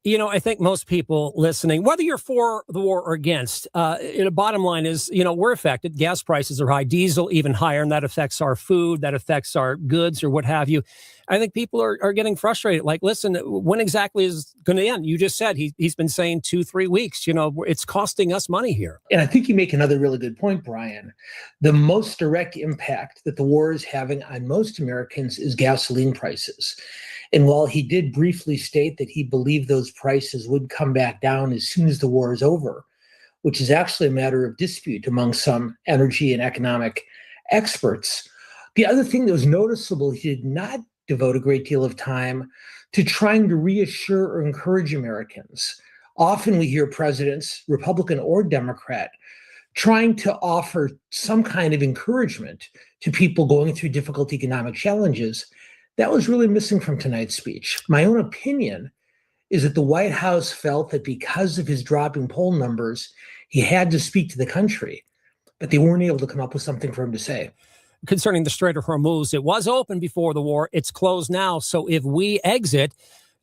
You know, I think most people listening, whether you're for the war or against, the bottom line is, we're affected. Gas prices are high, diesel even higher, and that affects our food, that affects our goods or what have you. I think people are getting frustrated. Like, listen, when exactly is going to end? You just said he's been saying 2-3 weeks. It's costing us money here. And I think you make another really good point, Brian. The most direct impact that the war is having on most Americans is gasoline prices. And while he did briefly state that he believed those prices would come back down as soon as the war is over, which is actually a matter of dispute among some energy and economic experts, the other thing that was noticeable, he did not devote a great deal of time to trying to reassure or encourage Americans. Often we hear presidents, Republican or Democrat, trying to offer some kind of encouragement to people going through difficult economic challenges. That was really missing from tonight's speech. My own opinion is that the White House felt that because of his dropping poll numbers, he had to speak to the country, but they weren't able to come up with something for him to say. Concerning the Strait of Hormuz, it was open before the war. It's closed now. So if we exit,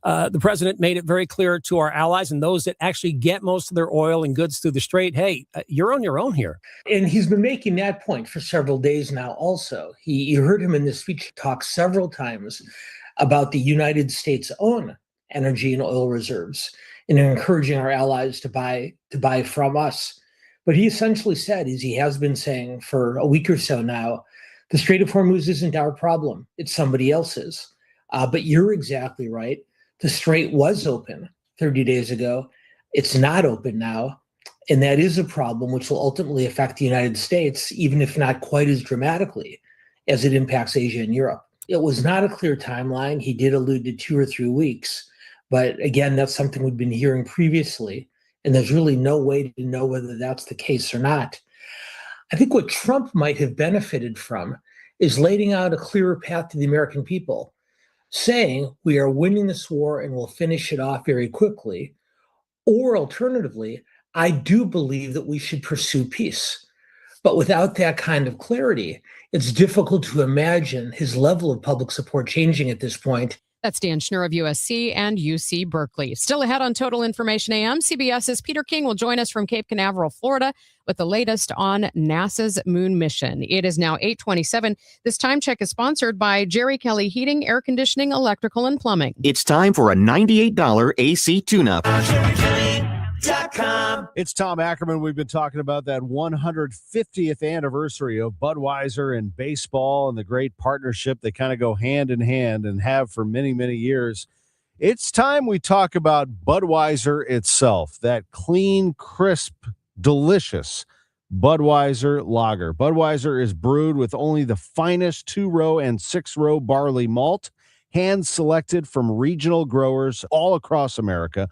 the president made it very clear to our allies and those that actually get most of their oil and goods through the strait, hey, you're on your own here. And he's been making that point for several days now also. You heard him in this speech talk several times about the United States' own energy and oil reserves and encouraging our allies to buy from us. But he essentially said, as he has been saying for a week or so now, the Strait of Hormuz isn't our problem. It's somebody else's. But you're exactly right. The strait was open 30 days ago. It's not open now. And that is a problem which will ultimately affect the United States, even if not quite as dramatically as it impacts Asia and Europe. It was not a clear timeline. He did allude to 2 or 3 weeks. But again, that's something we've been hearing previously. And there's really no way to know whether that's the case or not. I think what Trump might have benefited from is laying out a clearer path to the American people, saying we are winning this war and we'll finish it off very quickly. Or alternatively, I do believe that we should pursue peace. But without that kind of clarity, it's difficult to imagine his level of public support changing at this point. That's Dan Schnur of USC and UC Berkeley. Still ahead on Total Information AM, CBS's Peter King will join us from Cape Canaveral, Florida, with the latest on NASA's moon mission. It is now 8:27. This time check is sponsored by Jerry Kelly Heating, Air Conditioning, Electrical, and Plumbing. It's time for a $98 AC tune-up. It's Tom Ackerman. We've been talking about that 150th anniversary of Budweiser and baseball and the great partnership they kind of go hand in hand and have for many, many years. It's time we talk about Budweiser itself, that clean, crisp, delicious Budweiser lager. Budweiser is brewed with only the finest 2-row and 6-row barley malt, hand-selected from regional growers all across America.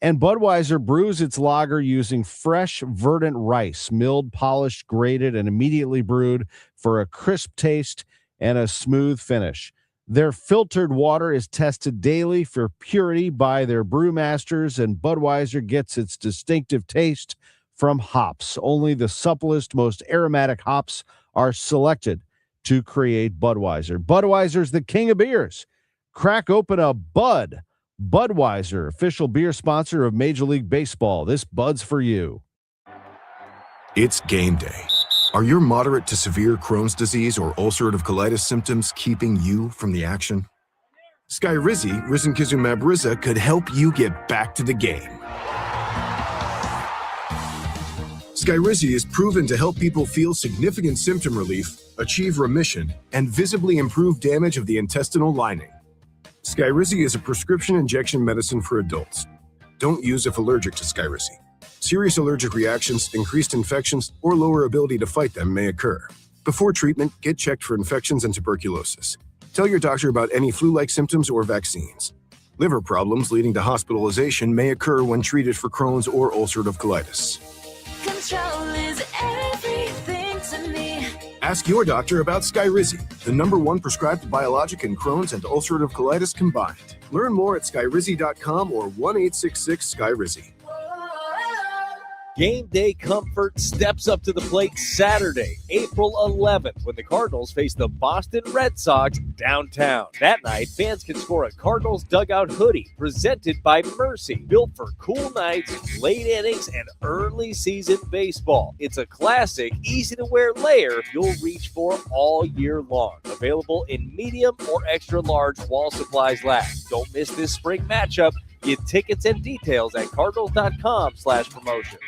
And Budweiser brews its lager using fresh, verdant rice, milled, polished, grated, and immediately brewed for a crisp taste and a smooth finish. Their filtered water is tested daily for purity by their brewmasters, and Budweiser gets its distinctive taste from hops. Only the supplest, most aromatic hops are selected to create Budweiser. Budweiser's the king of beers. Crack open a Bud. Budweiser, official beer sponsor of Major League Baseball. This Bud's for you. It's game day. Are your moderate to severe Crohn's disease or ulcerative colitis symptoms keeping you from the action? Skyrizi, risankizumab Riza, could help you get back to the game. Skyrizi is proven to help people feel significant symptom relief, achieve remission, and visibly improve damage of the intestinal lining. Skyrizi is a prescription injection medicine for adults. Don't use if allergic to Skyrizi. Serious allergic reactions, increased infections, or lower ability to fight them may occur. Before treatment, get checked for infections and tuberculosis. Tell your doctor about any flu-like symptoms or vaccines. Liver problems leading to hospitalization may occur when treated for Crohn's or ulcerative colitis. Control is everything to me. Ask your doctor about Skyrizi, the #1 prescribed biologic in Crohn's and ulcerative colitis combined. Learn more at skyrizi.com or 1-866-SKYRIZI. Game day comfort steps up to the plate Saturday, April 11th, when the Cardinals face the Boston Red Sox downtown. That night, fans can score a Cardinals dugout hoodie presented by Mercy, built for cool nights, late innings, and early season baseball. It's a classic, easy-to-wear layer you'll reach for all year long. Available in medium or extra large while supplies last. Don't miss this spring matchup. Get tickets and details at cardinals.com/promotions.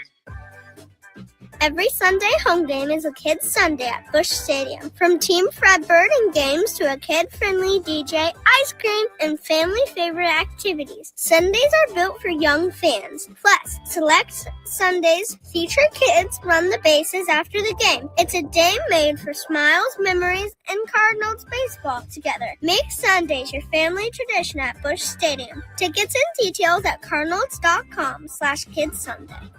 Every Sunday home game is a Kids Sunday at Busch Stadium. From Team Fred Birding games to a kid-friendly DJ, ice cream, and family-favorite activities. Sundays are built for young fans. Plus, select Sundays feature kids run the bases after the game. It's a day made for smiles, memories, and Cardinals baseball together. Make Sundays your family tradition at Busch Stadium. Tickets and details at cardinals.com/KidsSunday.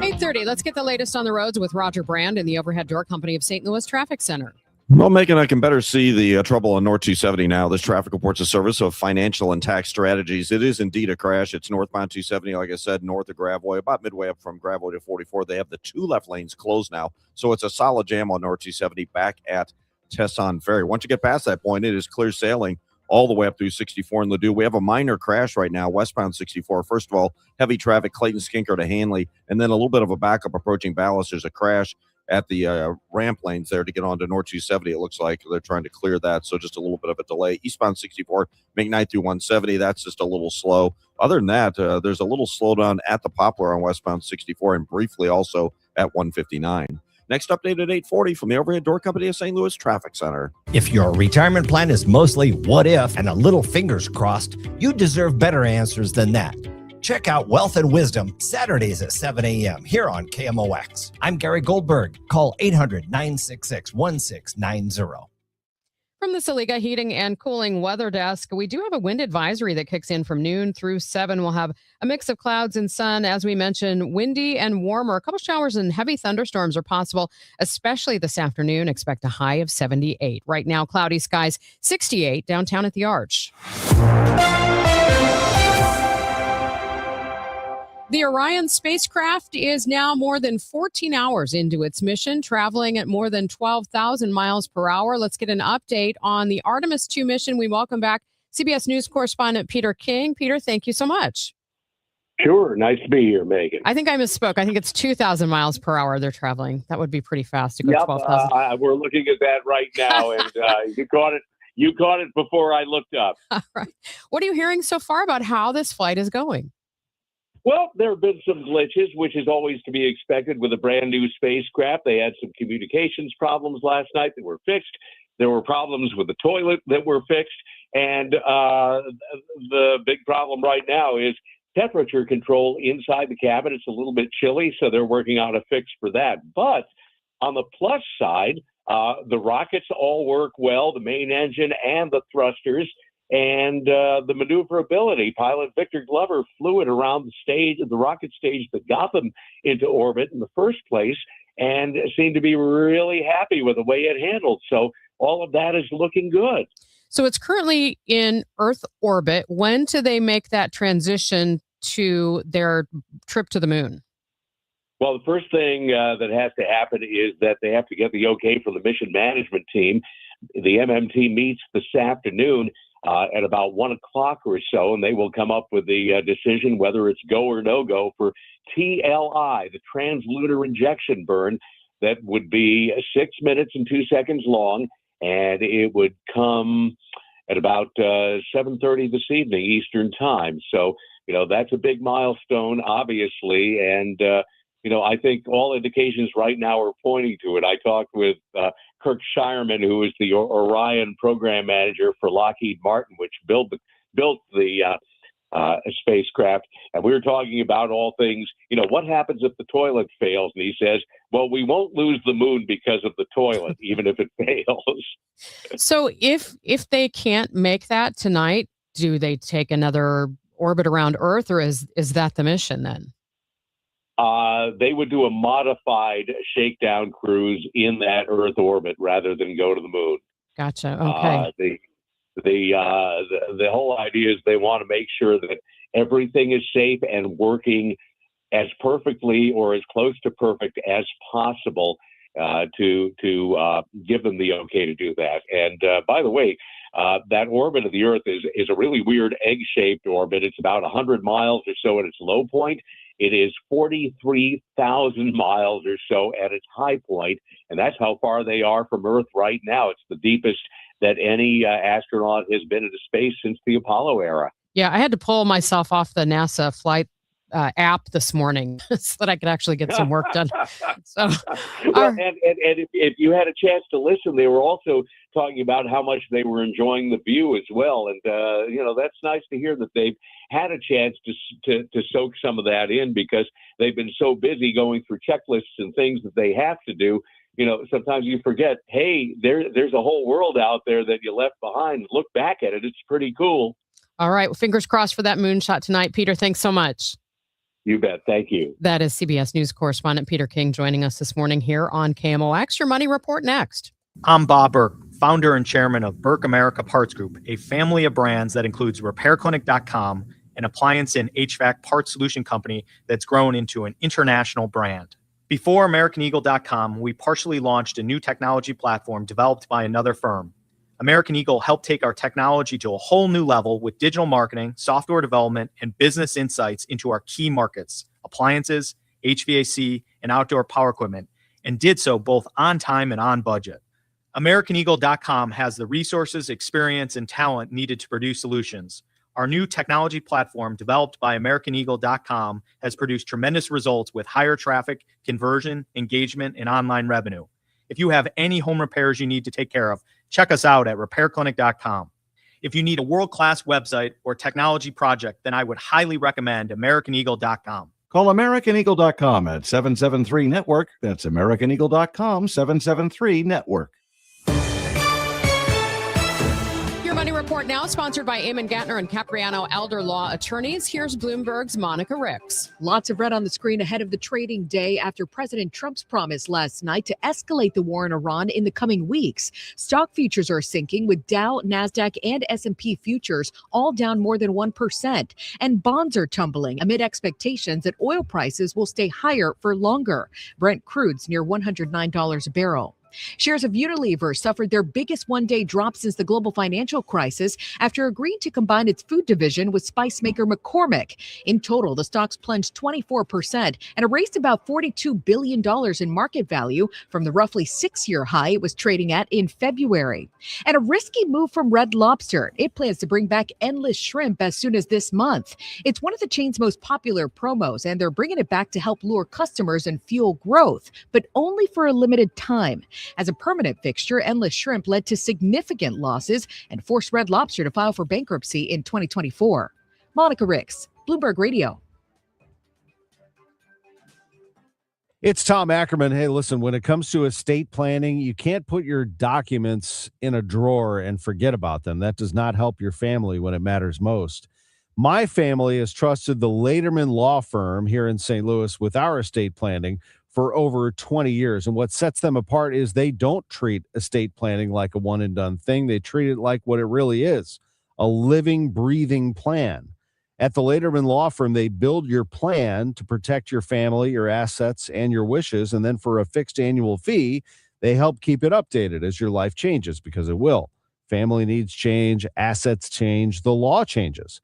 8:30. Let's get the latest on the roads with Roger Brand in the Overhead Door Company of St. Louis Traffic Center. Well, Megan, I can better see the trouble on North 270 now. This traffic reports a service of Financial and Tax Strategies. It is indeed a crash. It's northbound 270, like I said, north of Gravois, about midway up from Gravois to 44. They have the 2 left lanes closed now, so it's a solid jam on North 270 back at Tesson Ferry. Once you get past that point, it is clear sailing all the way up through 64 in Ladue. We have a minor crash right now, westbound 64. First of all, heavy traffic, Clayton Skinker to Hanley, and then a little bit of a backup approaching Ballast. There's a crash at the ramp lanes there to get onto North 270. It looks like they're trying to clear that, so just a little bit of a delay. Eastbound 64, McKnight through 170, that's just a little slow. Other than that, there's a little slowdown at the Poplar on westbound 64 and briefly also at 159. Next update at 8:40 from the Overhead Door Company of St. Louis Traffic Center. If your retirement plan is mostly what if and a little fingers crossed, you deserve better answers than that. Check out Wealth and Wisdom Saturdays at 7 a.m. here on KMOX. I'm Gary Goldberg. Call 800-966-1690. From the Saliga Heating and Cooling Weather Desk, we do have a wind advisory that kicks in from noon through 7. We'll have a mix of clouds and sun. As we mentioned, windy and warmer. A couple showers and heavy thunderstorms are possible, especially this afternoon. Expect a high of 78. Right now, cloudy skies, 68 downtown at the Arch. The Orion spacecraft is now more than 14 hours into its mission, traveling at more than 12,000 miles per hour. Let's get an update on the Artemis 2 mission. We welcome back CBS News correspondent Peter King. Peter, thank you so much. Sure. Nice to be here, Megan. I think I misspoke. I think it's 2,000 miles per hour they're traveling. That would be pretty fast to go 12,000. We're looking at that right now, and you caught it. You caught it before I looked up. All right. What are you hearing so far about how this flight is going? Well, there have been some glitches, which is always to be expected with a brand new spacecraft. They had some communications problems last night that were fixed. There were problems with the toilet that were fixed. And the big problem right now is temperature control inside the cabin. It's a little bit chilly, so they're working on a fix for that. But on the plus side, the rockets all work well, the main engine and the thrusters. And the maneuverability. Pilot Victor Glover flew it around the stage, the rocket stage that got them into orbit in the first place, and seemed to be really happy with the way it handled. So all of that is looking good. So it's currently in Earth orbit. When do they make that transition to their trip to the moon? Well, the first thing that has to happen is that they have to get the okay from the mission management team. The MMT meets this afternoon at about 1 o'clock or so, and they will come up with the decision whether it's go or no go for TLI, the translunar injection burn, that would be 6 minutes and 2 seconds long, and it would come at about 7:30 this evening Eastern time. So, that's a big milestone, obviously, and I think all indications right now are pointing to it. I talked with Kirk Shireman, who is the Orion program manager for Lockheed Martin, which built the spacecraft. And we were talking about all things, what happens if the toilet fails? And he says, well, we won't lose the moon because of the toilet, even if it fails. So if they can't make that tonight, do they take another orbit around Earth, or is that the mission then? They would do a modified shakedown cruise in that Earth orbit rather than go to the moon. Gotcha. Okay. The whole idea is they want to make sure that everything is safe and working as perfectly or as close to perfect as possible to give them the okay to do that. And by the way, that orbit of the Earth is a really weird egg-shaped orbit. It's about 100 miles or so at its low point. It is 43,000 miles or so at its high point, and that's how far they are from Earth right now. It's the deepest that any astronaut has been into space since the Apollo era. Yeah, I had to pull myself off the NASA flight app this morning so that I could actually get some work done. So, and if you had a chance to listen, they were also talking about how much they were enjoying the view as well. And, that's nice to hear that they've had a chance to soak some of that in, because they've been so busy going through checklists and things that they have to do. Sometimes you forget, hey, there's a whole world out there that you left behind. Look back at it. It's pretty cool. All right. Well, fingers crossed for that moonshot tonight. Peter, thanks so much. You bet. Thank you. That is CBS News correspondent Peter King joining us this morning here on KMOX. Your Money Report next. I'm Bob Burke, founder and chairman of Burke America Parts Group, a family of brands that includes RepairClinic.com, an appliance and HVAC parts solution company that's grown into an international brand. Before AmericanEagle.com, we partially launched a new technology platform developed by another firm. American Eagle helped take our technology to a whole new level with digital marketing, software development, and business insights into our key markets, appliances, HVAC, and outdoor power equipment, and did so both on time and on budget. AmericanEagle.com has the resources, experience, and talent needed to produce solutions. Our new technology platform, developed by AmericanEagle.com, has produced tremendous results with higher traffic, conversion, engagement, and online revenue. If you have any home repairs you need to take care of, check us out at RepairClinic.com. If you need a world-class website or technology project, then I would highly recommend AmericanEagle.com. Call AmericanEagle.com at 773-NETWORK. That's AmericanEagle.com, 773-NETWORK. Your Money Report now, sponsored by Eamon Gattner and Capriano Elder Law Attorneys. Here's Bloomberg's Monica Ricks. Lots of red on the screen ahead of the trading day after President Trump's promise last night to escalate the war in Iran in the coming weeks. Stock futures are sinking, with Dow, NASDAQ, and S&P futures all down more than 1%. And bonds are tumbling amid expectations that oil prices will stay higher for longer. Brent crude's near $109 a barrel. Shares of Unilever suffered their biggest one-day drop since the global financial crisis after agreeing to combine its food division with spice maker McCormick. In total, the stocks plunged 24% and erased about $42 billion in market value from the roughly 6-year high it was trading at in February. And a risky move from Red Lobster. It plans to bring back endless shrimp as soon as this month. It's one of the chain's most popular promos, and they're bringing it back to help lure customers and fuel growth, but only for a limited time. As a permanent fixture, endless shrimp led to significant losses and forced Red Lobster to file for bankruptcy in 2024. Monica Ricks, Bloomberg Radio. It's Tom Ackerman. Hey, listen, when it comes to estate planning, you can't put your documents in a drawer and forget about them. That does not help your family when it matters most. My family has trusted the Lederman Law Firm here in St. Louis with our estate planning for over 20 years. And what sets them apart is they don't treat estate planning like a one and done thing. They treat it like what it really is, a living, breathing plan. At the Lederman Law Firm, they build your plan to protect your family, your assets, and your wishes. And then for a fixed annual fee, they help keep it updated as your life changes, because it will. Family needs change, assets change, the law changes.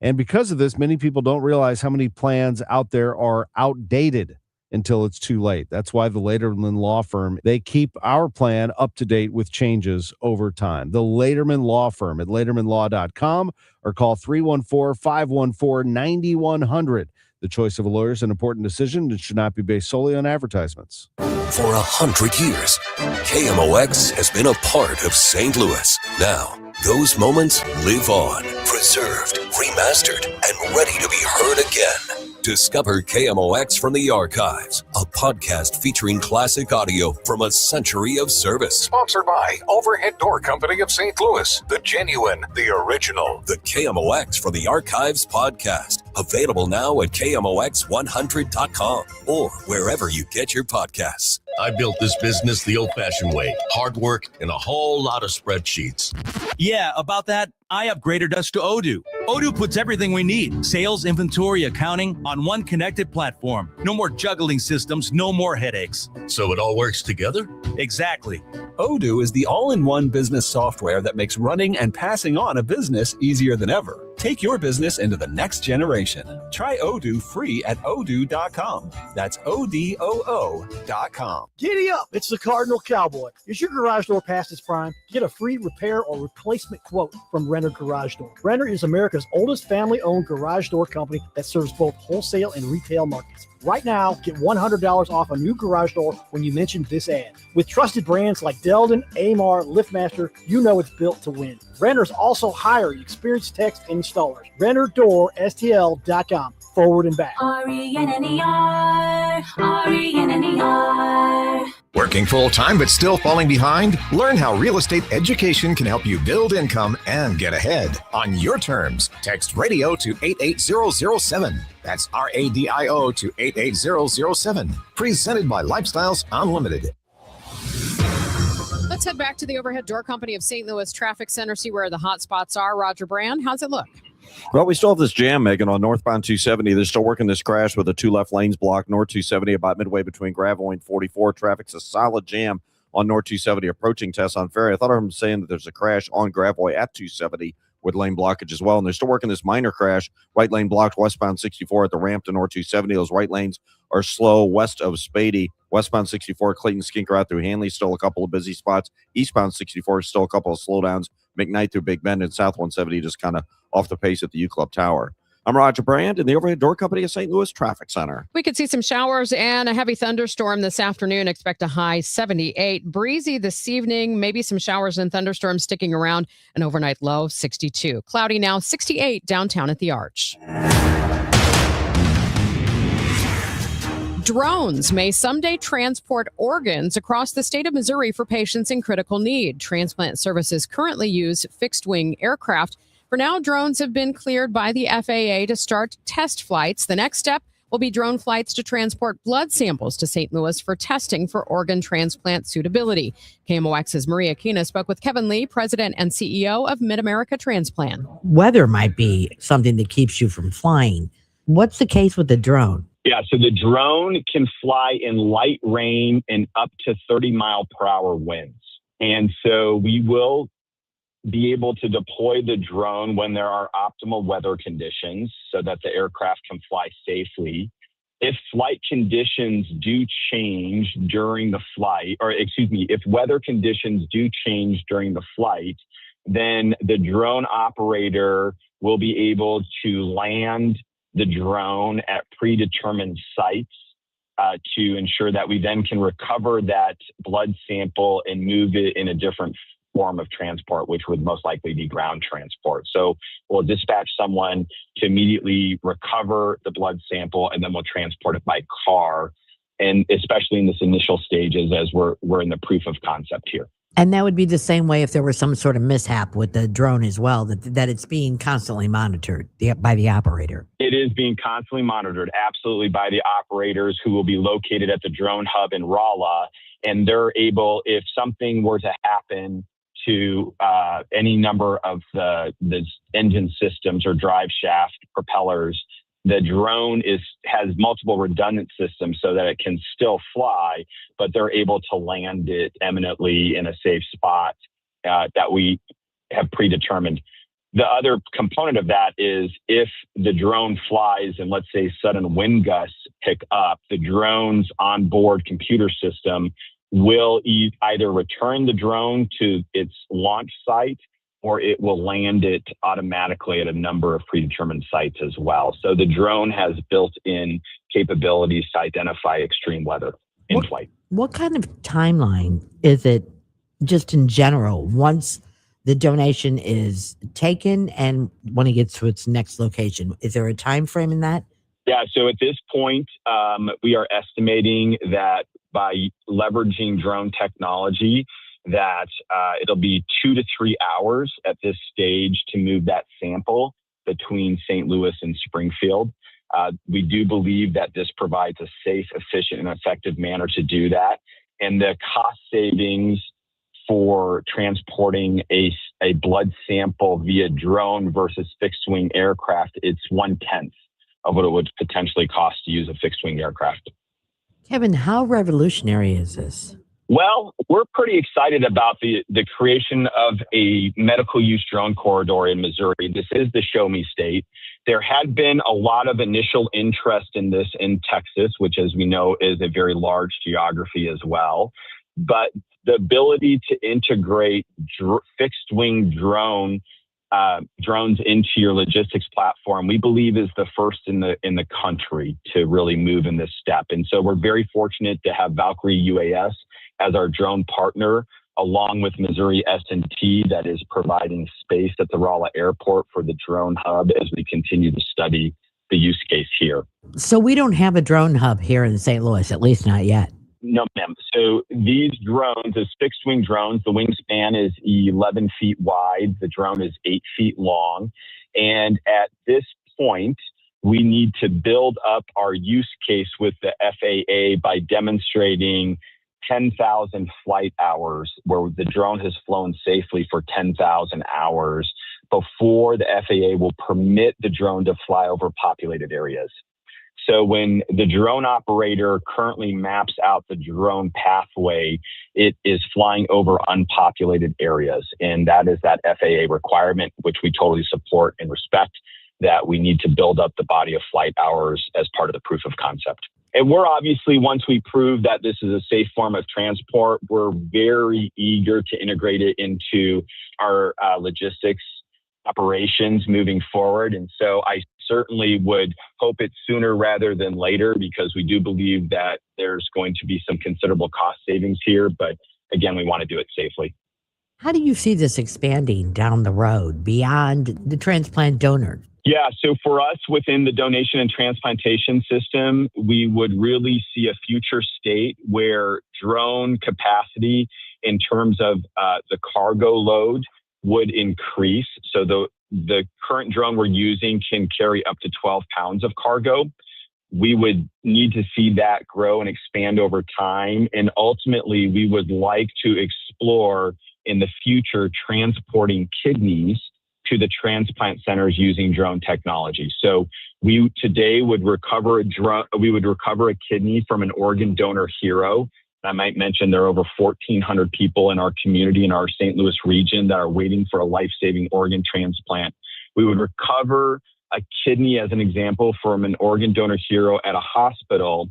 And because of this, many people don't realize how many plans out there are outdated until it's too late. That's why the Lederman Law Firm, they keep our plan up to date with changes over time. The Lederman Law Firm at LedermanLaw.com or call 314-514-9100. The choice of a lawyer is an important decision and should not be based solely on advertisements. For 100 years, KMOX has been a part of St. Louis. Now, those moments live on, preserved, remastered, and ready to be heard again. Discover KMOX from the Archives, a podcast featuring classic audio from a century of service. Sponsored by Overhead Door Company of St. Louis, the genuine, the original. The KMOX from the Archives podcast, available now at KMOX100.com or wherever you get your podcasts. I built this business the old-fashioned way. Hard work and a whole lot of spreadsheets. Yeah, about that, I upgraded us to Odoo. Odoo puts everything we need, sales, inventory, accounting, on one connected platform. No more juggling systems, no more headaches. So it all works together? Exactly. Odoo is the all-in-one business software that makes running and passing on a business easier than ever. Take your business into the next generation. Try Odoo free at odoo.com. That's ODOO.com. Giddy up! It's the Cardinal Cowboy. Is your garage door past its prime? Get a free repair or replacement quote from Renner Garage Door. Renner is America's oldest family-owned garage door company that serves both wholesale and retail markets. Right now, get $100 off a new garage door when you mention this ad. With trusted brands like Delden, Amar, LiftMaster, you know it's built to win. Renner's also hiring experienced techs and installers. RennerDoorSTL.com. Forward and back. RENNER, RENNER. Working full-time but still falling behind? Learn how real estate education can help you build income and get ahead on your terms. Text radio to 88007. That's RADIO to 88007. Presented by Lifestyles Unlimited. Let's head back to the Overhead Door Company of St. Louis Traffic Center, see where the hot spots are. Roger Brand, how's it look? Well, we still have this jam, Megan, on northbound 270. They're still working this crash with the two left lanes blocked. North 270 about midway between Gravois and 44. Traffic's a solid jam on North 270 approaching Tesson Ferry. I thought I was saying that there's a crash on Gravois at 270 with lane blockage as well. And they're still working this minor crash. Right lane blocked westbound 64 at the ramp to North 270. Those right lanes are slow west of Spady. Westbound 64, Clayton Skinker out through Hanley, still a couple of busy spots. Eastbound 64, still a couple of slowdowns. McKnight through Big Bend, and South 170 just kind of off the pace at the U-Club Tower. I'm Roger Brand in the Overhead Door Company of St. Louis Traffic Center. We could see some showers and a heavy thunderstorm this afternoon. Expect a high 78. Breezy this evening, maybe some showers and thunderstorms sticking around. An overnight low 62. Cloudy now 68 downtown at the Arch. Drones may someday transport organs across the state of Missouri for patients in critical need. Transplant services currently use fixed-wing aircraft. For now, drones have been cleared by the FAA to start test flights. The next step will be drone flights to transport blood samples to St. Louis for testing for organ transplant suitability. KMOX's Maria Kina spoke with Kevin Lee, president and CEO of Mid-America Transplant. Weather might be something that keeps you from flying. What's the case with the drone? Yeah, so the drone can fly in light rain and up to 30-mile-per-hour winds. And so we will be able to deploy the drone when there are optimal weather conditions so that the aircraft can fly safely. If flight conditions do change during the flight, if weather conditions do change during the flight, then the drone operator will be able to land the drone at predetermined sites to ensure that we then can recover that blood sample and move it in a different form of transport, which would most likely be ground transport. So we'll dispatch someone to immediately recover the blood sample, and then we'll transport it by car, and especially in this initial stages as we're in the proof of concept here. And that would be the same way if there was some sort of mishap with the drone as well, that it's being constantly monitored by the operator. It is being constantly monitored, absolutely, by the operators who will be located at the drone hub in Rolla. And they're able, if something were to happen to any number of the engine systems or drive shaft propellers, the drone has multiple redundant systems so that it can still fly, but they're able to land it eminently in a safe spot that we have predetermined. The other component of that is if the drone flies and let's say sudden wind gusts pick up, the drone's onboard computer system will either return the drone to its launch site or it will land it automatically at a number of predetermined sites as well. So the drone has built-in capabilities to identify extreme weather in flight. What kind of timeline is it just in general once the donation is taken and when it gets to its next location? Is there a time frame in that? Yeah, so at this point, we are estimating that by leveraging drone technology, that it'll be 2 to 3 hours at this stage to move that sample between St. Louis and Springfield. We do believe that this provides a safe, efficient, and effective manner to do that. And the cost savings for transporting a blood sample via drone versus fixed-wing aircraft, it's 1/10 of what it would potentially cost to use a fixed-wing aircraft. Kevin, how revolutionary is this? Well, we're pretty excited about the creation of a medical use drone corridor in Missouri. This is the show me state. There had been a lot of initial interest in this in Texas, which, as we know, is a very large geography as well. But the ability to integrate fixed wing drones into your logistics platform, we believe is the first in the country to really move in this step. And so we're very fortunate to have Valkyrie UAS as our drone partner, along with Missouri S&T, that is providing space at the Rolla Airport for the drone hub as we continue to study the use case here. So we don't have a drone hub here in St. Louis, at least not yet. No, ma'am. So these drones, as fixed-wing drones, the wingspan is 11 feet wide. The drone is 8 feet long. And at this point, we need to build up our use case with the FAA by demonstrating 10,000 flight hours where the drone has flown safely for 10,000 hours before the FAA will permit the drone to fly over populated areas. So when the drone operator currently maps out the drone pathway, it is flying over unpopulated areas. And that is that FAA requirement, which we totally support and respect, that we need to build up the body of flight hours as part of the proof of concept. And we're obviously, once we prove that this is a safe form of transport, we're very eager to integrate it into our logistics operations moving forward. And so I certainly would hope it's sooner rather than later, because we do believe that there's going to be some considerable cost savings here. But again, we want to do it safely. How do you see this expanding down the road beyond the transplant donor? Yeah, so for us within the donation and transplantation system, we would really see a future state where drone capacity in terms of the cargo load would increase. So the current drone we're using can carry up to 12 pounds of cargo. We would need to see that grow and expand over time. And ultimately, we would like to explore in the future transporting kidneys to the transplant centers using drone technology. So we today would recover a kidney from an organ donor hero. I might mention there are over 1,400 people in our community in our St. Louis region that are waiting for a life-saving organ transplant. We would recover a kidney, as an example, from an organ donor hero at a hospital.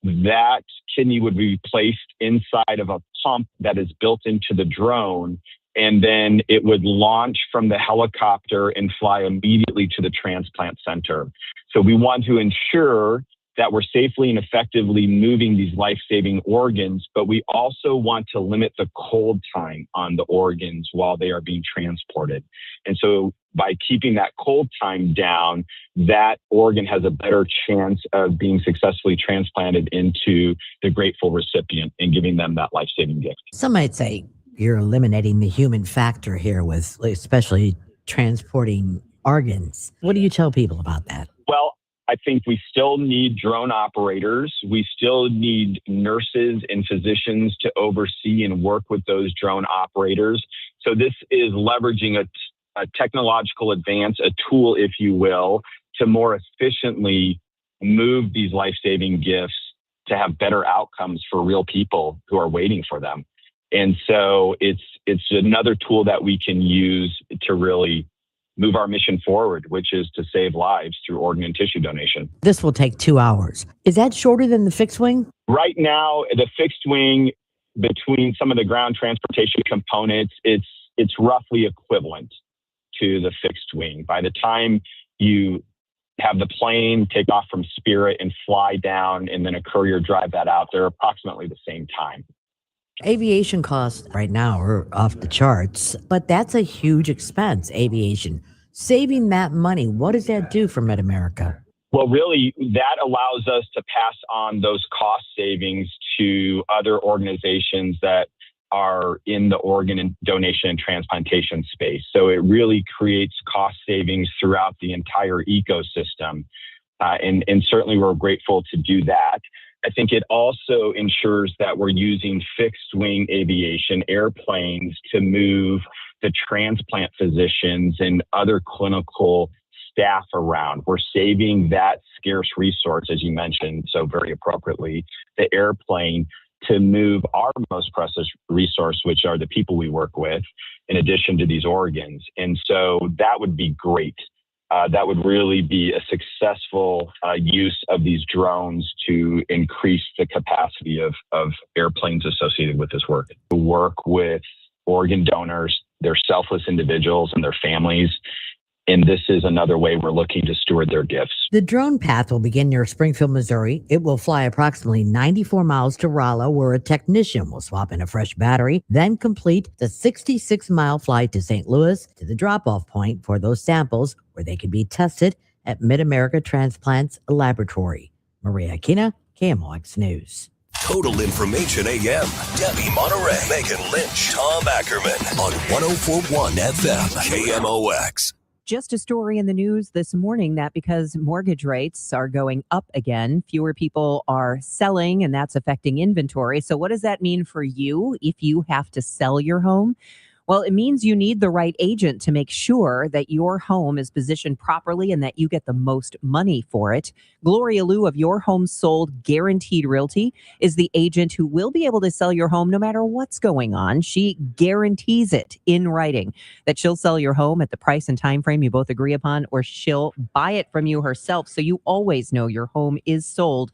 That kidney would be placed inside of a pump that is built into the drone, and then it would launch from the helicopter and fly immediately to the transplant center. So we want to ensure that we're safely and effectively moving these life-saving organs, but we also want to limit the cold time on the organs while they are being transported. And so by keeping that cold time down, that organ has a better chance of being successfully transplanted into the grateful recipient and giving them that life-saving gift. Some might say you're eliminating the human factor here with especially transporting organs. What do you tell people about that? Well, I think we still need drone operators. We still need nurses and physicians to oversee and work with those drone operators. So this is leveraging a technological advance, a tool, if you will, to more efficiently move these life-saving gifts to have better outcomes for real people who are waiting for them. And so it's another tool that we can use to really move our mission forward, which is to save lives through organ and tissue donation. This will take 2 hours. Is that shorter than the fixed wing? Right now, the fixed wing, between some of the ground transportation components, it's roughly equivalent to the fixed wing. By the time you have the plane take off from Spirit and fly down and then a courier drive that out, they're approximately the same time. Aviation costs right now are off the charts, but that's a huge expense, aviation. Saving that money, what does that do for MidAmerica? Well, really, that allows us to pass on those cost savings to other organizations that are in the organ and donation and transplantation space. So it really creates cost savings throughout the entire ecosystem. And certainly we're grateful to do that. I think it also ensures that we're using fixed wing aviation airplanes to move the transplant physicians and other clinical staff around. We're saving that scarce resource, as you mentioned so very appropriately, the airplane, to move our most precious resource, which are the people we work with, in addition to these organs. And so that would be great. That would really be a successful use of these drones to increase the capacity of airplanes associated with this work. To work with organ donors, they're selfless individuals and their families. And this is another way we're looking to steward their gifts. The drone path will begin near Springfield, Missouri. It will fly approximately 94 miles to Rolla, where a technician will swap in a fresh battery, then complete the 66-mile flight to St. Louis to the drop-off point for those samples where they can be tested at MidAmerica Transplants Laboratory. Maria Aquina, KMOX News. Total Information AM. Debbie Monterrey, Megan Lynch, Tom Ackerman on 104.1 FM, KMOX. Just a story in the news this morning that because mortgage rates are going up again, fewer people are selling, and that's affecting inventory. So what does that mean for you if you have to sell your home? Well, it means you need the right agent to make sure that your home is positioned properly and that you get the most money for it. Gloria Liu of Your Home Sold Guaranteed Realty is the agent who will be able to sell your home no matter what's going on. She guarantees it in writing that she'll sell your home at the price and time frame you both agree upon, or she'll buy it from you herself, so you always know your home is sold,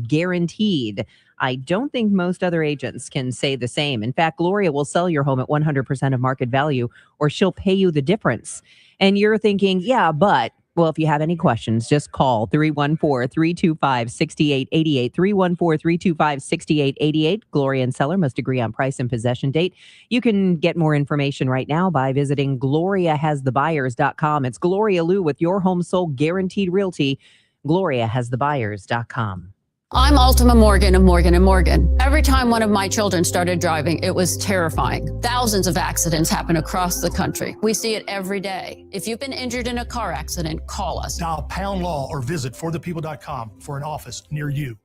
guaranteed. I don't think most other agents can say the same. In fact, Gloria will sell your home at 100% of market value, or she'll pay you the difference. And you're thinking, yeah, but Well, if you have any questions, just call 314-325-6888, 314-325-6888. Gloria and seller must agree on price and possession date. You can get more information right now by visiting gloriahasthebuyers.com. It's Gloria Lou with your home sold guaranteed realty, gloriahasthebuyers.com. I'm Ultima Morgan of Morgan & Morgan. Every time one of my children started driving, it was terrifying. Thousands of accidents happen across the country. We see it every day. If you've been injured in a car accident, call us. Dial pound law or visit forthepeople.com for an office near you.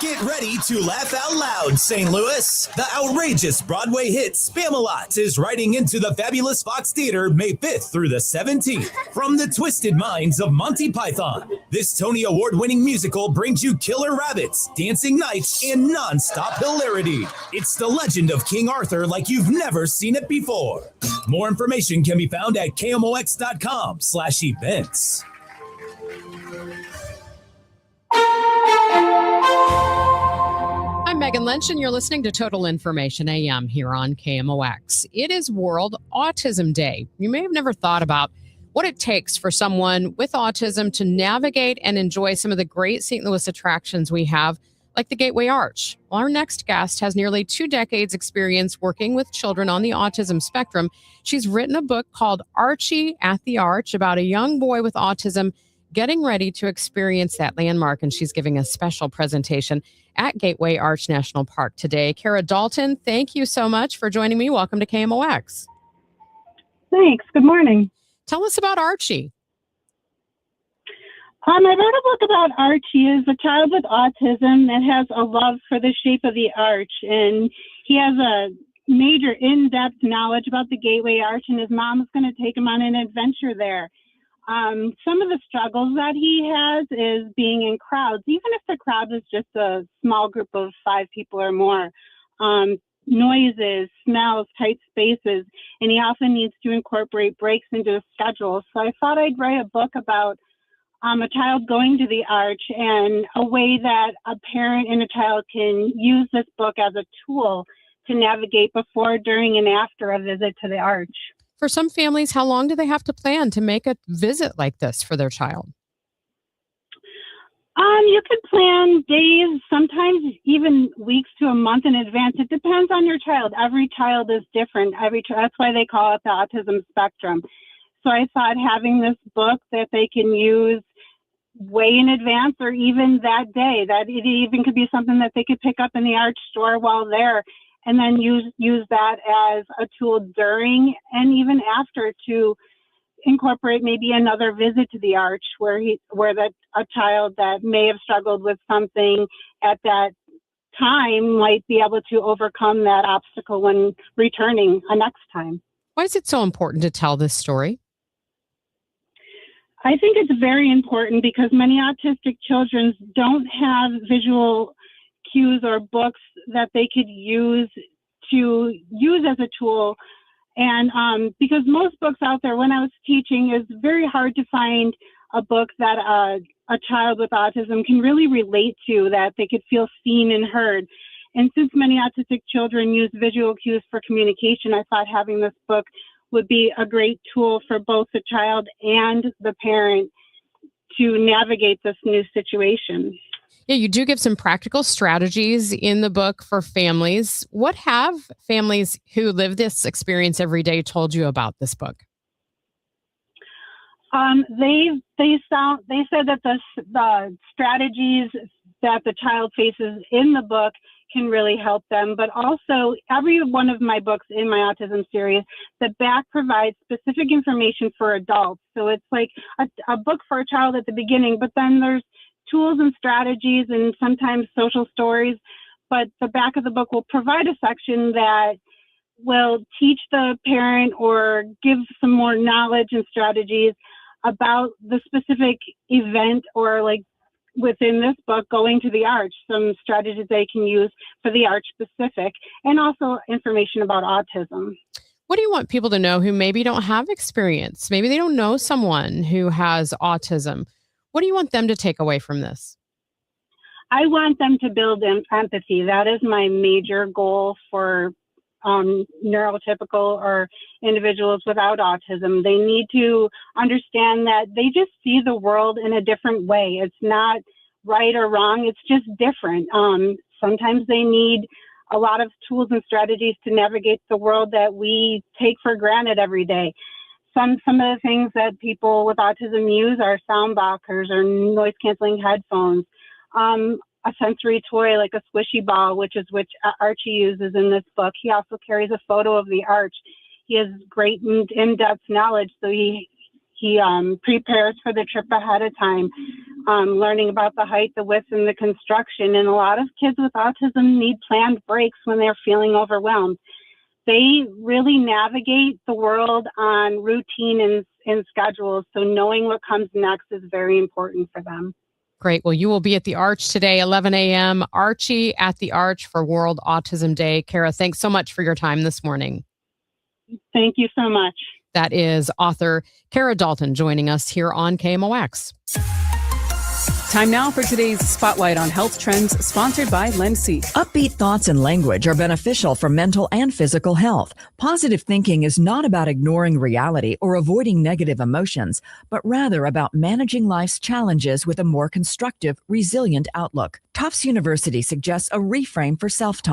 Get ready to laugh out loud, St. Louis. The outrageous Broadway hit Spamalot is riding into the fabulous Fox Theater May 5th through the 17th. From the twisted minds of Monty Python, this Tony Award-winning musical brings you killer rabbits, dancing knights, and non-stop hilarity. It's the legend of King Arthur like you've never seen it before. More information can be found at kmox.com/events. I'm Megan Lynch, and you're listening to Total Information AM here on KMOX. It is World Autism Day. You may have never thought about what it takes for someone with autism to navigate and enjoy some of the great St. Louis attractions we have, like the Gateway Arch. Well, our next guest has nearly 2 decades experience working with children on the autism spectrum. She's written a book called Archie at the Arch about a young boy with autism getting ready to experience that landmark, and she's giving a special presentation at Gateway Arch National Park today. Kara Dalton, thank you so much for joining me. Welcome to KMOX. Thanks. Good morning. Tell us about Archie. I wrote a book about Archie. Is a child with autism that has a love for the shape of the arch, and he has a major in-depth knowledge about the Gateway Arch, and his mom is going to take him on an adventure there. Some of the struggles that he has is being in crowds, even if the crowd is just a small group of 5 people or more. Noises, smells, tight spaces, and he often needs to incorporate breaks into his schedule. So I thought I'd write a book about a child going to the arch and a way that a parent and a child can use this book as a tool to navigate before, during, and after a visit to the arch. For some families, how long do they have to plan to make a visit like this for their child? You could plan days, sometimes even weeks to a month in advance. It depends on your child. Every child is different. That's why they call it the autism spectrum. So I thought having this book that they can use way in advance or even that day, that it even could be something that they could pick up in the Arch store while there, and then use that as a tool during and even after to incorporate maybe another visit to the Arch where a child that may have struggled with something at that time might be able to overcome that obstacle when returning a next time. Why is it so important to tell this story? I think it's very important because many autistic children don't have visual cues or books that they could use as a tool. And because most books out there, when I was teaching, it's very hard to find a book that a child with autism can really relate to, that they could feel seen and heard. And since many autistic children use visual cues for communication, I thought having this book would be a great tool for both the child and the parent to navigate this new situation. Yeah, you do give some practical strategies in the book for families. What have families who live this experience every day told you about this book? They said that the strategies that the child faces in the book can really help them, but also every one of my books in my autism series, the back provides specific information for adults. So it's like a book for a child at the beginning, but then there's tools and strategies and sometimes social stories, but the back of the book will provide a section that will teach the parent or give some more knowledge and strategies about the specific event, or like within this book, going to the Arch, some strategies they can use for the Arch specific, and also information about autism. What do you want people to know who maybe don't have experience? Maybe they don't know someone who has autism. What do you want them to take away from this? I want them to build empathy. That is my major goal for neurotypical or individuals without autism. They need to understand that they just see the world in a different way. It's not right or wrong. It's just different. Sometimes they need a lot of tools and strategies to navigate the world that we take for granted every day. Some of the things that people with autism use are sound blockers or noise canceling headphones, a sensory toy like a squishy ball, which Archie uses in this book. He also carries a photo of the arch. He has great in-depth knowledge, so he prepares for the trip ahead of time, learning about the height, the width, and the construction. And a lot of kids with autism need planned breaks when they're feeling overwhelmed. They really navigate the world on routine and schedules, so knowing what comes next is very important for them. Great. Well, you will be at the Arch today, 11 a.m. Archie at the Arch for World Autism Day. Kara, thanks so much for your time this morning. Thank you so much. That is author Kara Dalton joining us here on KMOX. Time now for today's Spotlight on Health Trends, sponsored by Lynch. Upbeat thoughts and language are beneficial for mental and physical health. Positive thinking is not about ignoring reality or avoiding negative emotions, but rather about managing life's challenges with a more constructive, resilient outlook. Tufts University suggests a reframe for self-talk.